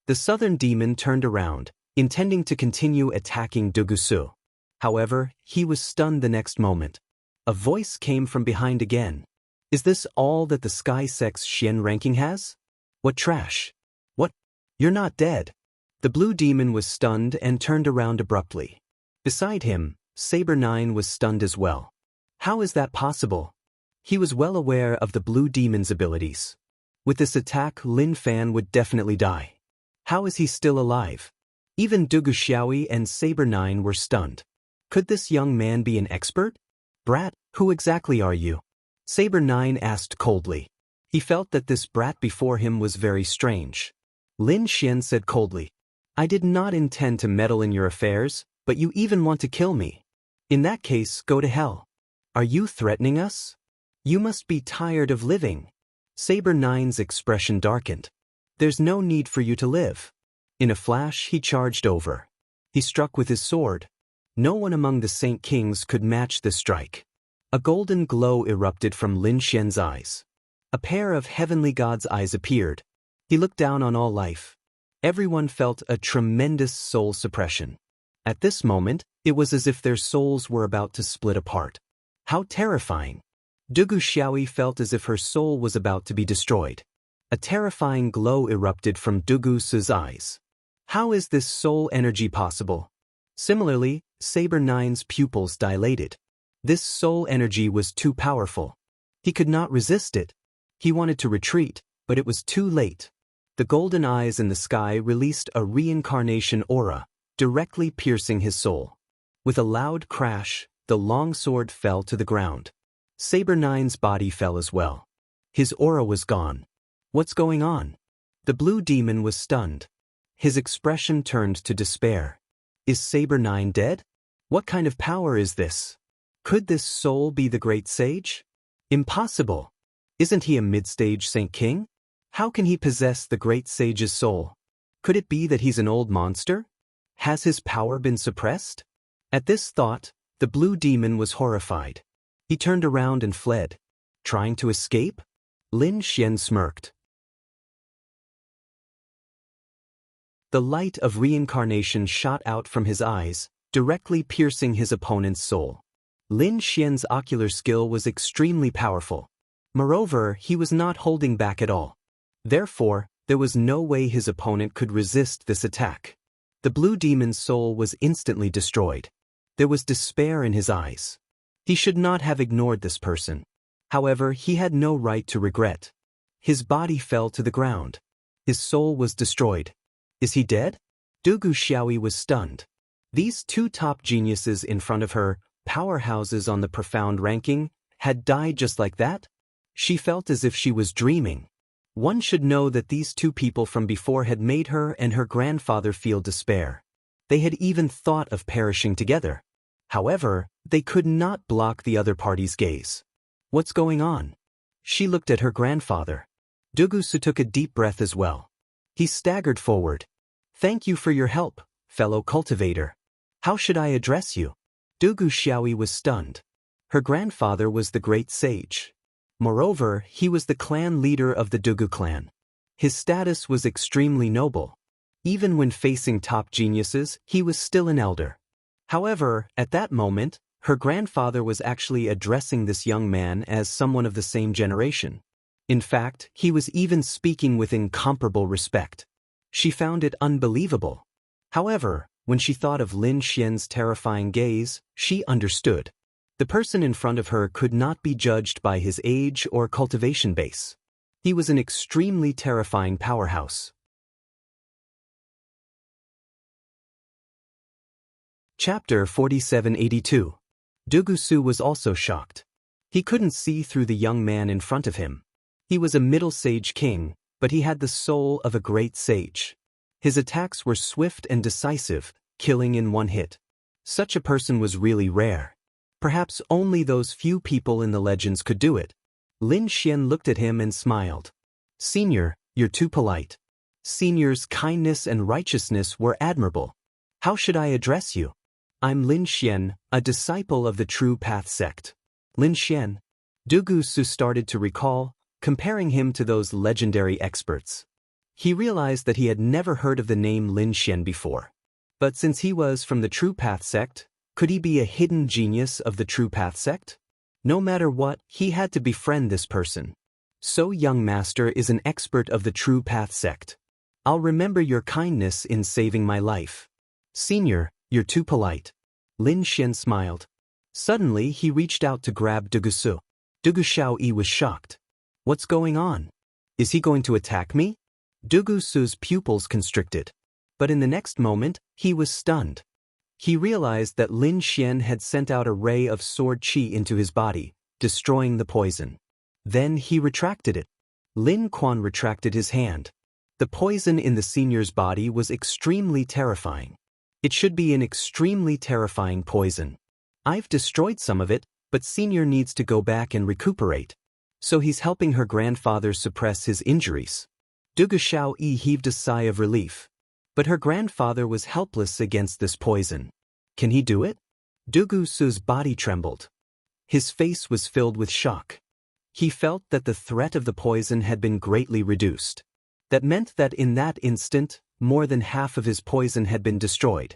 The Southern Demon turned around, intending to continue attacking Dugu Su. However, he was stunned the next moment. A voice came from behind again. Is this all that the Sky Sect's Xian ranking has? What trash? What? You're not dead. The Blue Demon was stunned and turned around abruptly. Beside him, Saber 9 was stunned as well. How is that possible? He was well aware of the Blue Demon's abilities. With this attack, Lin Fan would definitely die. How is he still alive? Even Dugu Xiaoyi and Saber 9 were stunned. Could this young man be an expert? Brat, who exactly are you? Saber 9 asked coldly. He felt that this brat before him was very strange. Lin Xian said coldly, I did not intend to meddle in your affairs, but you even want to kill me. In that case, go to hell. Are you threatening us? You must be tired of living. Saber 9's expression darkened. There's no need for you to live. In a flash, he charged over. He struck with his sword. No one among the Saint Kings could match this strike. A golden glow erupted from Lin Xian's eyes. A pair of heavenly god's eyes appeared. He looked down on all life. Everyone felt a tremendous soul suppression. At this moment, it was as if their souls were about to split apart. How terrifying! Dugu Xiaoyi felt as if her soul was about to be destroyed. A terrifying glow erupted from Dugusu's eyes. How is this soul energy possible? Similarly, Saber 9's pupils dilated. This soul energy was too powerful. He could not resist it. He wanted to retreat, but it was too late. The golden eyes in the sky released a reincarnation aura, directly piercing his soul. With a loud crash, the long sword fell to the ground. Saber 9's body fell as well. His aura was gone. What's going on? The blue demon was stunned. His expression turned to despair. Is Saber 9 dead? What kind of power is this? Could this soul be the great sage? Impossible. Isn't he a mid-stage Saint King? How can he possess the great sage's soul? Could it be that he's an old monster? Has his power been suppressed? At this thought, the blue demon was horrified. He turned around and fled. Trying to escape? Lin Xian smirked. The light of reincarnation shot out from his eyes, directly piercing his opponent's soul. Lin Xian's ocular skill was extremely powerful. Moreover, he was not holding back at all. Therefore, there was no way his opponent could resist this attack. The blue demon's soul was instantly destroyed. There was despair in his eyes. He should not have ignored this person. However, he had no right to regret. His body fell to the ground. His soul was destroyed. Is he dead? Dugu Xiaoyi was stunned. These two top geniuses in front of her, powerhouses on the profound ranking, had died just like that? She felt as if she was dreaming. One should know that these two people from before had made her and her grandfather feel despair. They had even thought of perishing together. However, they could not block the other party's gaze. What's going on? She looked at her grandfather. Dugusu took a deep breath as well. He staggered forward. Thank you for your help, fellow cultivator. How should I address you? Dugu Xiaoyi was stunned. Her grandfather was the great sage. Moreover, he was the clan leader of the Dugu clan. His status was extremely noble. Even when facing top geniuses, he was still an elder. However, at that moment, her grandfather was actually addressing this young man as someone of the same generation. In fact, he was even speaking with incomparable respect. She found it unbelievable. However, when she thought of Lin Xian's terrifying gaze, she understood. The person in front of her could not be judged by his age or cultivation base. He was an extremely terrifying powerhouse. Chapter 4782. Dugusu was also shocked. He couldn't see through the young man in front of him. He was a middle sage king, but he had the soul of a great sage. His attacks were swift and decisive, killing in one hit. Such a person was really rare. Perhaps only those few people in the legends could do it. Lin Xian looked at him and smiled. Senior, you're too polite. Senior's kindness and righteousness were admirable. How should I address you? I'm Lin Xian, a disciple of the True Path sect. Lin Xian. Dugusu started to recall, comparing him to those legendary experts. He realized that he had never heard of the name Lin Xian before. But since he was from the True Path sect, could he be a hidden genius of the True Path sect? No matter what, he had to befriend this person. So young master is an expert of the True Path sect. I'll remember your kindness in saving my life. Senior, you're too polite. Lin Xian smiled. Suddenly he reached out to grab Dugusu. Dugu Xiaoyi was shocked. What's going on? Is he going to attack me? Dugusu's pupils constricted. But in the next moment, he was stunned. He realized that Lin Xian had sent out a ray of sword qi into his body, destroying the poison. Then he retracted it. Lin Quan retracted his hand. The poison in the senior's body was extremely terrifying. It should be an extremely terrifying poison. I've destroyed some of it, but senior needs to go back and recuperate. So he's helping her grandfather suppress his injuries. Dugu Xiaoyi heaved a sigh of relief. But her grandfather was helpless against this poison. Can he do it? Dugusu's body trembled. His face was filled with shock. He felt that the threat of the poison had been greatly reduced. That meant that in that instant, more than half of his poison had been destroyed.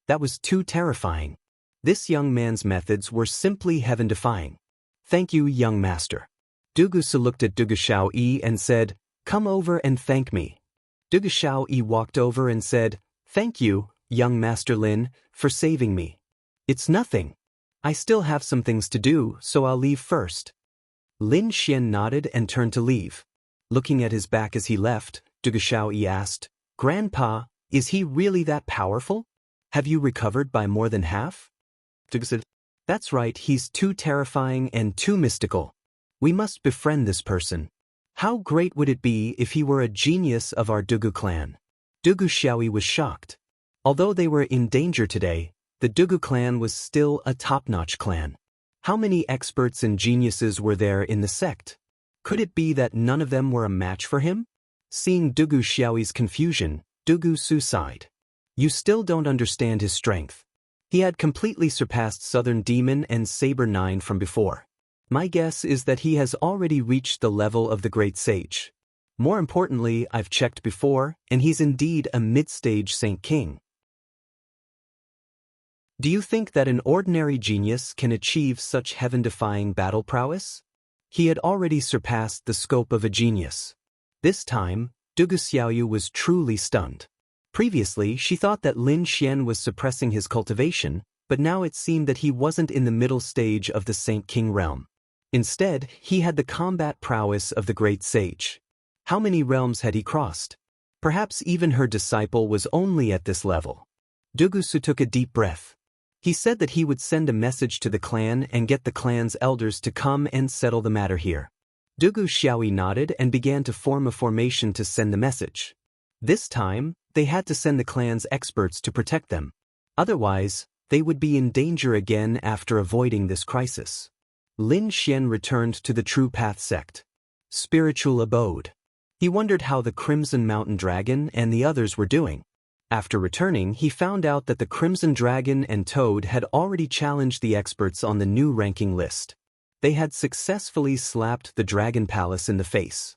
That was too terrifying. This young man's methods were simply heaven-defying. Thank you, young master. Dugusu looked at Dugu Xiaoyi and said, Come over and thank me. Dugu Xiaoyi walked over and said, Thank you, young Master Lin, for saving me. It's nothing. I still have some things to do, so I'll leave first. Lin Xian nodded and turned to leave. Looking at his back as he left, Dugu Xiaoyi asked, Grandpa, is he really that powerful? Have you recovered by more than half? Dugu said, That's right, he's too terrifying and too mystical. We must befriend this person. How great would it be if he were a genius of our Dugu clan? Dugu Xiaoyi was shocked. Although they were in danger today, the Dugu clan was still a top-notch clan. How many experts and geniuses were there in the sect? Could it be that none of them were a match for him? Seeing Dugu Xiaoyi's confusion, Dugu Su sighed. You still don't understand his strength. He had completely surpassed Southern Demon and Saber 9 from before. My guess is that he has already reached the level of the Great Sage. More importantly, I've checked before, and he's indeed a mid-stage Saint King. Do you think that an ordinary genius can achieve such heaven-defying battle prowess? He had already surpassed the scope of a genius. This time, Dugu Xiaoyu was truly stunned. Previously, she thought that Lin Xian was suppressing his cultivation, but now it seemed that he wasn't in the middle stage of the Saint King realm. Instead, he had the combat prowess of the Great Sage. How many realms had he crossed? Perhaps even her disciple was only at this level. Dugu Su took a deep breath. He said that he would send a message to the clan and get the clan's elders to come and settle the matter here. Dugu Xiaoyi nodded and began to form a formation to send the message. This time, they had to send the clan's experts to protect them. Otherwise, they would be in danger again after avoiding this crisis. Lin Xian returned to the True Path sect. Spiritual abode. He wondered how the Crimson Mountain Dragon and the others were doing. After returning, he found out that the Crimson Dragon and Toad had already challenged the experts on the new ranking list. They had successfully slapped the Dragon Palace in the face.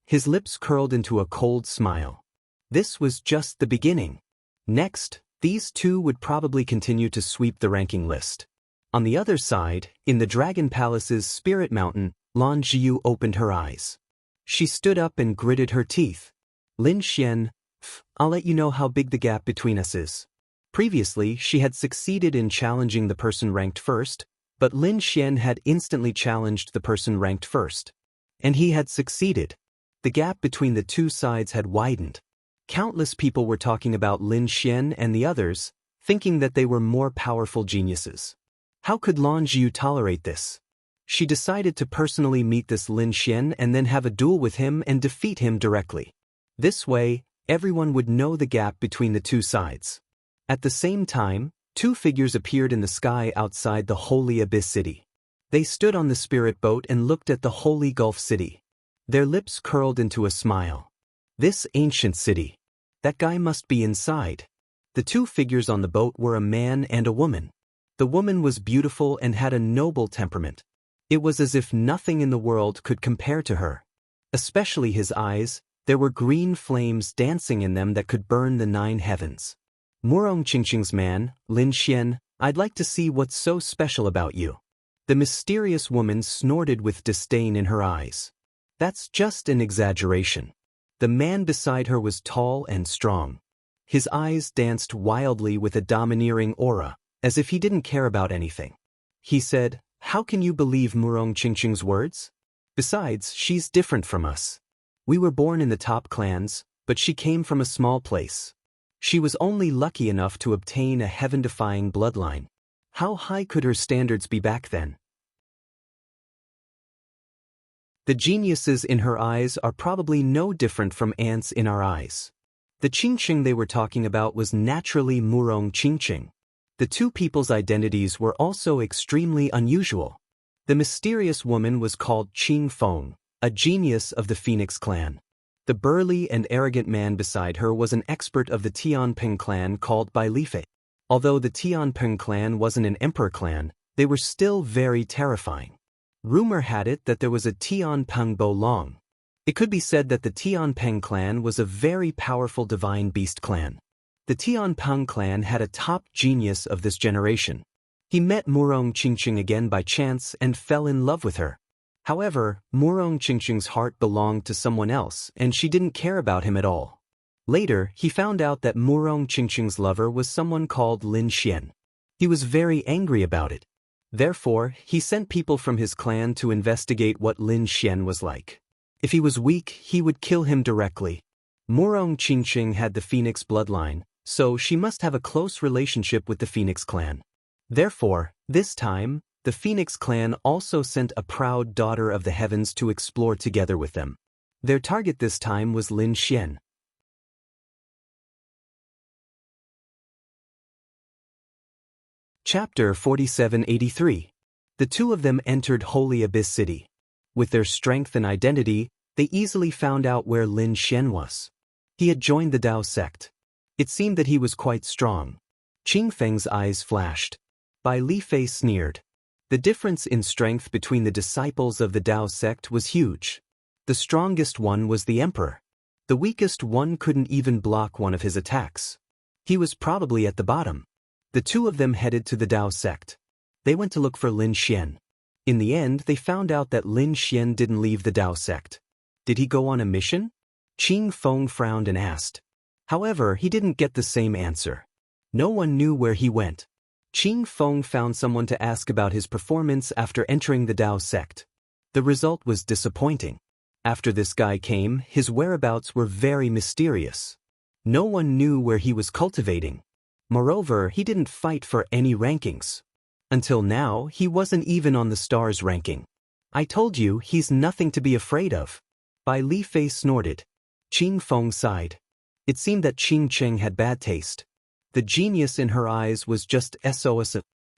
His lips curled into a cold smile. This was just the beginning. Next, these two would probably continue to sweep the ranking list. On the other side, in the Dragon Palace's Spirit Mountain, Lan Zhiyu opened her eyes. She stood up and gritted her teeth. Lin Xian, I'll let you know how big the gap between us is. Previously, she had succeeded in challenging the person ranked first, but Lin Xian had instantly challenged the person ranked first. And he had succeeded. The gap between the two sides had widened. Countless people were talking about Lin Xian and the others, thinking that they were more powerful geniuses. How could Lan Zhiyu tolerate this? She decided to personally meet this Lin Xian and then have a duel with him and defeat him directly. This way, everyone would know the gap between the two sides. At the same time, two figures appeared in the sky outside the Holy Abyss City. They stood on the spirit boat and looked at the Holy Gulf City. Their lips curled into a smile. This ancient city. That guy must be inside. The two figures on the boat were a man and a woman. The woman was beautiful and had a noble temperament. It was as if nothing in the world could compare to her. Especially his eyes, there were green flames dancing in them that could burn the 9 heavens. Murong Qingqing's man, Lin Xian, I'd like to see what's so special about you. The mysterious woman snorted with disdain in her eyes. That's just an exaggeration. The man beside her was tall and strong. His eyes danced wildly with a domineering aura, as if he didn't care about anything. He said, How can you believe Murong Qingqing's words? Besides, she's different from us. We were born in the top clans, but she came from a small place. She was only lucky enough to obtain a heaven-defying bloodline. How high could her standards be back then? The geniuses in her eyes are probably no different from ants in our eyes. The Qingqing they were talking about was naturally Murong Qingqing. The two people's identities were also extremely unusual. The mysterious woman was called Qing Feng, a genius of the Phoenix clan. The burly and arrogant man beside her was an expert of the Tianping clan called Bai Lifei. Although the Tianping clan wasn't an emperor clan, they were still very terrifying. Rumor had it that there was a Tianpeng Bo Long. It could be said that the Tianpeng clan was a very powerful divine beast clan. The Tianpeng clan had a top genius of this generation. He met Murong Qingqing again by chance and fell in love with her. However, Murong Qingqing's heart belonged to someone else and she didn't care about him at all. Later, he found out that Murong Qingqing's lover was someone called Lin Xian. He was very angry about it. Therefore, he sent people from his clan to investigate what Lin Xian was like. If he was weak, he would kill him directly. Murong Qingqing had the Phoenix bloodline, so she must have a close relationship with the Phoenix clan. Therefore, this time, the Phoenix clan also sent a proud daughter of the heavens to explore together with them. Their target this time was Lin Xian. Chapter 4783. The two of them entered Holy Abyss City. With their strength and identity, they easily found out where Lin Xian was. He had joined the Dao sect. It seemed that he was quite strong. Qing Feng's eyes flashed. Bai Li Fei sneered. The difference in strength between the disciples of the Dao sect was huge. The strongest one was the emperor. The weakest one couldn't even block one of his attacks. He was probably at the bottom. The two of them headed to the Dao sect. They went to look for Lin Xian. In the end, they found out that Lin Xian didn't leave the Dao sect. Did he go on a mission? Qing Feng frowned and asked. However, he didn't get the same answer. No one knew where he went. Qing Feng found someone to ask about his performance after entering the Dao sect. The result was disappointing. After this guy came, his whereabouts were very mysterious. No one knew where he was cultivating. Moreover, he didn't fight for any rankings. Until now, he wasn't even on the stars ranking. I told you, he's nothing to be afraid of. Bai Li Fei snorted. Qing Feng sighed. It seemed that Qing Cheng had bad taste. The genius in her eyes was just SOS.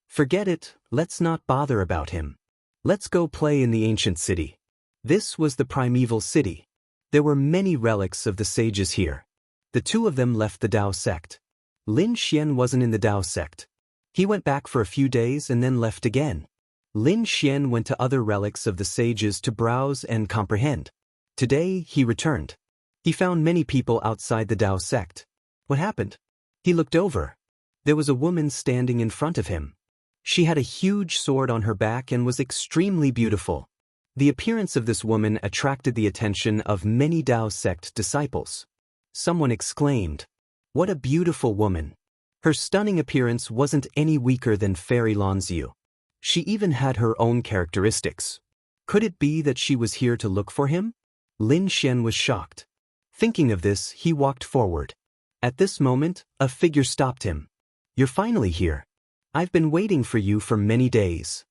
Forget it, let's not bother about him. Let's go play in the ancient city. This was the primeval city. There were many relics of the sages here. The two of them left the Dao sect. Lin Xian wasn't in the Dao sect. He went back for a few days and then left again. Lin Xian went to other relics of the sages to browse and comprehend. Today, he returned. He found many people outside the Dao sect. What happened? He looked over. There was a woman standing in front of him. She had a huge sword on her back and was extremely beautiful. The appearance of this woman attracted the attention of many Dao sect disciples. Someone exclaimed, "What a beautiful woman!" Her stunning appearance wasn't any weaker than Fairy Lanziu. She even had her own characteristics. Could it be that she was here to look for him? Lin Xian was shocked. Thinking of this, he walked forward. At this moment, a figure stopped him. "You're finally here. I've been waiting for you for many days.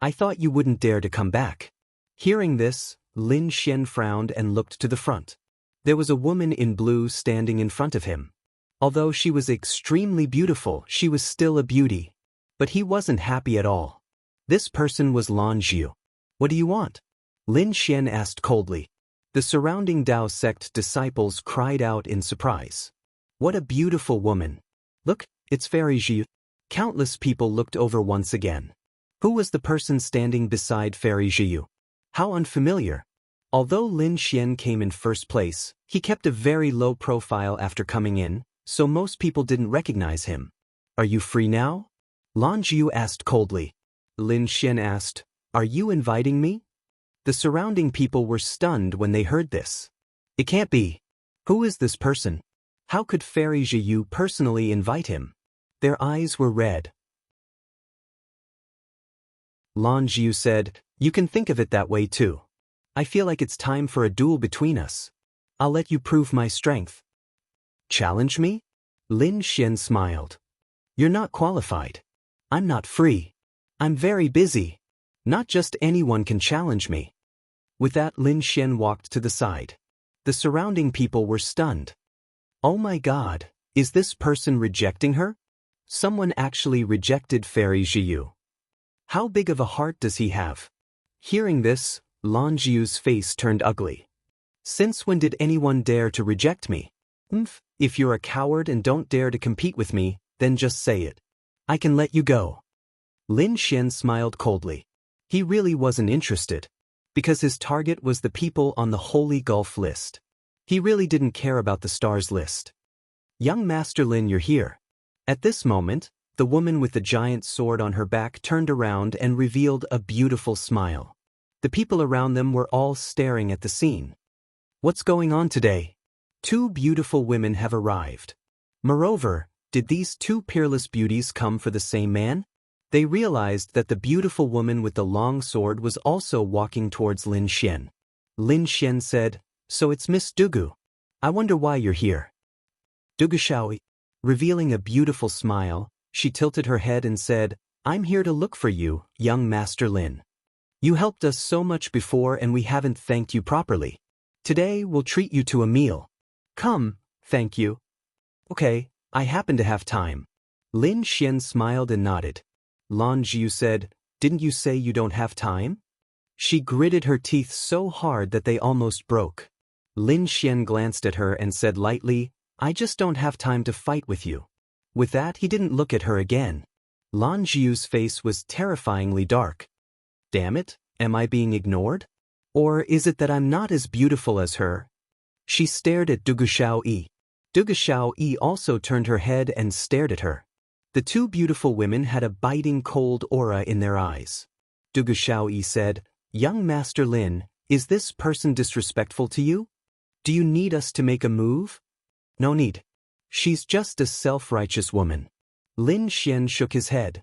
I thought you wouldn't dare to come back." Hearing this, Lin Xian frowned and looked to the front. There was a woman in blue standing in front of him. Although she was extremely beautiful, she was still a beauty. But he wasn't happy at all. This person was Lan Zhu. "What do you want?" Lin Xian asked coldly. The surrounding Dao sect disciples cried out in surprise. "What a beautiful woman. Look, it's Fairy Zhu." Countless people looked over once again. Who was the person standing beside Fairy Zhu? How unfamiliar. Although Lin Xian came in first place, he kept a very low profile after coming in, so most people didn't recognize him. "Are you free now?" Lan Zhu asked coldly. Lin Xian asked, "Are you inviting me?" The surrounding people were stunned when they heard this. It can't be. Who is this person? How could Fairy Zhu personally invite him? Their eyes were red. Lan Zhu said, "You can think of it that way too. I feel like it's time for a duel between us. I'll let you prove my strength." "Challenge me?" Lin Xian smiled. "You're not qualified. I'm not free. I'm very busy. Not just anyone can challenge me." With that, Lin Xian walked to the side. The surrounding people were stunned. Oh my God, is this person rejecting her? Someone actually rejected Fairy Zhu. How big of a heart does he have? Hearing this, Lan Zhu's face turned ugly. "Since when did anyone dare to reject me?" If you're a coward and don't dare to compete with me, then just say it. I can let you go." Lin Xian smiled coldly. He really wasn't interested. Because his target was the people on the Holy Gulf list. He really didn't care about the stars list. "Young Master Lin, you're here." At this moment, the woman with the giant sword on her back turned around and revealed a beautiful smile. The people around them were all staring at the scene. What's going on today? Two beautiful women have arrived. Moreover, did these two peerless beauties come for the same man? They realized that the beautiful woman with the long sword was also walking towards Lin Xian. Lin Xian said, "So it's Miss Dugu. I wonder why you're here." Dugu Shaoi, revealing a beautiful smile, she tilted her head and said, "I'm here to look for you, young Master Lin. You helped us so much before and we haven't thanked you properly. Today we'll treat you to a meal. Come, thank you." "Okay, I happen to have time." Lin Xian smiled and nodded. Lan Jiu said, "Didn't you say you don't have time?" She gritted her teeth so hard that they almost broke. Lin Xian glanced at her and said lightly, "I just don't have time to fight with you." With that, he didn't look at her again. Lan Jiu's face was terrifyingly dark. Damn it, am I being ignored? Or is it that I'm not as beautiful as her? She stared at Dugu Shaoi. Dugu Shaoi also turned her head and stared at her. The two beautiful women had a biting cold aura in their eyes. Dugu Shaoi said, "Young Master Lin, is this person disrespectful to you? Do you need us to make a move?" "No need. She's just a self-righteous woman." Lin Xian shook his head.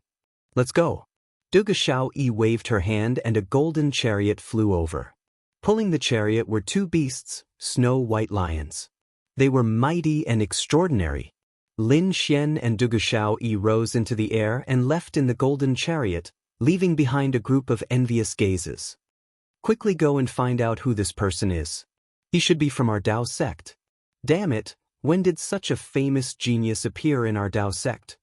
"Let's go." Dugu Shaoi waved her hand and a golden chariot flew over. Pulling the chariot were two beasts, snow-white lions. They were mighty and extraordinary. Lin Xian and Dugu Shaoi rose into the air and left in the golden chariot, leaving behind a group of envious gazes. "Quickly go and find out who this person is. He should be from our Dao sect. Damn it, when did such a famous genius appear in our Dao sect?"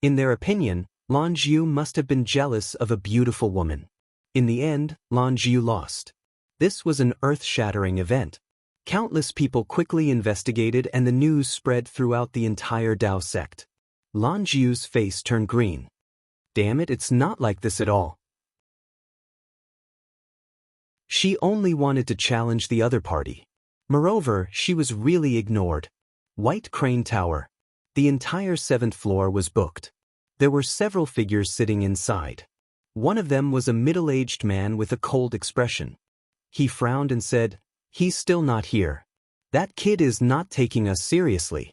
In their opinion, Lan Jiu must have been jealous of a beautiful woman. In the end, Lan Jiu lost. This was an earth-shattering event. Countless people quickly investigated and the news spread throughout the entire Dao sect. Lan Jiu's face turned green. Damn it, it's not like this at all. She only wanted to challenge the other party. Moreover, she was really ignored. White Crane Tower. The entire 7th floor was booked. There were several figures sitting inside. One of them was a middle-aged man with a cold expression. He frowned and said, "He's still not here. That kid is not taking us seriously."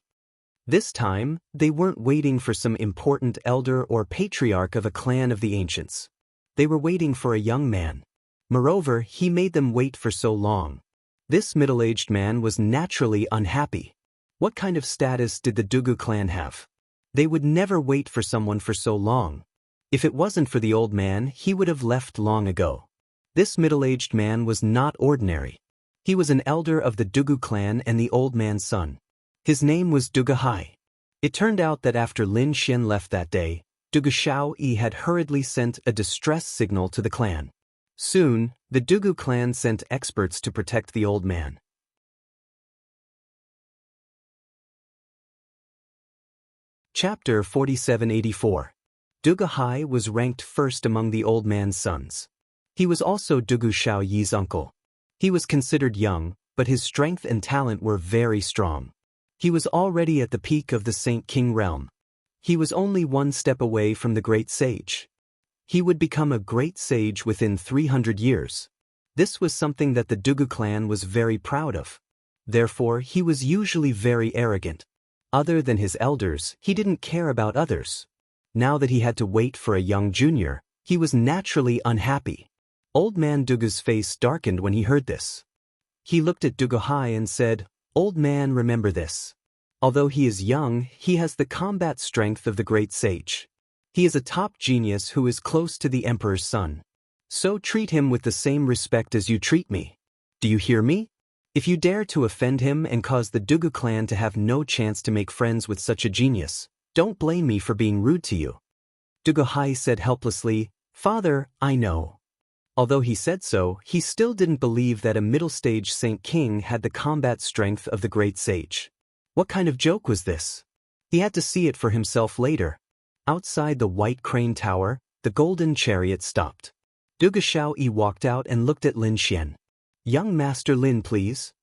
This time, they weren't waiting for some important elder or patriarch of a clan of the ancients. They were waiting for a young man. Moreover, he made them wait for so long. This middle-aged man was naturally unhappy. What kind of status did the Dugu clan have? They would never wait for someone for so long. If it wasn't for the old man, he would have left long ago. This middle-aged man was not ordinary. He was an elder of the Dugu clan and the old man's son. His name was Dugu Hai. It turned out that after Lin Xian left that day, Dugu Shaoi had hurriedly sent a distress signal to the clan. Soon, the Dugu clan sent experts to protect the old man. Chapter 4784. Dugu Hai was ranked first among the old man's sons. He was also Dugu Shaoyi's uncle. He was considered young, but his strength and talent were very strong. He was already at the peak of the Saint King realm. He was only one step away from the great sage. He would become a great sage within 300 years. This was something that the Dugu clan was very proud of. Therefore, he was usually very arrogant. Other than his elders, he didn't care about others. Now that he had to wait for a young junior, he was naturally unhappy. Old man Dugu's face darkened when he heard this. He looked at Dugu Hai and said, "Old man, remember this. Although he is young, he has the combat strength of the great sage. He is a top genius who is close to the emperor's son. So treat him with the same respect as you treat me. Do you hear me? If you dare to offend him and cause the Dugu clan to have no chance to make friends with such a genius, don't blame me for being rude to you." Dugu Hai said helplessly, "Father, I know." Although he said so, he still didn't believe that a middle-stage Saint King had the combat strength of the great sage. What kind of joke was this? He had to see it for himself later. Outside the White Crane Tower, the golden chariot stopped. Dugu Shaoi walked out and looked at Lin Xian. "Young Master Lin, please."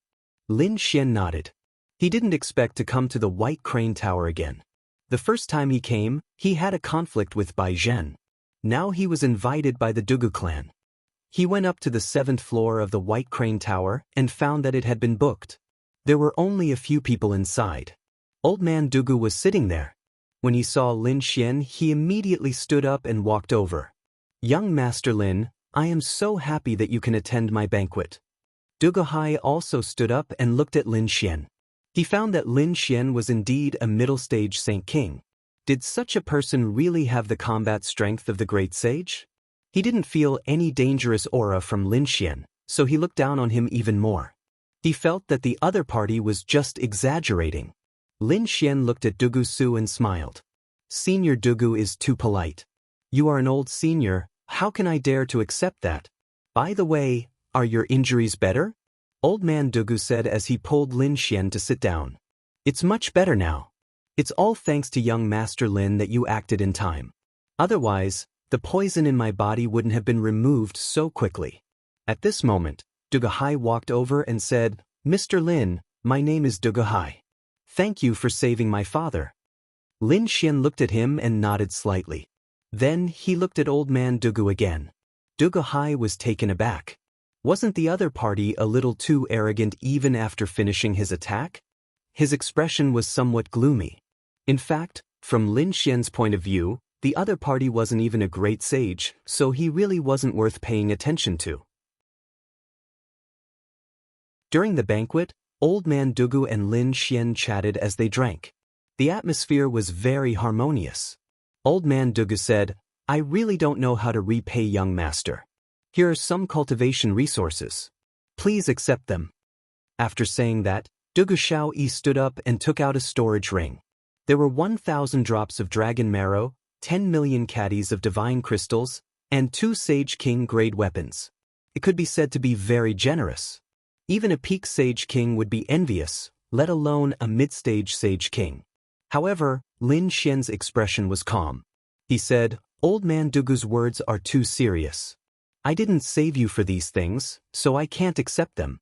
Lin Xian nodded. He didn't expect to come to the White Crane Tower again. The first time he came, he had a conflict with Bai Zhen. Now he was invited by the Dugu clan. He went up to the 7th floor of the White Crane Tower and found that it had been booked. There were only a few people inside. Old Man Dugu was sitting there. When he saw Lin Xian, he immediately stood up and walked over. "Young Master Lin, I am so happy that you can attend my banquet." Dugu Hai also stood up and looked at Lin Xian. He found that Lin Xian was indeed a middle-stage Saint King. Did such a person really have the combat strength of the great sage? He didn't feel any dangerous aura from Lin Xian, so he looked down on him even more. He felt that the other party was just exaggerating. Lin Xian looked at Dugu Su and smiled. "Senior Dugu is too polite. You are an old senior, how can I dare to accept that? By the way, are your injuries better?" Old Man Dugu said as he pulled Lin Xian to sit down. "It's much better now. It's all thanks to young Master Lin that you acted in time. Otherwise, the poison in my body wouldn't have been removed so quickly." At this moment, Dugu Hai walked over and said, "Mr. Lin, my name is Dugu Hai. Thank you for saving my father." Lin Xian looked at him and nodded slightly. Then he looked at Old Man Dugu again. Dugu Hai was taken aback. Wasn't the other party a little too arrogant even after finishing his attack? His expression was somewhat gloomy. In fact, from Lin Xian's point of view, the other party wasn't even a great sage, so he really wasn't worth paying attention to. During the banquet, Old Man Dugu and Lin Xian chatted as they drank. The atmosphere was very harmonious. Old Man Dugu said, "I really don't know how to repay young master. Here are some cultivation resources. Please accept them." After saying that, Dugu Xiaoyi stood up and took out a storage ring. There were 1,000 drops of dragon marrow, 10 million caddies of divine crystals, and 2 Sage King grade weapons. It could be said to be very generous. Even a peak Sage King would be envious, let alone a mid-stage Sage King. However, Lin Xian's expression was calm. He said, "Old Man Dugu's words are too serious. I didn't save you for these things, so I can't accept them."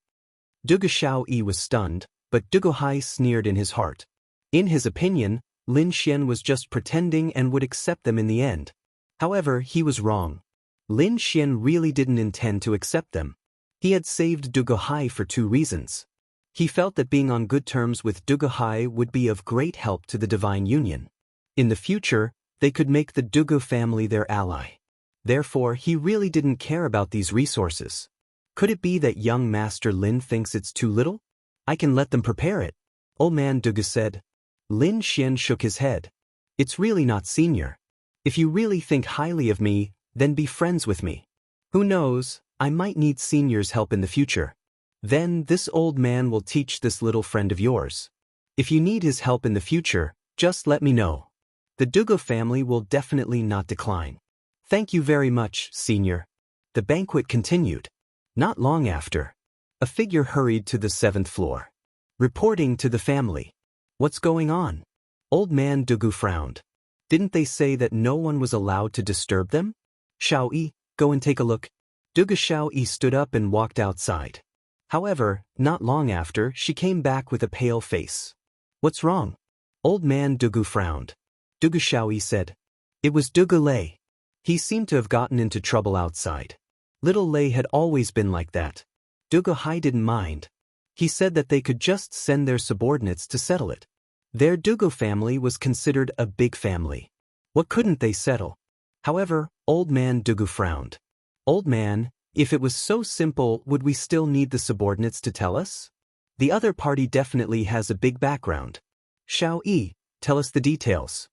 Dugu Xiaoyi was stunned, but Dugu Hai sneered in his heart. In his opinion, Lin Xian was just pretending and would accept them in the end. However, he was wrong. Lin Xian really didn't intend to accept them. He had saved Dugu Hai for 2 reasons. He felt that being on good terms with Dugu Hai would be of great help to the Divine Union. In the future, they could make the Dugu family their ally. Therefore, he really didn't care about these resources. Could it be that young Master Lin thinks it's too little? I can let them prepare it. Old Man Dugu said. Lin Xian shook his head. "It's really not senior. If you really think highly of me, then be friends with me. Who knows, I might need senior's help in the future. Then this old man will teach this little friend of yours. If you need his help in the future, just let me know. The Dugu family will definitely not decline." "Thank you very much, senior." The banquet continued. Not long after, a figure hurried to the 7th floor. Reporting to the family. "What's going on?" Old Man Dugu frowned. "Didn't they say that no one was allowed to disturb them?" "Xiaoyi, go and take a look." Dugu Xiaoyi stood up and walked outside. However, not long after, she came back with a pale face. "What's wrong?" Old Man Dugu frowned. Dugu Xiaoyi said, "It was Dugu Lei. He seemed to have gotten into trouble outside. Little Lei had always been like that." Dugu Hai didn't mind. He said that they could just send their subordinates to settle it. Their Dugu family was considered a big family. What couldn't they settle? However, Old Man Dugu frowned. "Old man, if it was so simple, would we still need the subordinates to tell us? The other party definitely has a big background. Xiaoyi, tell us the details."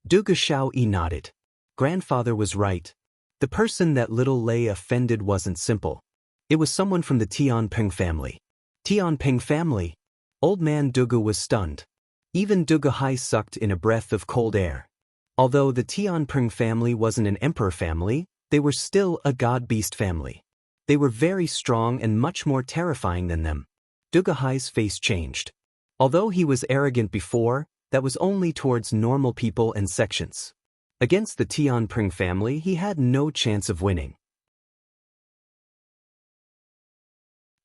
Dugu Xiaoyi nodded. Grandfather was right. The person that little Lei offended wasn't simple. It was someone from the Tianping family. Tianping family? Old Man Dugu was stunned. Even Dugu Hai sucked in a breath of cold air. Although the Tianping family wasn't an emperor family, they were still a god-beast family. They were very strong and much more terrifying than them. Dugu Hai's face changed. Although he was arrogant before, that was only towards normal people and sections. Against the Tianping family, he had no chance of winning.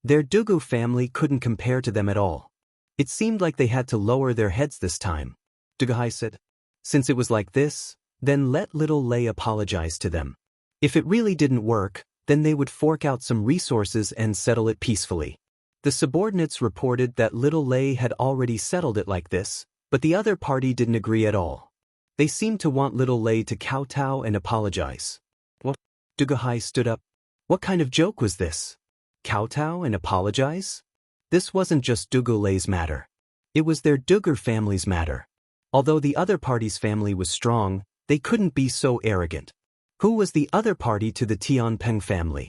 Their Dugu family couldn't compare to them at all. It seemed like they had to lower their heads this time. Dugu Hai said, "Since it was like this, then let little Lei apologize to them. If it really didn't work, then they would fork out some resources and settle it peacefully. The subordinates reported that Little Lei had already settled it like this, but the other party didn't agree at all. They seemed to want Little Lei to kowtow and apologize. What? Dugahai stood up. What kind of joke was this? Kowtow and apologize? This wasn't just Dugu Lei's matter. It was their Duger family's matter. Although the other party's family was strong, they couldn't be so arrogant. Who was the other party to the Tianpeng family?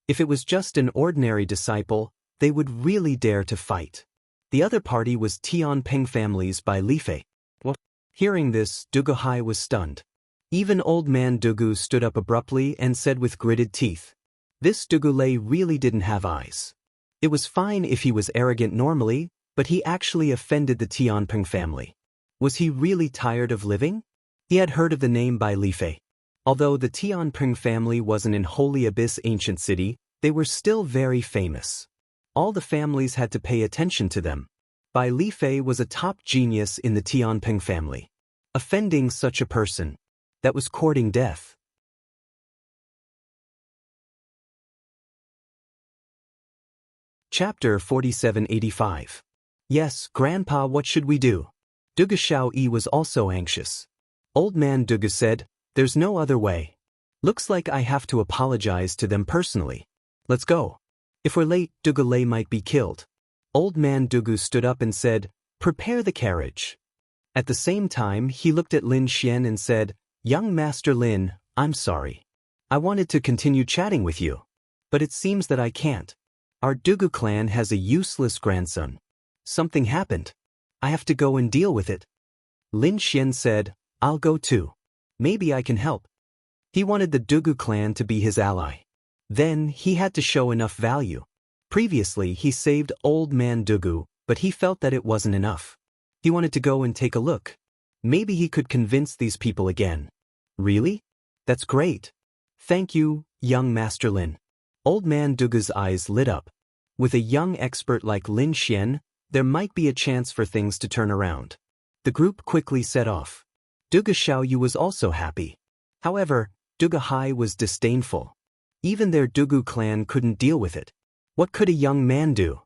If it was just an ordinary disciple, they would really dare to fight. The other party was Tianpeng family's by Lifei. What? Hearing this, Dugahai was stunned. Even old man Dugu stood up abruptly and said with gritted teeth, "This Dugu Lei really didn't have eyes." It was fine if he was arrogant normally, but he actually offended the Tianpeng family. Was he really tired of living? He had heard of the name by Lifei. Although the Tianpeng family wasn't in Holy Abyss ancient city, they were still very famous. All the families had to pay attention to them. Bai Lifei was a top genius in the Tianpeng family. Offending such a person, that was courting death. Chapter 4785. Yes, Grandpa, what should we do? Dugu Xiaoyi was also anxious. Old man Dugu said, "There's no other way. Looks like I have to apologize to them personally. Let's go. If we're late, Dugu Lei might be killed." Old man Dugu stood up and said, "Prepare the carriage." At the same time, he looked at Lin Xian and said, "Young Master Lin, I'm sorry. I wanted to continue chatting with you, but it seems that I can't. Our Dugu clan has a useless grandson. Something happened. I have to go and deal with it." Lin Xian said, "I'll go too. Maybe I can help." He wanted the Dugu clan to be his ally. Then he had to show enough value. Previously he saved old man Dugu, but he felt that it wasn't enough. He wanted to go and take a look. Maybe he could convince these people again. Really? That's great. Thank you, young Master Lin. Old man Dugu's eyes lit up. With a young expert like Lin Xian, there might be a chance for things to turn around. The group quickly set off. Dugu Xiaoyu was also happy. However, Dugahai was disdainful. Even their Dugu clan couldn't deal with it. What could a young man do?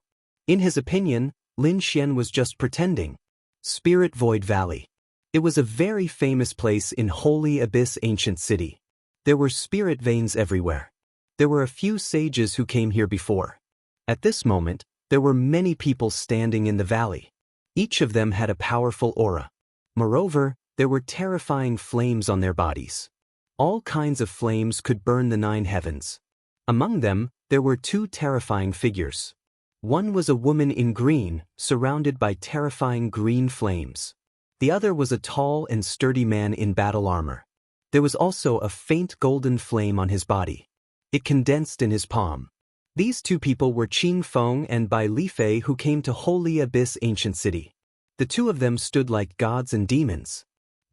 In his opinion, Lin Xian was just pretending. Spirit Void Valley. It was a very famous place in Holy Abyss ancient city. There were spirit veins everywhere. There were a few sages who came here before. At this moment, there were many people standing in the valley. Each of them had a powerful aura. Moreover, there were terrifying flames on their bodies. All kinds of flames could burn the 9 heavens. Among them, there were 2 terrifying figures. One was a woman in green, surrounded by terrifying green flames. The other was a tall and sturdy man in battle armor. There was also a faint golden flame on his body. It condensed in his palm. These 2 people were Qing Feng and Bai Lifei, who came to Holy Abyss ancient city. The 2 of them stood like gods and demons.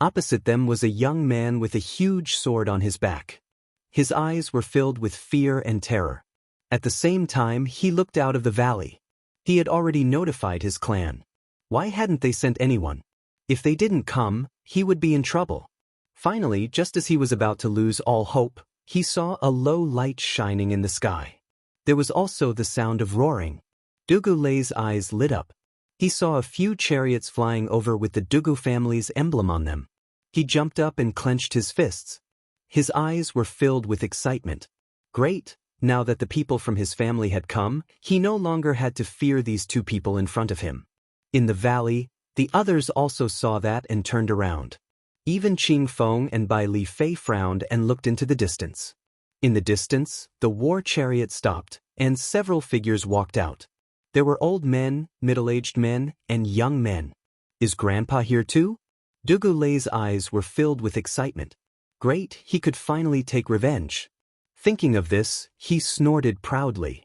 Opposite them was a young man with a huge sword on his back. His eyes were filled with fear and terror. At the same time, he looked out of the valley. He had already notified his clan. Why hadn't they sent anyone? If they didn't come, he would be in trouble. Finally, just as he was about to lose all hope, he saw a low light shining in the sky. There was also the sound of roaring. Dugu Lei's eyes lit up. He saw a few chariots flying over with the Dugu family's emblem on them. He jumped up and clenched his fists. His eyes were filled with excitement. Great! Now that the people from his family had come, he no longer had to fear these 2 people in front of him. In the valley, the others also saw that and turned around. Even Qing Feng and Bai Lifei frowned and looked into the distance. In the distance, the war chariot stopped, and several figures walked out. There were old men, middle-aged men, and young men. Is Grandpa here too? Dugu Lei's eyes were filled with excitement. Great, he could finally take revenge. Thinking of this, he snorted proudly.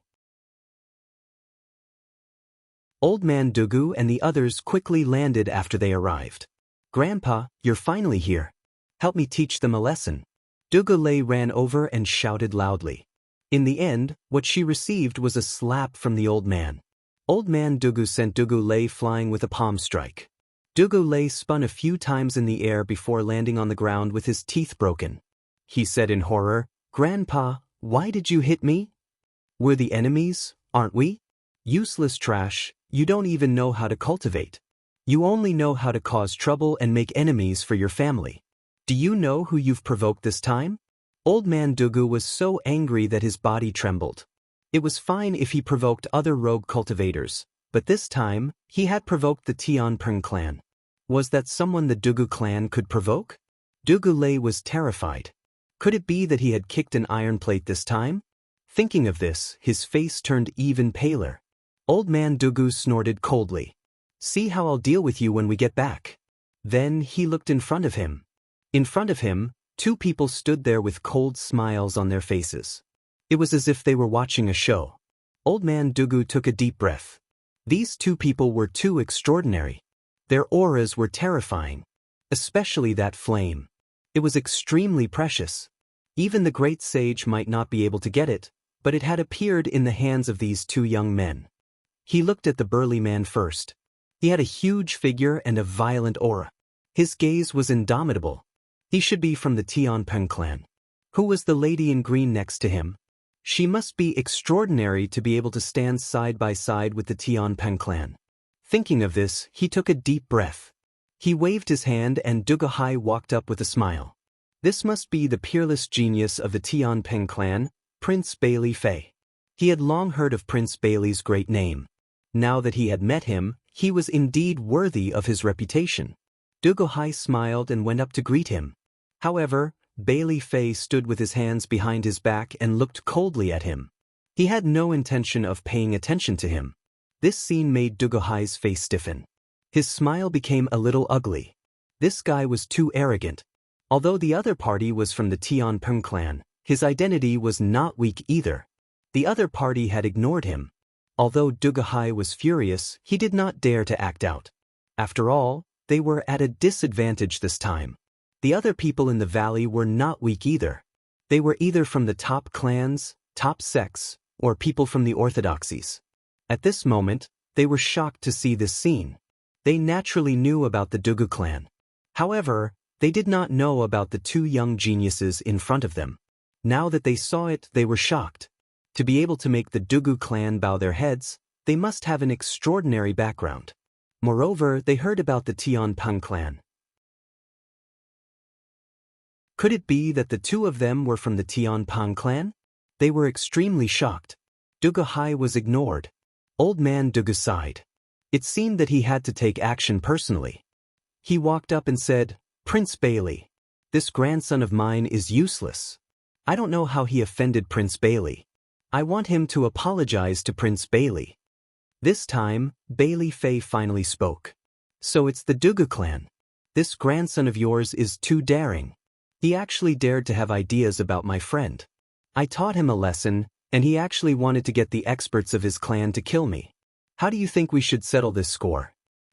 Old man Dugu and the others quickly landed after they arrived. Grandpa, you're finally here. Help me teach them a lesson. Dugu Lei ran over and shouted loudly. In the end, what she received was a slap from the old man. Old man Dugu sent Dugu Lei flying with a palm strike. Dugu Lei spun a few times in the air before landing on the ground with his teeth broken. He said in horror, "Grandpa, Why did you hit me? We're the enemies, aren't we? Useless trash, you don't even know how to cultivate. You only know how to cause trouble and make enemies for your family. Do you know who you've provoked this time? Old man Dugu was so angry that his body trembled. It was fine if he provoked other rogue cultivators, but this time, he had provoked the Tianpeng clan. Was that someone the Dugu clan could provoke? Dugu Lei was terrified. Could it be that he had kicked an iron plate this time? Thinking of this, his face turned even paler. Old man Dugu snorted coldly. See how I'll deal with you when we get back. Then he looked in front of him. In front of him, two people stood there with cold smiles on their faces. It was as if they were watching a show. Old man Dugu took a deep breath. These two people were too extraordinary. Their auras were terrifying. Especially that flame. It was extremely precious. Even the great sage might not be able to get it, but it had appeared in the hands of these two young men. He looked at the burly man first. He had a huge figure and a violent aura. His gaze was indomitable. He should be from the Tianpeng clan. Who was the lady in green next to him? She must be extraordinary to be able to stand side by side with the Tianpeng clan. Thinking of this, he took a deep breath. He waved his hand and Duguhai walked up with a smile. This must be the peerless genius of the Tianpeng clan, Prince Bailey Fei. He had long heard of Prince Bailey's great name. Now that he had met him, he was indeed worthy of his reputation. Duguhai smiled and went up to greet him. However, Bailey Fei stood with his hands behind his back and looked coldly at him. He had no intention of paying attention to him. This scene made Duguhai's face stiffen. His smile became a little ugly. This guy was too arrogant. Although the other party was from the Tianpeng clan, his identity was not weak either. The other party had ignored him. Although Duguhai was furious, he did not dare to act out. After all, they were at a disadvantage this time. The other people in the valley were not weak either. They were either from the top clans, top sects, or people from the orthodoxies. At this moment, they were shocked to see this scene. They naturally knew about the Dugu clan. However, they did not know about the two young geniuses in front of them. Now that they saw it, they were shocked. To be able to make the Dugu clan bow their heads, they must have an extraordinary background. Moreover, they heard about the Tianpeng clan. Could it be that the two of them were from the Tianpeng clan? They were extremely shocked. Duguhai was ignored. Old man Dugu sighed. It seemed that he had to take action personally. He walked up and said, Prince Bailey, this grandson of mine is useless. I don't know how he offended Prince Bailey. I want him to apologize to Prince Bailey. This time, Bailey Fei finally spoke. So it's the Dugu clan. This grandson of yours is too daring. He actually dared to have ideas about my friend. I taught him a lesson, and he actually wanted to get the experts of his clan to kill me. How do you think we should settle this score?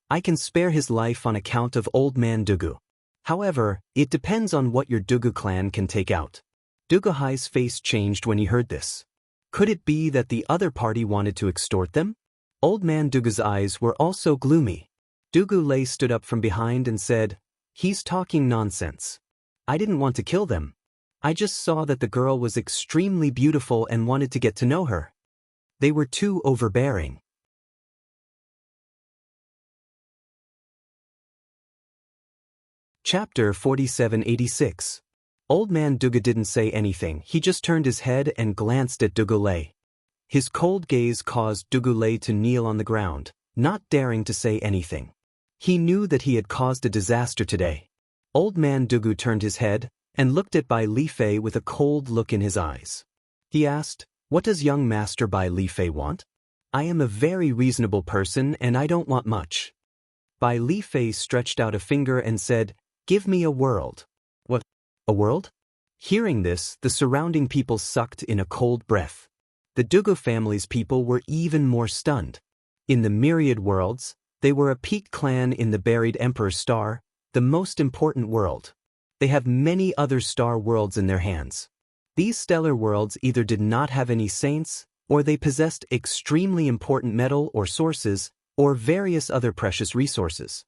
I can spare his life on account of old man Dugu. However, it depends on what your Dugu clan can take out. Duguhai's face changed when he heard this. Could it be that the other party wanted to extort them? Old man Dugu's eyes were also gloomy. Dugu Lei stood up from behind and said, He's talking nonsense. I didn't want to kill them. I just saw that the girl was extremely beautiful and wanted to get to know her. They were too overbearing. Chapter 4786. Old man Dugu didn't say anything, he just turned his head and glanced at Dugu Lei. His cold gaze caused Dugu Lei to kneel on the ground, not daring to say anything. He knew that he had caused a disaster today. Old man Dugu turned his head and looked at Bai Li Fei with a cold look in his eyes. He asked, What does young master Bai Li Fei want? I am a very reasonable person and I don't want much. Bai Li Fei stretched out a finger and said, Give me a world. What? A world? Hearing this, the surrounding people sucked in a cold breath. The Dugu family's people were even more stunned. In the myriad worlds, they were a peak clan in the buried Emperor's Star, the most important world. They have many other star worlds in their hands. These stellar worlds either did not have any saints, or they possessed extremely important metal or sources, or various other precious resources.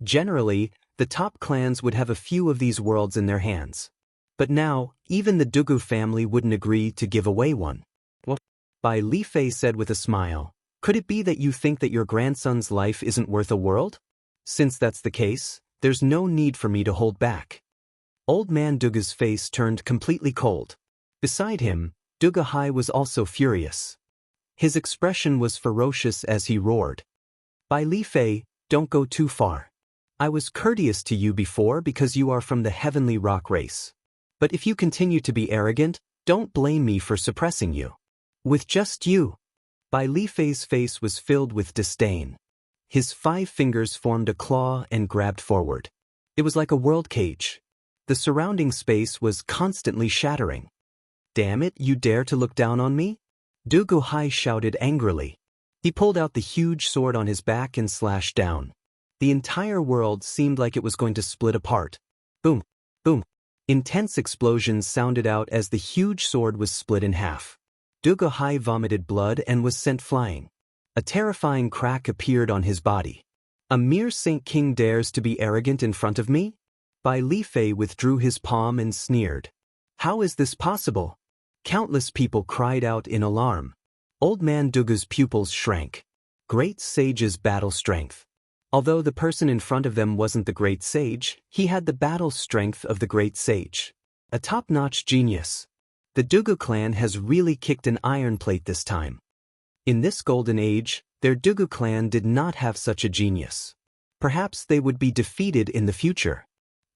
Generally, the top clans would have a few of these worlds in their hands. But now, even the Dugu family wouldn't agree to give away one. What? Bai Li Fei said with a smile. Could it be that you think that your grandson's life isn't worth a world? Since that's the case, there's no need for me to hold back. Old man Dugu's face turned completely cold. Beside him, Dugu Hai was also furious. His expression was ferocious as he roared. Bai Li Fei, don't go too far. I was courteous to you before because you are from the heavenly rock race. But if you continue to be arrogant, don't blame me for suppressing you. With just you. Bai Li Fei's face was filled with disdain. His 5 fingers formed a claw and grabbed forward. It was like a world cage. The surrounding space was constantly shattering. Damn it, you dare to look down on me? Dugu Hai shouted angrily. He pulled out the huge sword on his back and slashed down. The entire world seemed like it was going to split apart. Boom, boom. Intense explosions sounded out as the huge sword was split in half. Dugu Hai vomited blood and was sent flying. A terrifying crack appeared on his body. A mere Saint King dares to be arrogant in front of me? Bai Li Fei withdrew his palm and sneered. How is this possible? Countless people cried out in alarm. Old man Dugu's pupils shrank. Great sage's battle strength. Although the person in front of them wasn't the great sage, he had the battle strength of the great sage. A top-notch genius. The Dugu clan has really kicked an iron plate this time. In this golden age, their Dugu clan did not have such a genius. Perhaps they would be defeated in the future.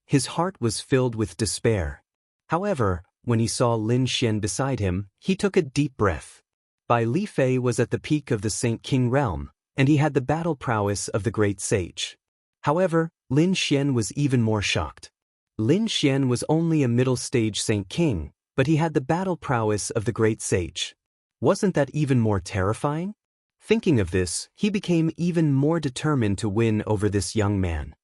His heart was filled with despair. However, when he saw Lin Xian beside him, he took a deep breath. Bai Li Fei was at the peak of the Saint King realm, and he had the battle prowess of the great sage. However, Lin Xian was even more shocked. Lin Xian was only a middle-stage Saint King, but he had the battle prowess of the great sage. Wasn't that even more terrifying? Thinking of this, he became even more determined to win over this young man.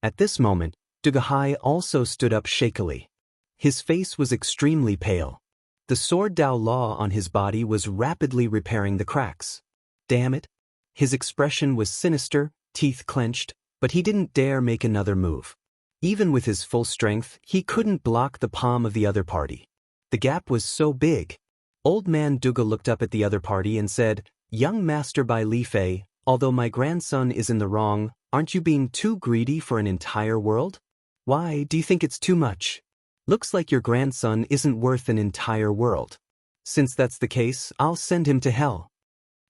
At this moment, Dugu Hai also stood up shakily. His face was extremely pale. The sword Dao Law on his body was rapidly repairing the cracks. Damn it! His expression was sinister, teeth clenched, but he didn't dare make another move. Even with his full strength, he couldn't block the palm of the other party. The gap was so big. Old man Dugu looked up at the other party and said, Young Master Bai Li Fei, although my grandson is in the wrong, aren't you being too greedy for an entire world? Why do you think it's too much? Looks like your grandson isn't worth an entire world. Since that's the case, I'll send him to hell.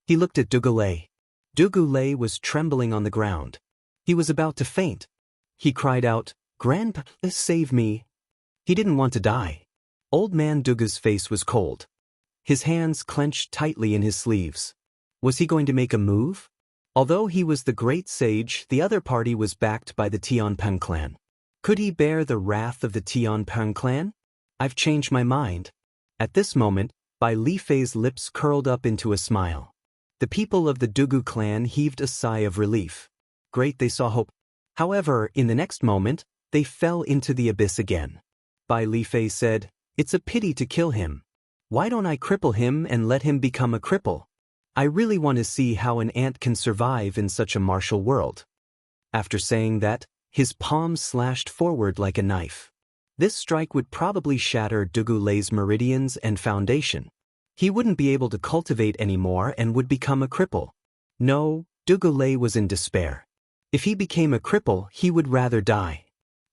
He looked at Dugu Lei. Dugu Lei was trembling on the ground. He was about to faint. He cried out, Grandpa, save me. He didn't want to die. Old man Dugu's face was cold. His hands clenched tightly in his sleeves. Was he going to make a move? Although he was the great sage, the other party was backed by the Tianpeng clan. Could he bear the wrath of the Tianpeng clan? I've changed my mind. At this moment, Bai Li Fei's lips curled up into a smile. The people of the Dugu clan heaved a sigh of relief. Great, they saw hope. However, in the next moment, they fell into the abyss again. Bai Li Fei said, It's a pity to kill him. Why don't I cripple him and let him become a cripple? I really want to see how an ant can survive in such a martial world. After saying that, his palm slashed forward like a knife. This strike would probably shatter Dugu Lei's meridians and foundation. He wouldn't be able to cultivate anymore and would become a cripple. No, Dugu Lei was in despair. If he became a cripple, he would rather die.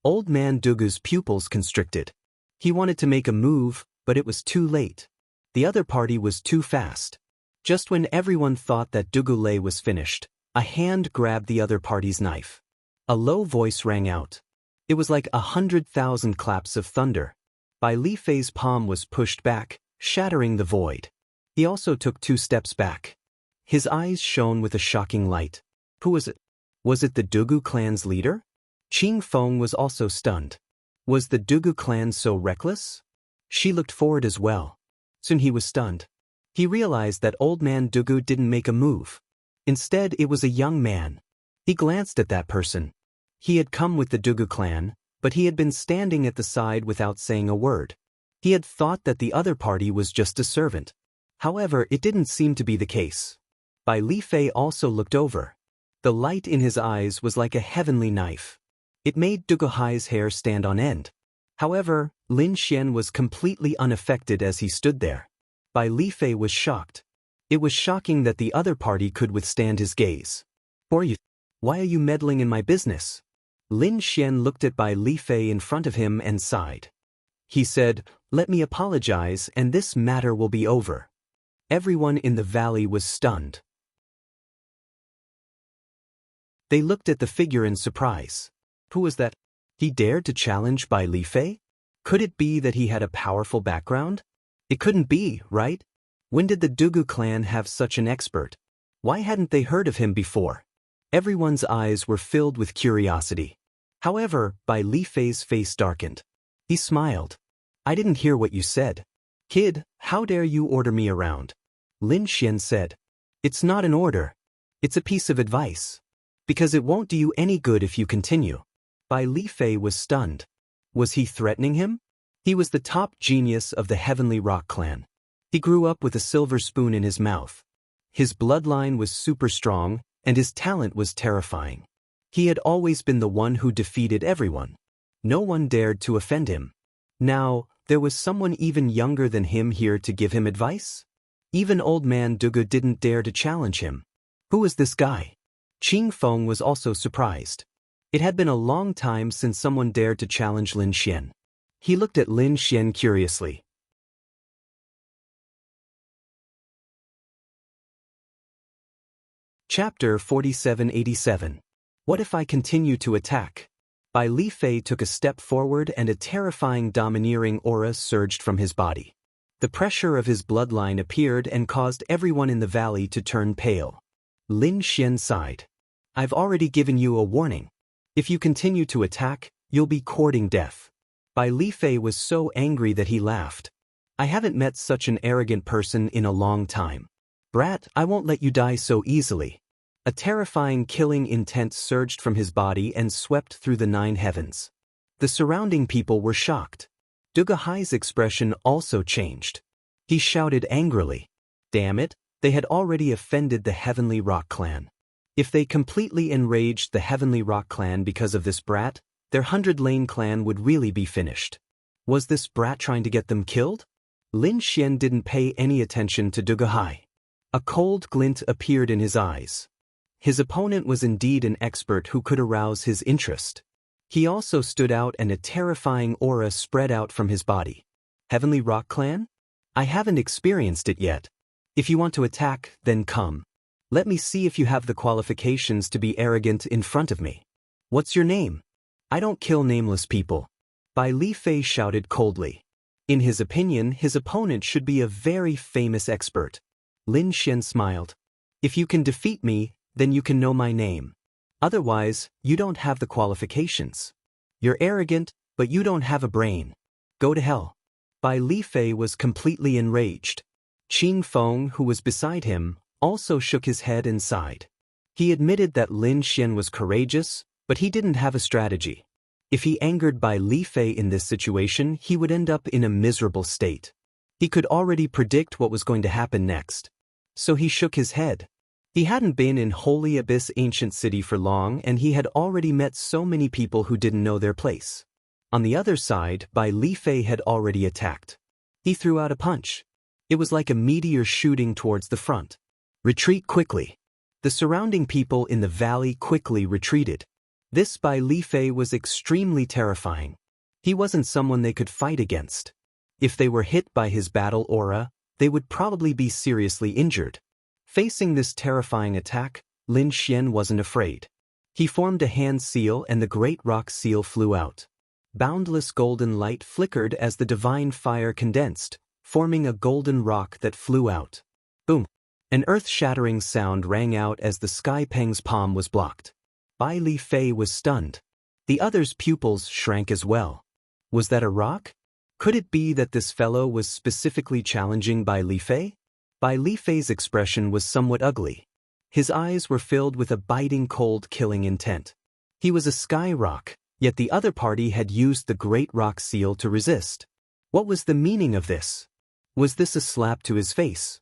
Old man Dugu's pupils constricted. He wanted to make a move, but it was too late. The other party was too fast. Just when everyone thought that Dugu Lei was finished, a hand grabbed the other party's knife. A low voice rang out. It was like 100,000 claps of thunder. Bai Li Fei's palm was pushed back, shattering the void. He also took 2 steps back. His eyes shone with a shocking light. Who was it? Was it the Dugu clan's leader? Qing Feng was also stunned. Was the Dugu clan so reckless? She looked forward as well. Soon he was stunned. He realized that old man Dugu didn't make a move. Instead, it was a young man. He glanced at that person. He had come with the Dugu clan, but he had been standing at the side without saying a word. He had thought that the other party was just a servant. However, it didn't seem to be the case. Bai Li Fei also looked over. The light in his eyes was like a heavenly knife. It made Duguhai's hair stand on end. However, Lin Xian was completely unaffected as he stood there. Bai Lifei was shocked. It was shocking that the other party could withstand his gaze. Why are you meddling in my business? Lin Xian looked at Bai Lifei in front of him and sighed. He said, "Let me apologize and this matter will be over." Everyone in the valley was stunned. They looked at the figure in surprise. Who was that? He dared to challenge Bai Lifei? Could it be that he had a powerful background? It couldn't be, right? When did the Dugu clan have such an expert? Why hadn't they heard of him before? Everyone's eyes were filled with curiosity. However, Bai Lifei's face darkened. He smiled. "I didn't hear what you said. Kid, how dare you order me around?" Lin Xian said. "It's not an order. It's a piece of advice. Because it won't do you any good if you continue." Bai Lifei was stunned. Was he threatening him? He was the top genius of the Heavenly Rock clan. He grew up with a silver spoon in his mouth. His bloodline was super strong, and his talent was terrifying. He had always been the one who defeated everyone. No one dared to offend him. Now, there was someone even younger than him here to give him advice? Even old man Dugu didn't dare to challenge him. Who was this guy? Qing Feng was also surprised. It had been a long time since someone dared to challenge Lin Xian. He looked at Lin Xian curiously. Chapter 4787. What if I continue to attack? Bai Lifei took a step forward and a terrifying domineering aura surged from his body. The pressure of his bloodline appeared and caused everyone in the valley to turn pale. Lin Xian sighed. "I've already given you a warning. If you continue to attack, you'll be courting death." Bai Lifei was so angry that he laughed. "I haven't met such an arrogant person in a long time. Brat, I won't let you die so easily." A terrifying killing intent surged from his body and swept through the 9 heavens. The surrounding people were shocked. Duguhai's expression also changed. He shouted angrily. Damn it, they had already offended the Heavenly Rock clan. If they completely enraged the Heavenly Rock clan because of this brat, their 100 Lane clan would really be finished. Was this brat trying to get them killed? Lin Xian didn't pay any attention to Duguhai. A cold glint appeared in his eyes. His opponent was indeed an expert who could arouse his interest. He also stood out and a terrifying aura spread out from his body. Heavenly Rock Clan? I haven't experienced it yet. If you want to attack, then come. Let me see if you have the qualifications to be arrogant in front of me. What's your name? I don't kill nameless people. Bai Lifei shouted coldly. In his opinion, his opponent should be a very famous expert. Lin Xian smiled. If you can defeat me, then you can know my name. Otherwise, you don't have the qualifications. You're arrogant, but you don't have a brain. Go to hell. Bai Lifei was completely enraged. Qing Feng, who was beside him, also shook his head and sighed. He admitted that Lin Xian was courageous, but he didn't have a strategy. If he angered Bai Lifei in this situation, he would end up in a miserable state. He could already predict what was going to happen next. So he shook his head. He hadn't been in Holy Abyss Ancient City for long and he had already met so many people who didn't know their place. On the other side, Bai Lifei had already attacked. He threw out a punch. It was like a meteor shooting towards the front. Retreat quickly. The surrounding people in the valley quickly retreated. This Bai Lifei was extremely terrifying. He wasn't someone they could fight against. If they were hit by his battle aura, they would probably be seriously injured. Facing this terrifying attack, Lin Xian wasn't afraid. He formed a hand seal and the great rock seal flew out. Boundless golden light flickered as the divine fire condensed, forming a golden rock that flew out. Boom! An earth-shattering sound rang out as the Sky Peng's palm was blocked. Bai Lifei was stunned. The other's pupils shrank as well. Was that a rock? Could it be that this fellow was specifically challenging Bai Lifei? Bai Lifei's expression was somewhat ugly. His eyes were filled with a biting cold killing intent. He was a sky rock, yet the other party had used the great rock seal to resist. What was the meaning of this? Was this a slap to his face?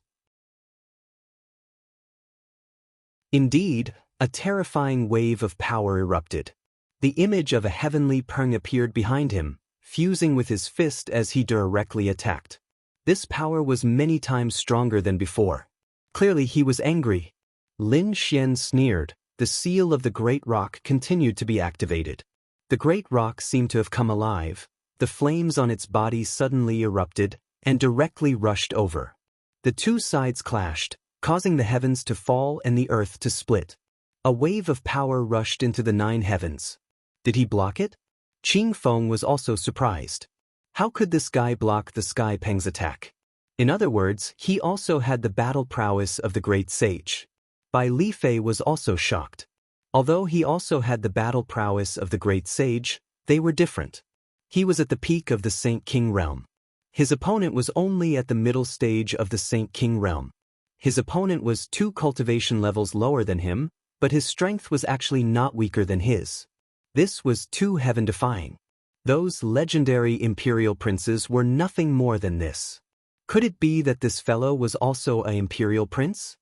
Indeed, a terrifying wave of power erupted. The image of a heavenly Peng appeared behind him, fusing with his fist as he directly attacked. This power was many times stronger than before. Clearly he was angry. Lin Xian sneered. The seal of the great rock continued to be activated. The great rock seemed to have come alive. The flames on its body suddenly erupted and directly rushed over. The two sides clashed, causing the heavens to fall and the earth to split. A wave of power rushed into the 9 heavens. Did he block it? Qing Feng was also surprised. How could this guy block the Sky Peng's attack? In other words, he also had the battle prowess of the great sage. Bai Li Fei was also shocked. Although he also had the battle prowess of the great sage, they were different. He was at the peak of the Saint King realm. His opponent was only at the middle stage of the Saint King realm. His opponent was 2 cultivation levels lower than him, but his strength was actually not weaker than his. This was too heaven-defying. Those legendary imperial princes were nothing more than this. Could it be that this fellow was also an imperial prince?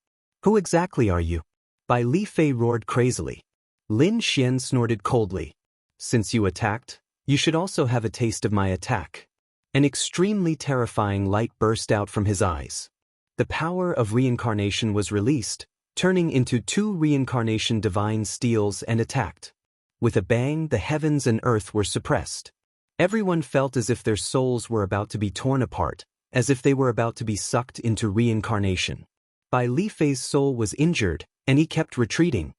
Who exactly are you? Bai Li Fei roared crazily. Lin Xian snorted coldly. Since you attacked, you should also have a taste of my attack. An extremely terrifying light burst out from his eyes. The power of reincarnation was released, turning into 2 reincarnation divine steels and attacked. With a bang, the heavens and earth were suppressed. Everyone felt as if their souls were about to be torn apart, as if they were about to be sucked into reincarnation. Bai Li Fei's soul was injured, and he kept retreating.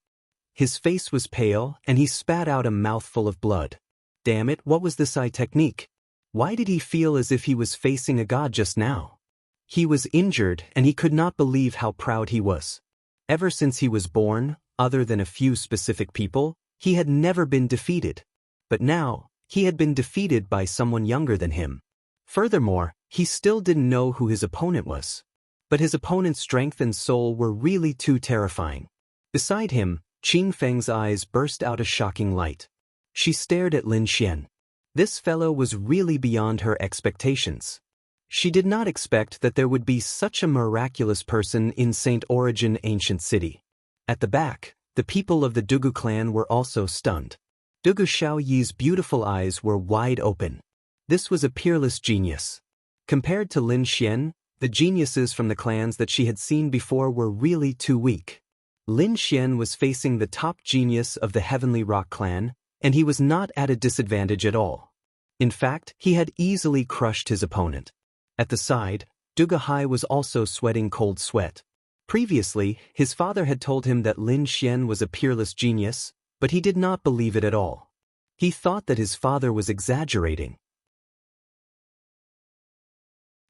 His face was pale, and he spat out a mouthful of blood. Damn it, what was this eye technique? Why did he feel as if he was facing a god just now? He was injured, and he could not believe how proud he was. Ever since he was born, other than a few specific people, he had never been defeated. But now, he had been defeated by someone younger than him. Furthermore, he still didn't know who his opponent was. But his opponent's strength and soul were really too terrifying. Beside him, Qing Feng's eyes burst out a shocking light. She stared at Lin Xian. This fellow was really beyond her expectations. She did not expect that there would be such a miraculous person in Saint Origin Ancient City. At the back, the people of the Dugu clan were also stunned. Dugu Xiaoyi's beautiful eyes were wide open. This was a peerless genius. Compared to Lin Xian, the geniuses from the clans that she had seen before were really too weak. Lin Xian was facing the top genius of the Heavenly Rock clan, and he was not at a disadvantage at all. In fact, he had easily crushed his opponent. At the side, Dugu Hai was also sweating cold sweat. Previously, his father had told him that Lin Xian was a peerless genius, but he did not believe it at all. He thought that his father was exaggerating.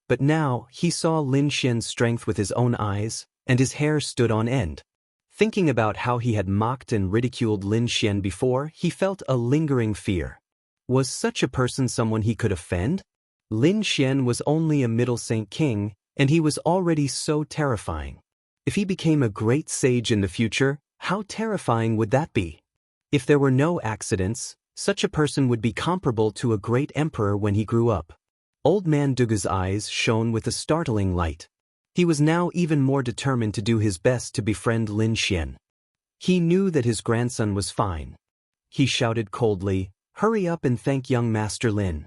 But now, he saw Lin Xian's strength with his own eyes, and his hair stood on end. Thinking about how he had mocked and ridiculed Lin Xian before, he felt a lingering fear. Was such a person someone he could offend? Lin Xian was only a middle Saint King, and he was already so terrifying. If he became a great sage in the future, how terrifying would that be? If there were no accidents, such a person would be comparable to a great emperor when he grew up. Old man Dugu's eyes shone with a startling light. He was now even more determined to do his best to befriend Lin Xian. He knew that his grandson was fine. He shouted coldly, "Hurry up and thank young Master Lin."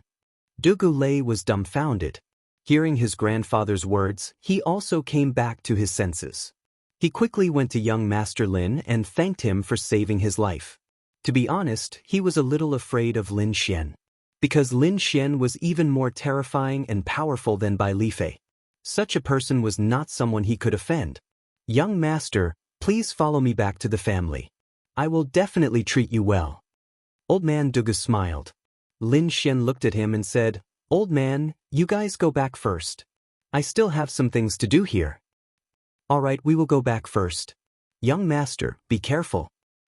Dugu Lei was dumbfounded. Hearing his grandfather's words, he also came back to his senses. He quickly went to young Master Lin and thanked him for saving his life. To be honest, he was a little afraid of Lin Xian. Because Lin Xian was even more terrifying and powerful than Bai Li Fei. Such a person was not someone he could offend. "Young master, please follow me back to the family. I will definitely treat you well." Old man Dugu smiled. Lin Xian looked at him and said, "Old man, you guys go back first. I still have some things to do here." "All right, we will go back first. Young master, be careful.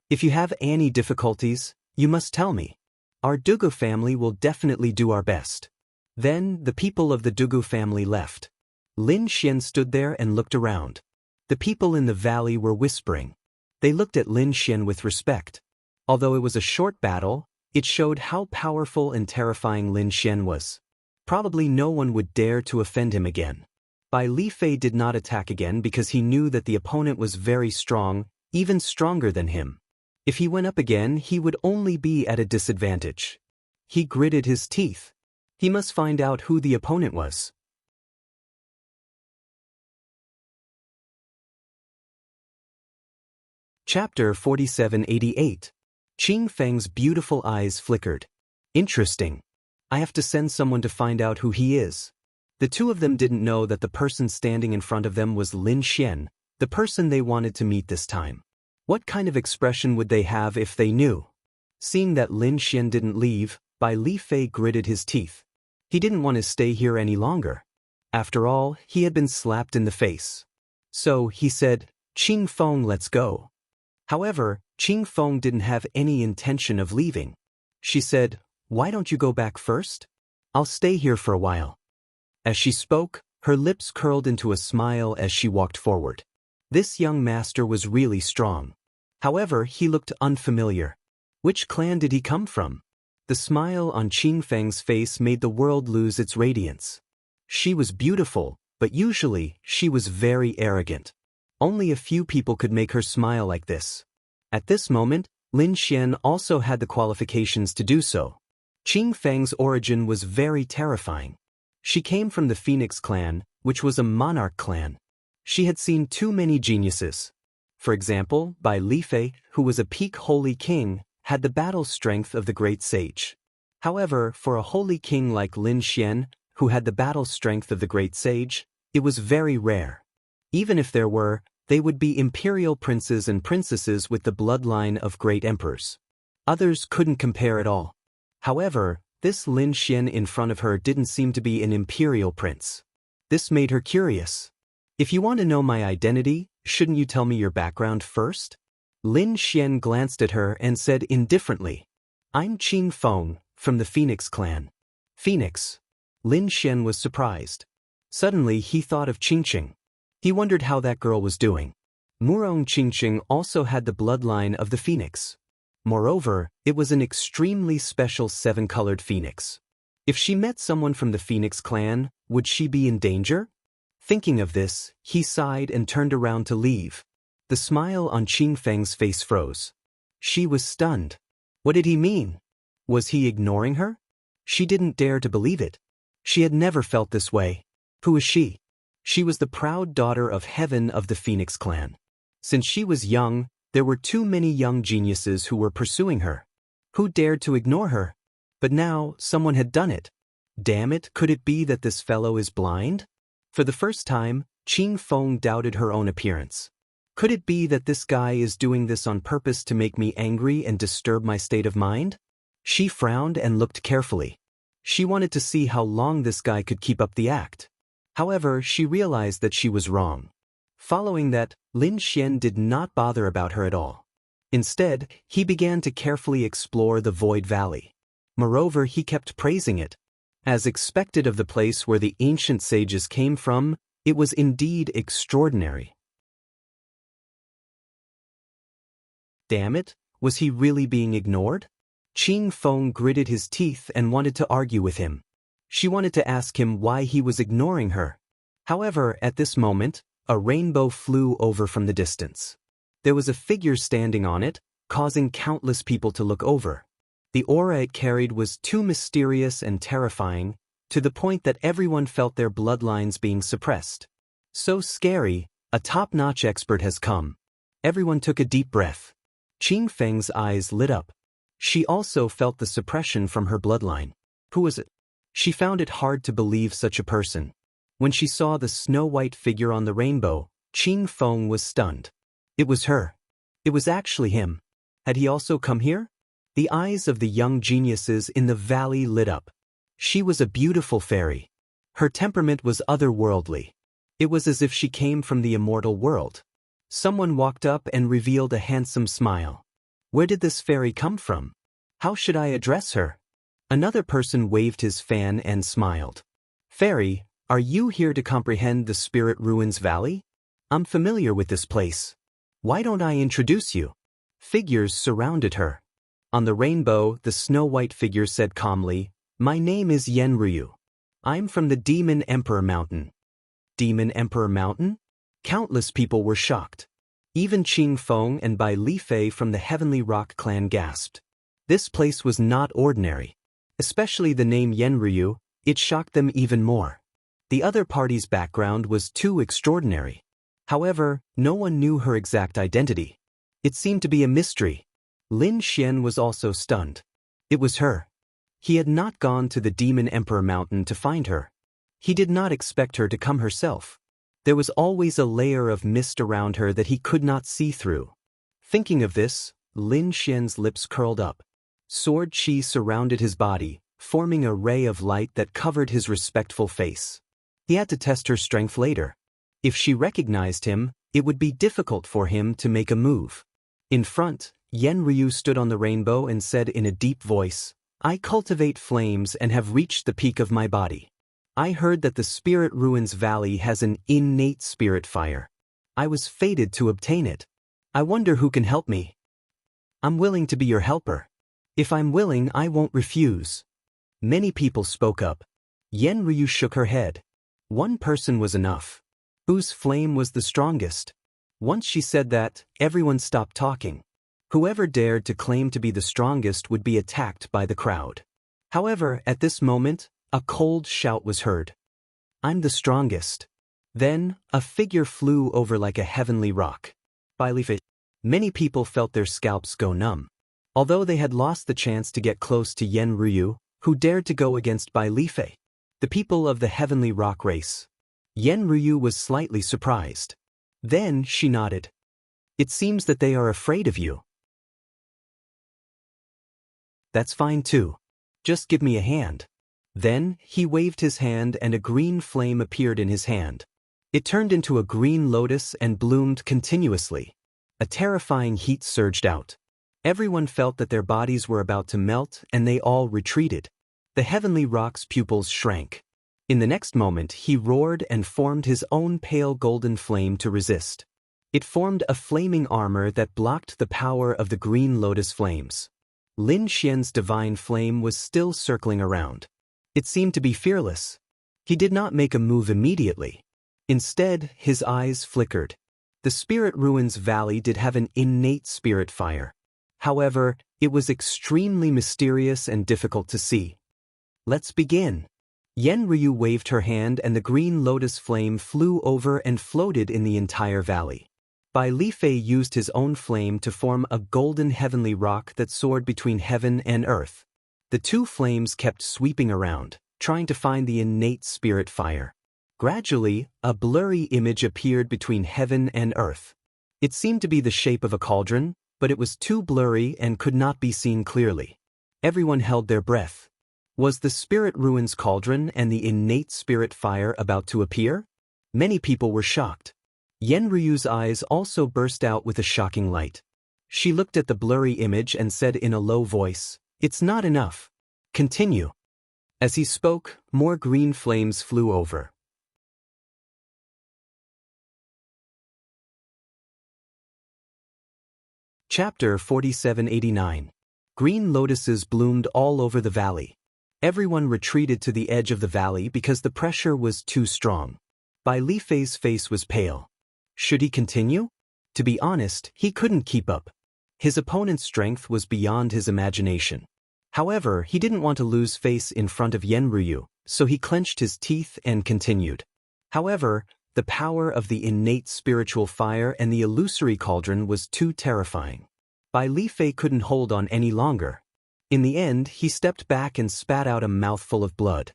If you have any difficulties, you must tell me. Our Dugu family will definitely do our best." Then, the people of the Dugu family left. Lin Xian stood there and looked around. The people in the valley were whispering. They looked at Lin Xian with respect. Although it was a short battle, it showed how powerful and terrifying Lin Xian was. Probably no one would dare to offend him again. Bai Li Fei did not attack again because he knew that the opponent was very strong, even stronger than him. If he went up again, he would only be at a disadvantage. He gritted his teeth. He must find out who the opponent was. Chapter 4788. Qing Feng's beautiful eyes flickered. Interesting. I have to send someone to find out who he is. The two of them didn't know that the person standing in front of them was Lin Xian, the person they wanted to meet this time. What kind of expression would they have if they knew? Seeing that Lin Xian didn't leave, Bai Li Fei gritted his teeth. He didn't want to stay here any longer. After all, he had been slapped in the face. So, he said, "Qing Feng, let's go." However, Qing Feng didn't have any intention of leaving. She said, "Why don't you go back first? I'll stay here for a while." As she spoke, her lips curled into a smile as she walked forward. This young master was really strong. However, he looked unfamiliar. Which clan did he come from? The smile on Qing Feng's face made the world lose its radiance. She was beautiful, but usually, she was very arrogant. Only a few people could make her smile like this. At this moment, Lin Xian also had the qualifications to do so. Qing Feng's origin was very terrifying. She came from the Phoenix clan, which was a monarch clan. She had seen too many geniuses. For example, Bai Li Fei, who was a peak holy king, had the battle strength of the great sage. However, for a holy king like Lin Xian, who had the battle strength of the great sage, it was very rare. Even if there were, they would be imperial princes and princesses with the bloodline of great emperors. Others couldn't compare at all. However, this Lin Xian in front of her didn't seem to be an imperial prince. This made her curious. "If you want to know my identity, shouldn't you tell me your background first?" Lin Xian glanced at her and said indifferently, "I'm Qing Feng, from the Phoenix clan." Phoenix. Lin Xian was surprised. Suddenly he thought of Qingqing. He wondered how that girl was doing. Murong Qingqing also had the bloodline of the phoenix. Moreover, it was an extremely special seven-colored phoenix. If she met someone from the Phoenix clan, would she be in danger? Thinking of this, he sighed and turned around to leave. The smile on Qing Feng's face froze. She was stunned. What did he mean? Was he ignoring her? She didn't dare to believe it. She had never felt this way. Who is she? She was the proud daughter of heaven of the Phoenix clan. Since she was young, there were too many young geniuses who were pursuing her. Who dared to ignore her? But now, someone had done it. Damn it, could it be that this fellow is blind? For the first time, Qing Feng doubted her own appearance. Could it be that this guy is doing this on purpose to make me angry and disturb my state of mind? She frowned and looked carefully. She wanted to see how long this guy could keep up the act. However, she realized that she was wrong. Following that, Lin Xian did not bother about her at all. Instead, he began to carefully explore the Void Valley. Moreover, he kept praising it. As expected of the place where the ancient sages came from, it was indeed extraordinary. Damn it, was he really being ignored? Qing Feng gritted his teeth and wanted to argue with him. She wanted to ask him why he was ignoring her. However, at this moment, a rainbow flew over from the distance. There was a figure standing on it, causing countless people to look over. The aura it carried was too mysterious and terrifying, to the point that everyone felt their bloodlines being suppressed. So scary, a top-notch expert has come. Everyone took a deep breath. Qing Feng's eyes lit up. She also felt the suppression from her bloodline. Who was it? She found it hard to believe such a person. When she saw the snow-white figure on the rainbow, Qing Feng was stunned. It was her. It was actually him. Had he also come here? The eyes of the young geniuses in the valley lit up. She was a beautiful fairy. Her temperament was otherworldly. It was as if she came from the immortal world. Someone walked up and revealed a handsome smile. Where did this fairy come from? How should I address her? Another person waved his fan and smiled. Fairy, are you here to comprehend the Spirit Ruins Valley? I'm familiar with this place. Why don't I introduce you? Figures surrounded her. On the rainbow, the snow-white figure said calmly, My name is Yen Ryu. I'm from the Demon Emperor Mountain. Demon Emperor Mountain? Countless people were shocked. Even Qing Feng and Bai Lifei from the Heavenly Rock clan gasped. This place was not ordinary. Especially the name Yenryu, it shocked them even more. The other party's background was too extraordinary. However, no one knew her exact identity. It seemed to be a mystery. Lin Xian was also stunned. It was her. He had not gone to the Demon Emperor Mountain to find her. He did not expect her to come herself. There was always a layer of mist around her that he could not see through. Thinking of this, Lin Xian's lips curled up. Sword chi surrounded his body, forming a ray of light that covered his respectful face. He had to test her strength later. If she recognized him, it would be difficult for him to make a move. In front, Yenryu stood on the rainbow and said in a deep voice, "I cultivate flames and have reached the peak of my body. I heard that the Spirit Ruins Valley has an innate spirit fire. I was fated to obtain it. I wonder who can help me. I'm willing to be your helper. If I'm willing, I won't refuse." Many people spoke up. Yenryu shook her head. One person was enough. Whose flame was the strongest? Once she said that, everyone stopped talking. Whoever dared to claim to be the strongest would be attacked by the crowd. However, at this moment, a cold shout was heard. "I'm the strongest." Then, a figure flew over like a heavenly rock. Bai Lifei. Many people felt their scalps go numb. Although they had lost the chance to get close to Yenryu, who dared to go against Bai Lifei, the people of the Heavenly Rock race. Yenryu was slightly surprised. Then she nodded. "It seems that they are afraid of you." "That's fine too. Just give me a hand." Then, he waved his hand and a green flame appeared in his hand. It turned into a green lotus and bloomed continuously. A terrifying heat surged out. Everyone felt that their bodies were about to melt and they all retreated. The Heavenly Rock's pupils shrank. In the next moment, he roared and formed his own pale golden flame to resist. It formed a flaming armor that blocked the power of the green lotus flames. Lin Xian's divine flame was still circling around. It seemed to be fearless. He did not make a move immediately. Instead, his eyes flickered. The Spirit Ruins Valley did have an innate spirit fire. However, it was extremely mysterious and difficult to see. "Let's begin." Yenryu waved her hand and the green lotus flame flew over and floated in the entire valley. Bai Lifei used his own flame to form a golden heavenly rock that soared between heaven and earth. The two flames kept sweeping around, trying to find the innate spirit fire. Gradually, a blurry image appeared between heaven and earth. It seemed to be the shape of a cauldron, but it was too blurry and could not be seen clearly. Everyone held their breath. Was the Spirit Ruins cauldron and the innate spirit fire about to appear? Many people were shocked. Yenryu's eyes also burst out with a shocking light. She looked at the blurry image and said in a low voice, "It's not enough. Continue." As he spoke, more green flames flew over. Chapter 4789. Green lotuses bloomed all over the valley. Everyone retreated to the edge of the valley because the pressure was too strong. Bai Lifei's face was pale. Should he continue? To be honest, he couldn't keep up. His opponent's strength was beyond his imagination. However, he didn't want to lose face in front of Yenryu, so he clenched his teeth and continued. However, the power of the innate spiritual fire and the illusory cauldron was too terrifying. Bai Lifei couldn't hold on any longer. In the end, he stepped back and spat out a mouthful of blood.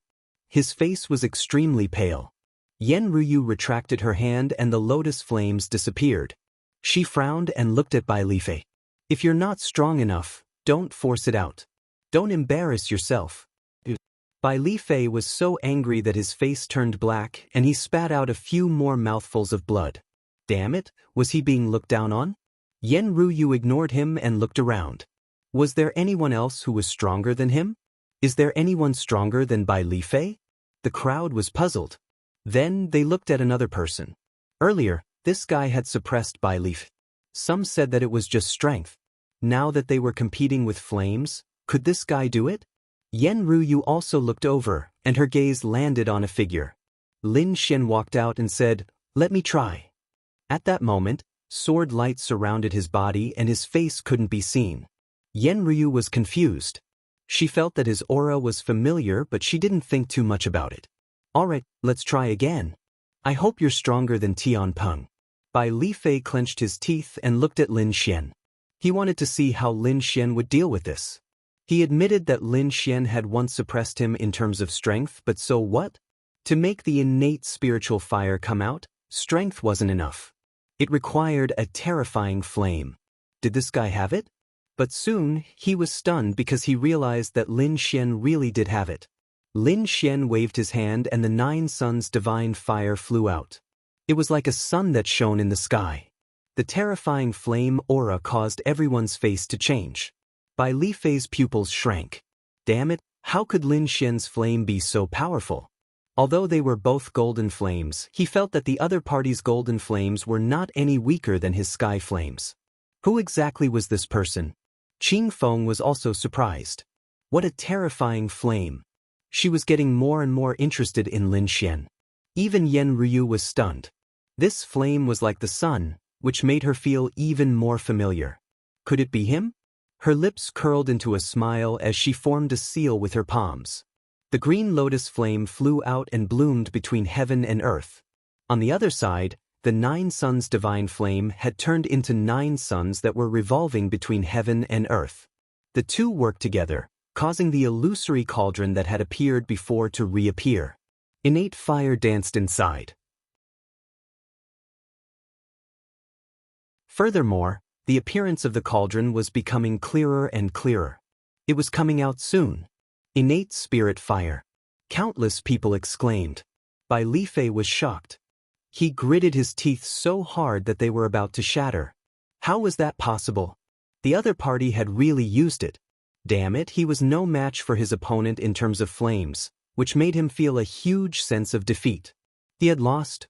His face was extremely pale. Yenryu retracted her hand and the lotus flames disappeared. She frowned and looked at Bai Lifei. "If you're not strong enough, don't force it out. Don't embarrass yourself." Bai Lifei was so angry that his face turned black and he spat out a few more mouthfuls of blood. Damn it, was he being looked down on? Yenryu ignored him and looked around. Was there anyone else who was stronger than him? Is there anyone stronger than Bai Lifei? The crowd was puzzled. Then they looked at another person. Earlier, this guy had suppressed Bai Lifei. Some said that it was just strength. Now that they were competing with flames, could this guy do it? Yenryu also looked over, and her gaze landed on a figure. Lin Xian walked out and said, "Let me try." At that moment, Sword light surrounded his body and his face couldn't be seen. Yenryu was confused. She felt that his aura was familiar, but she didn't think too much about it. Alright, let's try again. I hope you're stronger than Tianpeng. Bai Lifei clenched his teeth and looked at Lin Xian. He wanted to see how Lin Xian would deal with this. He admitted that Lin Xian had once suppressed him in terms of strength, but so what? To make the innate spiritual fire come out, strength wasn't enough. It required a terrifying flame. Did this guy have it? But soon, he was stunned because he realized that Lin Xian really did have it. Lin Xian waved his hand and the 9 suns' divine fire flew out. It was like a sun that shone in the sky. The terrifying flame aura caused everyone's face to change. Bai Lifei's pupils shrank. Damn it, how could Lin Xian's flame be so powerful? Although they were both golden flames, he felt that the other party's golden flames were not any weaker than his sky flames. Who exactly was this person? Qing Feng was also surprised. What a terrifying flame. She was getting more and more interested in Lin Xian. Even Yenryu was stunned. This flame was like the sun, which made her feel even more familiar. Could it be him? Her lips curled into a smile as she formed a seal with her palms. The green lotus flame flew out and bloomed between heaven and earth. On the other side, the 9 suns' divine flame had turned into 9 suns that were revolving between heaven and earth. The two worked together, causing the illusory cauldron that had appeared before to reappear. Innate fire danced inside. Furthermore, the appearance of the cauldron was becoming clearer and clearer. It was coming out soon. Innate spirit fire. Countless people exclaimed. Bai Lifei was shocked. He gritted his teeth so hard that they were about to shatter. How was that possible? The other party had really used it. Damn it, he was no match for his opponent in terms of flames, which made him feel a huge sense of defeat. He had lost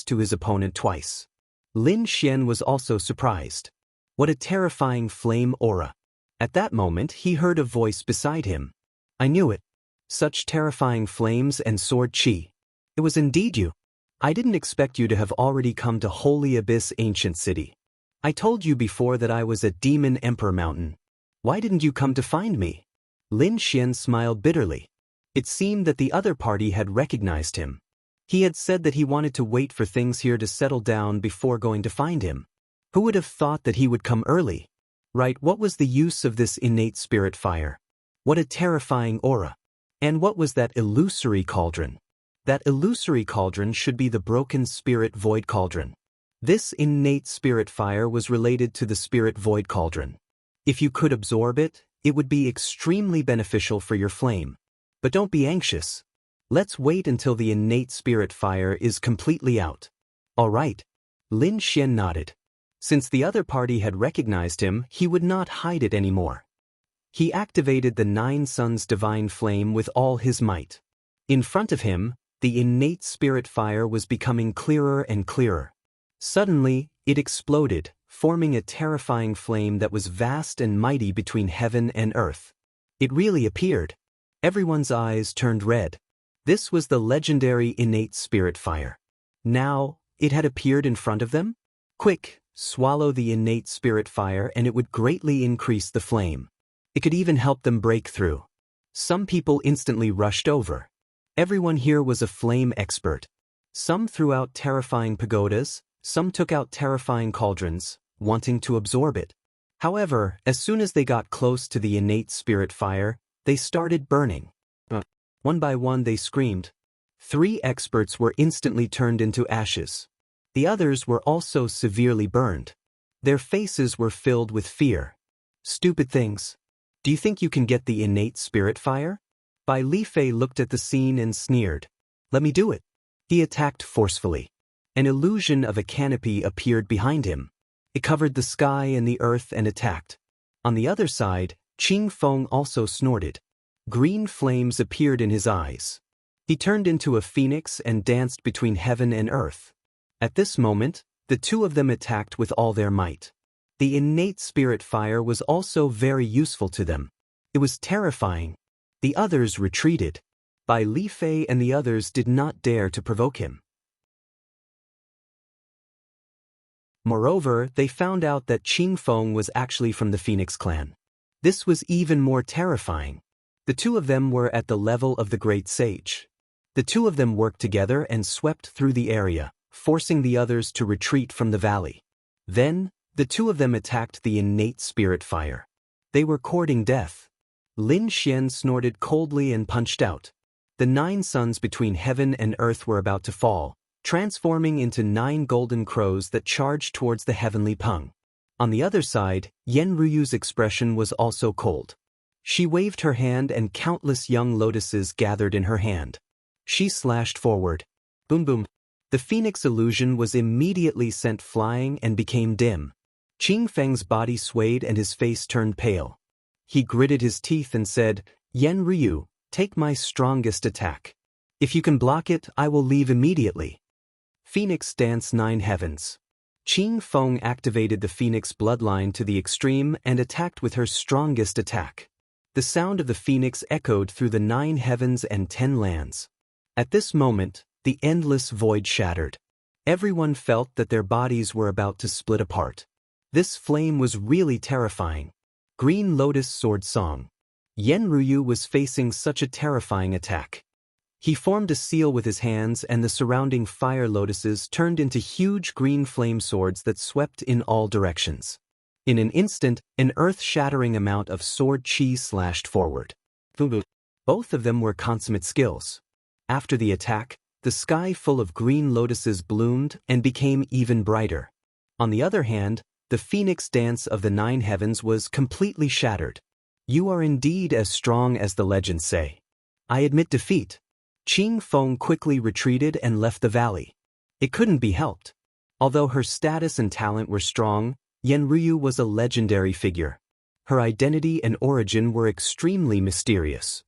to his opponent twice. Lin Xian was also surprised. What a terrifying flame aura. At that moment, he heard a voice beside him. I knew it. Such terrifying flames and sword chi. It was indeed you. I didn't expect you to have already come to Holy Abyss Ancient City. I told you before that I was at Demon Emperor Mountain. Why didn't you come to find me? Lin Xian smiled bitterly. It seemed that the other party had recognized him. He had said that he wanted to wait for things here to settle down before going to find him. Who would have thought that he would come early? Right, what was the use of this innate spirit fire? What a terrifying aura. And what was that illusory cauldron? That illusory cauldron should be the broken spirit void cauldron. This innate spirit fire was related to the spirit void cauldron. If you could absorb it, it would be extremely beneficial for your flame. But don't be anxious. Let's wait until the innate spirit fire is completely out. All right. Lin Xian nodded. Since the other party had recognized him, he would not hide it anymore. He activated the 9 suns' divine flame with all his might. In front of him, the innate spirit fire was becoming clearer and clearer. Suddenly, it exploded, forming a terrifying flame that was vast and mighty between heaven and earth. It really appeared. Everyone's eyes turned red. This was the legendary innate spirit fire. Now, it had appeared in front of them? Quick, swallow the innate spirit fire and it would greatly increase the flame. It could even help them break through. Some people instantly rushed over. Everyone here was a flame expert. Some threw out terrifying pagodas, some took out terrifying cauldrons, wanting to absorb it. However, as soon as they got close to the innate spirit fire, they started burning. One by one they screamed. 3 experts were instantly turned into ashes. The others were also severely burned. Their faces were filled with fear. Stupid things. Do you think you can get the innate spirit fire? Bai Lifei looked at the scene and sneered. Let me do it. He attacked forcefully. An illusion of a canopy appeared behind him. It covered the sky and the earth and attacked. On the other side, Qing Feng also snorted. Green flames appeared in his eyes. He turned into a phoenix and danced between heaven and earth. At this moment, the two of them attacked with all their might. The innate spirit fire was also very useful to them. It was terrifying. The others retreated. Bai Lifei and the others did not dare to provoke him. Moreover, they found out that Qing Feng was actually from the Phoenix clan. This was even more terrifying. The two of them were at the level of the great sage. The two of them worked together and swept through the area, forcing the others to retreat from the valley. Then, the two of them attacked the innate spirit fire. They were courting death. Lin Xian snorted coldly and punched out. The 9 suns between heaven and earth were about to fall, transforming into 9 golden crows that charged towards the heavenly Peng. On the other side, Yan Ruyu's expression was also cold. She waved her hand and countless young lotuses gathered in her hand. She slashed forward. Boom boom. The phoenix illusion was immediately sent flying and became dim. Qing Feng's body swayed and his face turned pale. He gritted his teeth and said, "Yan Ryu, take my strongest attack. If you can block it, I will leave immediately." Phoenix Dance 9 Heavens. Qing Feng activated the phoenix bloodline to the extreme and attacked with her strongest attack. The sound of the phoenix echoed through the 9 heavens and 10 lands. At this moment, the endless void shattered. Everyone felt that their bodies were about to split apart. This flame was really terrifying. Green Lotus Sword Song. Yan Ryu was facing such a terrifying attack. He formed a seal with his hands and the surrounding fire lotuses turned into huge green flame swords that swept in all directions. In an instant, an earth-shattering amount of sword chi slashed forward. Both of them were consummate skills. After the attack, the sky full of green lotuses bloomed and became even brighter. On the other hand, the phoenix dance of the 9 heavens was completely shattered. You are indeed as strong as the legends say. I admit defeat. Qing Feng quickly retreated and left the valley. It couldn't be helped. Although her status and talent were strong, Yan Ryu was a legendary figure. Her identity and origin were extremely mysterious.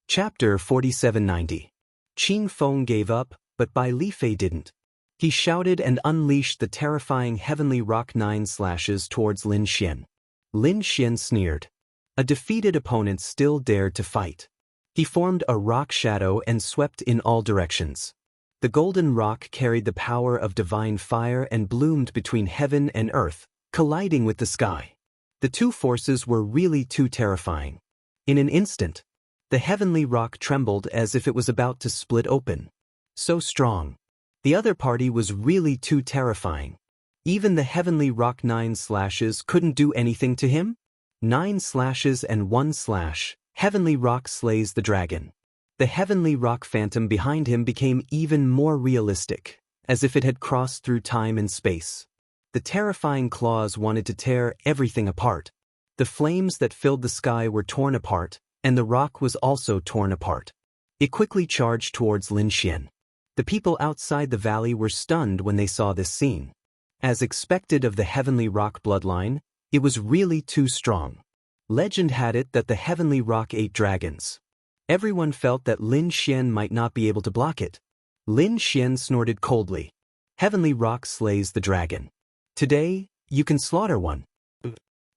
Chapter 4790. Qing Feng gave up, but Bai Lifei didn't. He shouted and unleashed the terrifying heavenly rock 9 slashes towards Lin Xian. Lin Xian sneered. A defeated opponent still dared to fight. He formed a rock shadow and swept in all directions. The golden rock carried the power of divine fire and bloomed between heaven and earth, colliding with the sky. The two forces were really too terrifying. In an instant, the heavenly rock trembled as if it was about to split open. So strong. The other party was really too terrifying. Even the heavenly rock 9 slashes couldn't do anything to him? 9 slashes and 1 slash, heavenly rock slays the dragon. The heavenly rock phantom behind him became even more realistic, as if it had crossed through time and space. The terrifying claws wanted to tear everything apart. The flames that filled the sky were torn apart, and the rock was also torn apart. It quickly charged towards Lin Xian. The people outside the valley were stunned when they saw this scene. As expected of the heavenly rock bloodline, it was really too strong. Legend had it that the heavenly rock ate dragons. Everyone felt that Lin Xian might not be able to block it. Lin Xian snorted coldly. Heavenly rock slays the dragon. Today, you can slaughter one.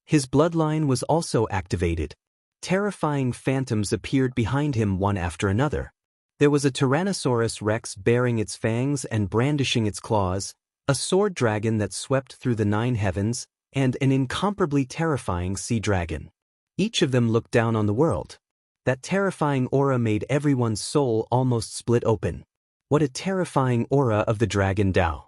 His bloodline was also activated. Terrifying phantoms appeared behind him one after another. There was a Tyrannosaurus Rex baring its fangs and brandishing its claws, a sword dragon that swept through the 9 heavens, and an incomparably terrifying sea dragon. Each of them looked down on the world. That terrifying aura made everyone's soul almost split open. What a terrifying aura of the dragon Dao.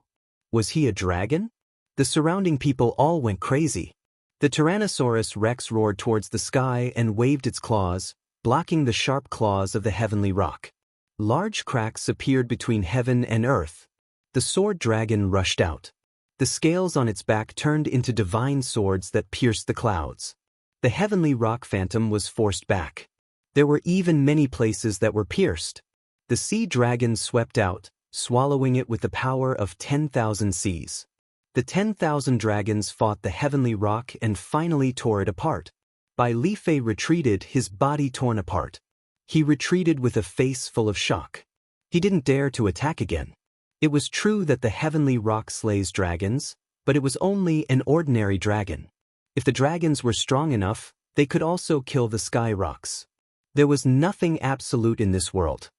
Was he a dragon? The surrounding people all went crazy. The Tyrannosaurus Rex roared towards the sky and waved its claws, blocking the sharp claws of the heavenly rock. Large cracks appeared between heaven and earth. The sword dragon rushed out. The scales on its back turned into divine swords that pierced the clouds. The heavenly rock phantom was forced back. There were even many places that were pierced. The sea dragon swept out, swallowing it with the power of 10,000 seas. The 10,000 dragons fought the heavenly rock and finally tore it apart. Bai Lifei retreated, his body torn apart. He retreated with a face full of shock. He didn't dare to attack again. It was true that the heavenly rock slays dragons, but it was only an ordinary dragon. If the dragons were strong enough, they could also kill the sky rocks. There was nothing absolute in this world.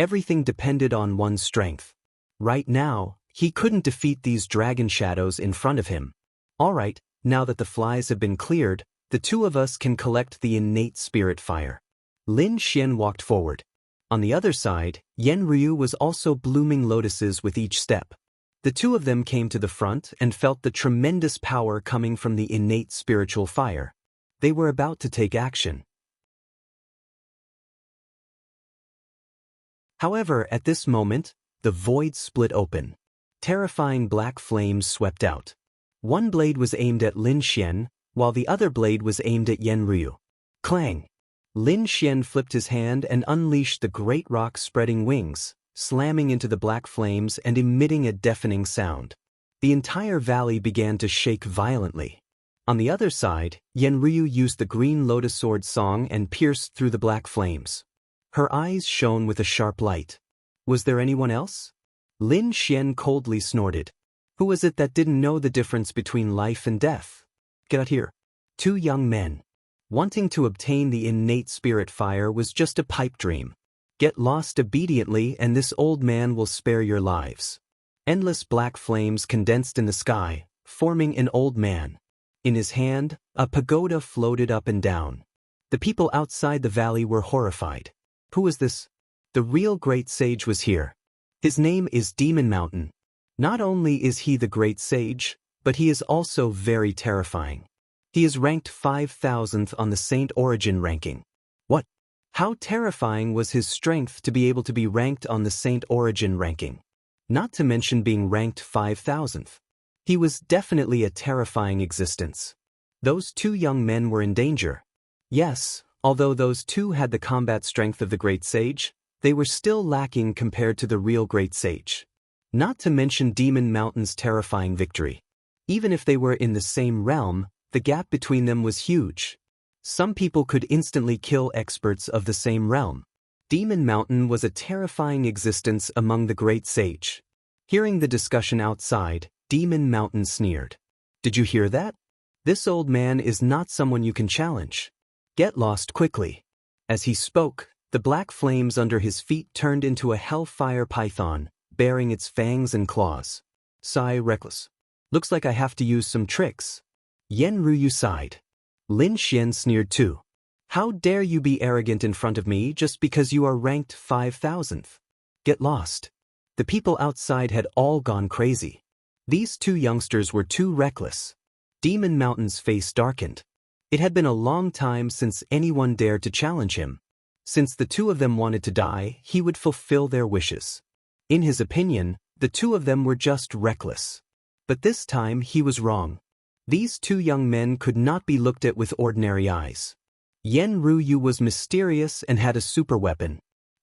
Everything depended on one's strength. Right now, he couldn't defeat these dragon shadows in front of him. All right, now that the flies have been cleared, the two of us can collect the innate spirit fire. Lin Xian walked forward. On the other side, Yen Ryu was also blooming lotuses with each step. The two of them came to the front and felt the tremendous power coming from the innate spiritual fire. They were about to take action. However, at this moment, the void split open. Terrifying black flames swept out. One blade was aimed at Lin Xian, while the other blade was aimed at Yen Ryu. Clang! Lin Xian flipped his hand and unleashed the great rock spreading wings, slamming into the black flames and emitting a deafening sound. The entire valley began to shake violently. On the other side, Yen Ryu used the green lotus sword song and pierced through the black flames. Her eyes shone with a sharp light. Was there anyone else? Lin Xian coldly snorted. Who was it that didn't know the difference between life and death? Get out here. Two young men. Wanting to obtain the innate spirit fire was just a pipe dream. Get lost obediently and this old man will spare your lives. Endless black flames condensed in the sky, forming an old man. In his hand, a pagoda floated up and down. The people outside the valley were horrified. Who was this? The real great sage was here. His name is Demon Mountain. Not only is he the great sage, but he is also very terrifying. He is ranked 5,000th on the Saint Origin ranking. What? How terrifying was his strength to be able to be ranked on the Saint Origin ranking? Not to mention being ranked 5,000th. He was definitely a terrifying existence. Those two young men were in danger. Yes, although those two had the combat strength of the great sage, they were still lacking compared to the real great sage. Not to mention Demon Mountain's terrifying victory. Even if they were in the same realm, the gap between them was huge. Some people could instantly kill experts of the same realm. Demon Mountain was a terrifying existence among the great sage. Hearing the discussion outside, Demon Mountain sneered. Did you hear that? This old man is not someone you can challenge. Get lost quickly. As he spoke, the black flames under his feet turned into a hellfire python, bearing its fangs and claws. Sigh reckless. Looks like I have to use some tricks. Yen Ryu sighed. Lin Xian sneered too. How dare you be arrogant in front of me just because you are ranked 5,000th? Get lost. The people outside had all gone crazy. These two youngsters were too reckless. Demon Mountain's face darkened. It had been a long time since anyone dared to challenge him. Since the two of them wanted to die, he would fulfill their wishes. In his opinion, the two of them were just reckless. But this time he was wrong. These two young men could not be looked at with ordinary eyes. Yen Ryu was mysterious and had a super weapon.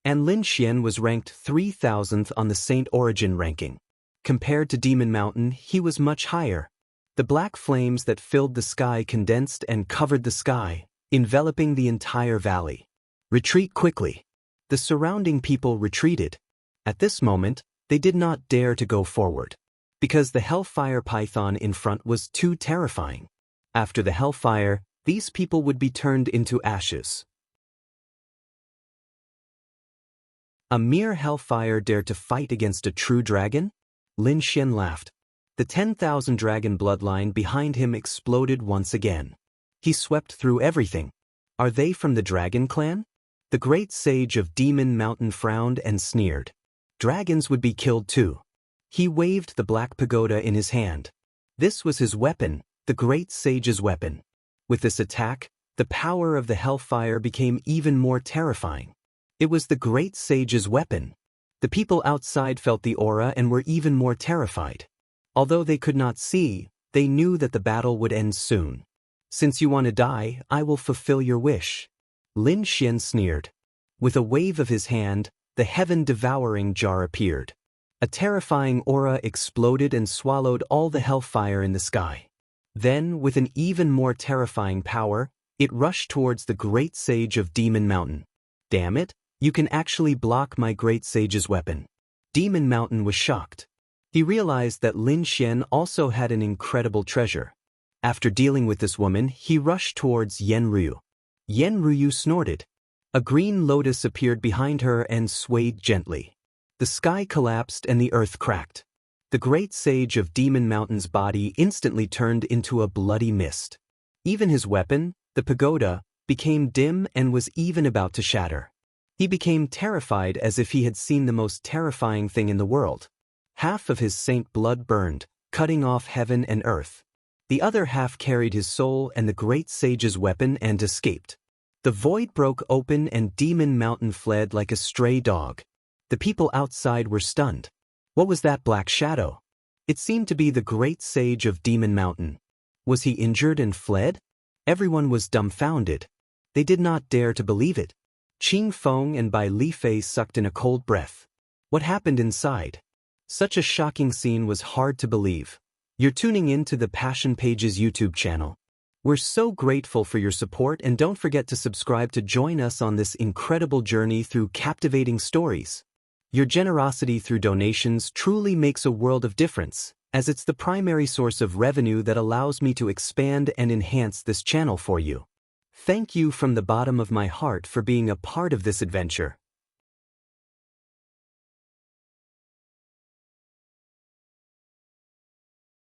And Lin Xian was ranked 3,000th on the Saint Origin ranking. Compared to Demon Mountain, he was much higher. The black flames that filled the sky condensed and covered the sky, enveloping the entire valley. Retreat quickly. The surrounding people retreated. At this moment, they did not dare to go forward. Because the hellfire python in front was too terrifying. After the hellfire, these people would be turned into ashes. A mere hellfire dared to fight against a true dragon? Lin Xian laughed. The 10,000 dragon bloodline behind him exploded once again. He swept through everything. Are they from the dragon clan? The great sage of Demon Mountain frowned and sneered. Dragons would be killed too. He waved the black pagoda in his hand. This was his weapon, the great sage's weapon. With this attack, the power of the hellfire became even more terrifying. It was the great sage's weapon. The people outside felt the aura and were even more terrified. Although they could not see, they knew that the battle would end soon. Since you want to die, I will fulfill your wish. Lin Xian sneered. With a wave of his hand, the heaven-devouring jar appeared. A terrifying aura exploded and swallowed all the hellfire in the sky. Then, with an even more terrifying power, it rushed towards the great sage of Demon Mountain. Damn it, you can actually block my great sage's weapon. Demon Mountain was shocked. He realized that Lin Xian also had an incredible treasure. After dealing with this woman, he rushed towards Yen Ryu. Yen Ryu snorted. A green lotus appeared behind her and swayed gently. The sky collapsed and the earth cracked. The great sage of Demon Mountain's body instantly turned into a bloody mist. Even his weapon, the pagoda, became dim and was even about to shatter. He became terrified as if he had seen the most terrifying thing in the world. Half of his saint blood burned, cutting off heaven and earth. The other half carried his soul and the great sage's weapon and escaped. The void broke open and Demon Mountain fled like a stray dog. The people outside were stunned. What was that black shadow? It seemed to be the great sage of Demon Mountain. Was he injured and fled? Everyone was dumbfounded. They did not dare to believe it. Qing Feng and Bai Li Fei sucked in a cold breath. What happened inside? Such a shocking scene was hard to believe. You're tuning in to the Passion Pages YouTube channel. We're so grateful for your support, and don't forget to subscribe to join us on this incredible journey through captivating stories. Your generosity through donations truly makes a world of difference, as it's the primary source of revenue that allows me to expand and enhance this channel for you. Thank you from the bottom of my heart for being a part of this adventure.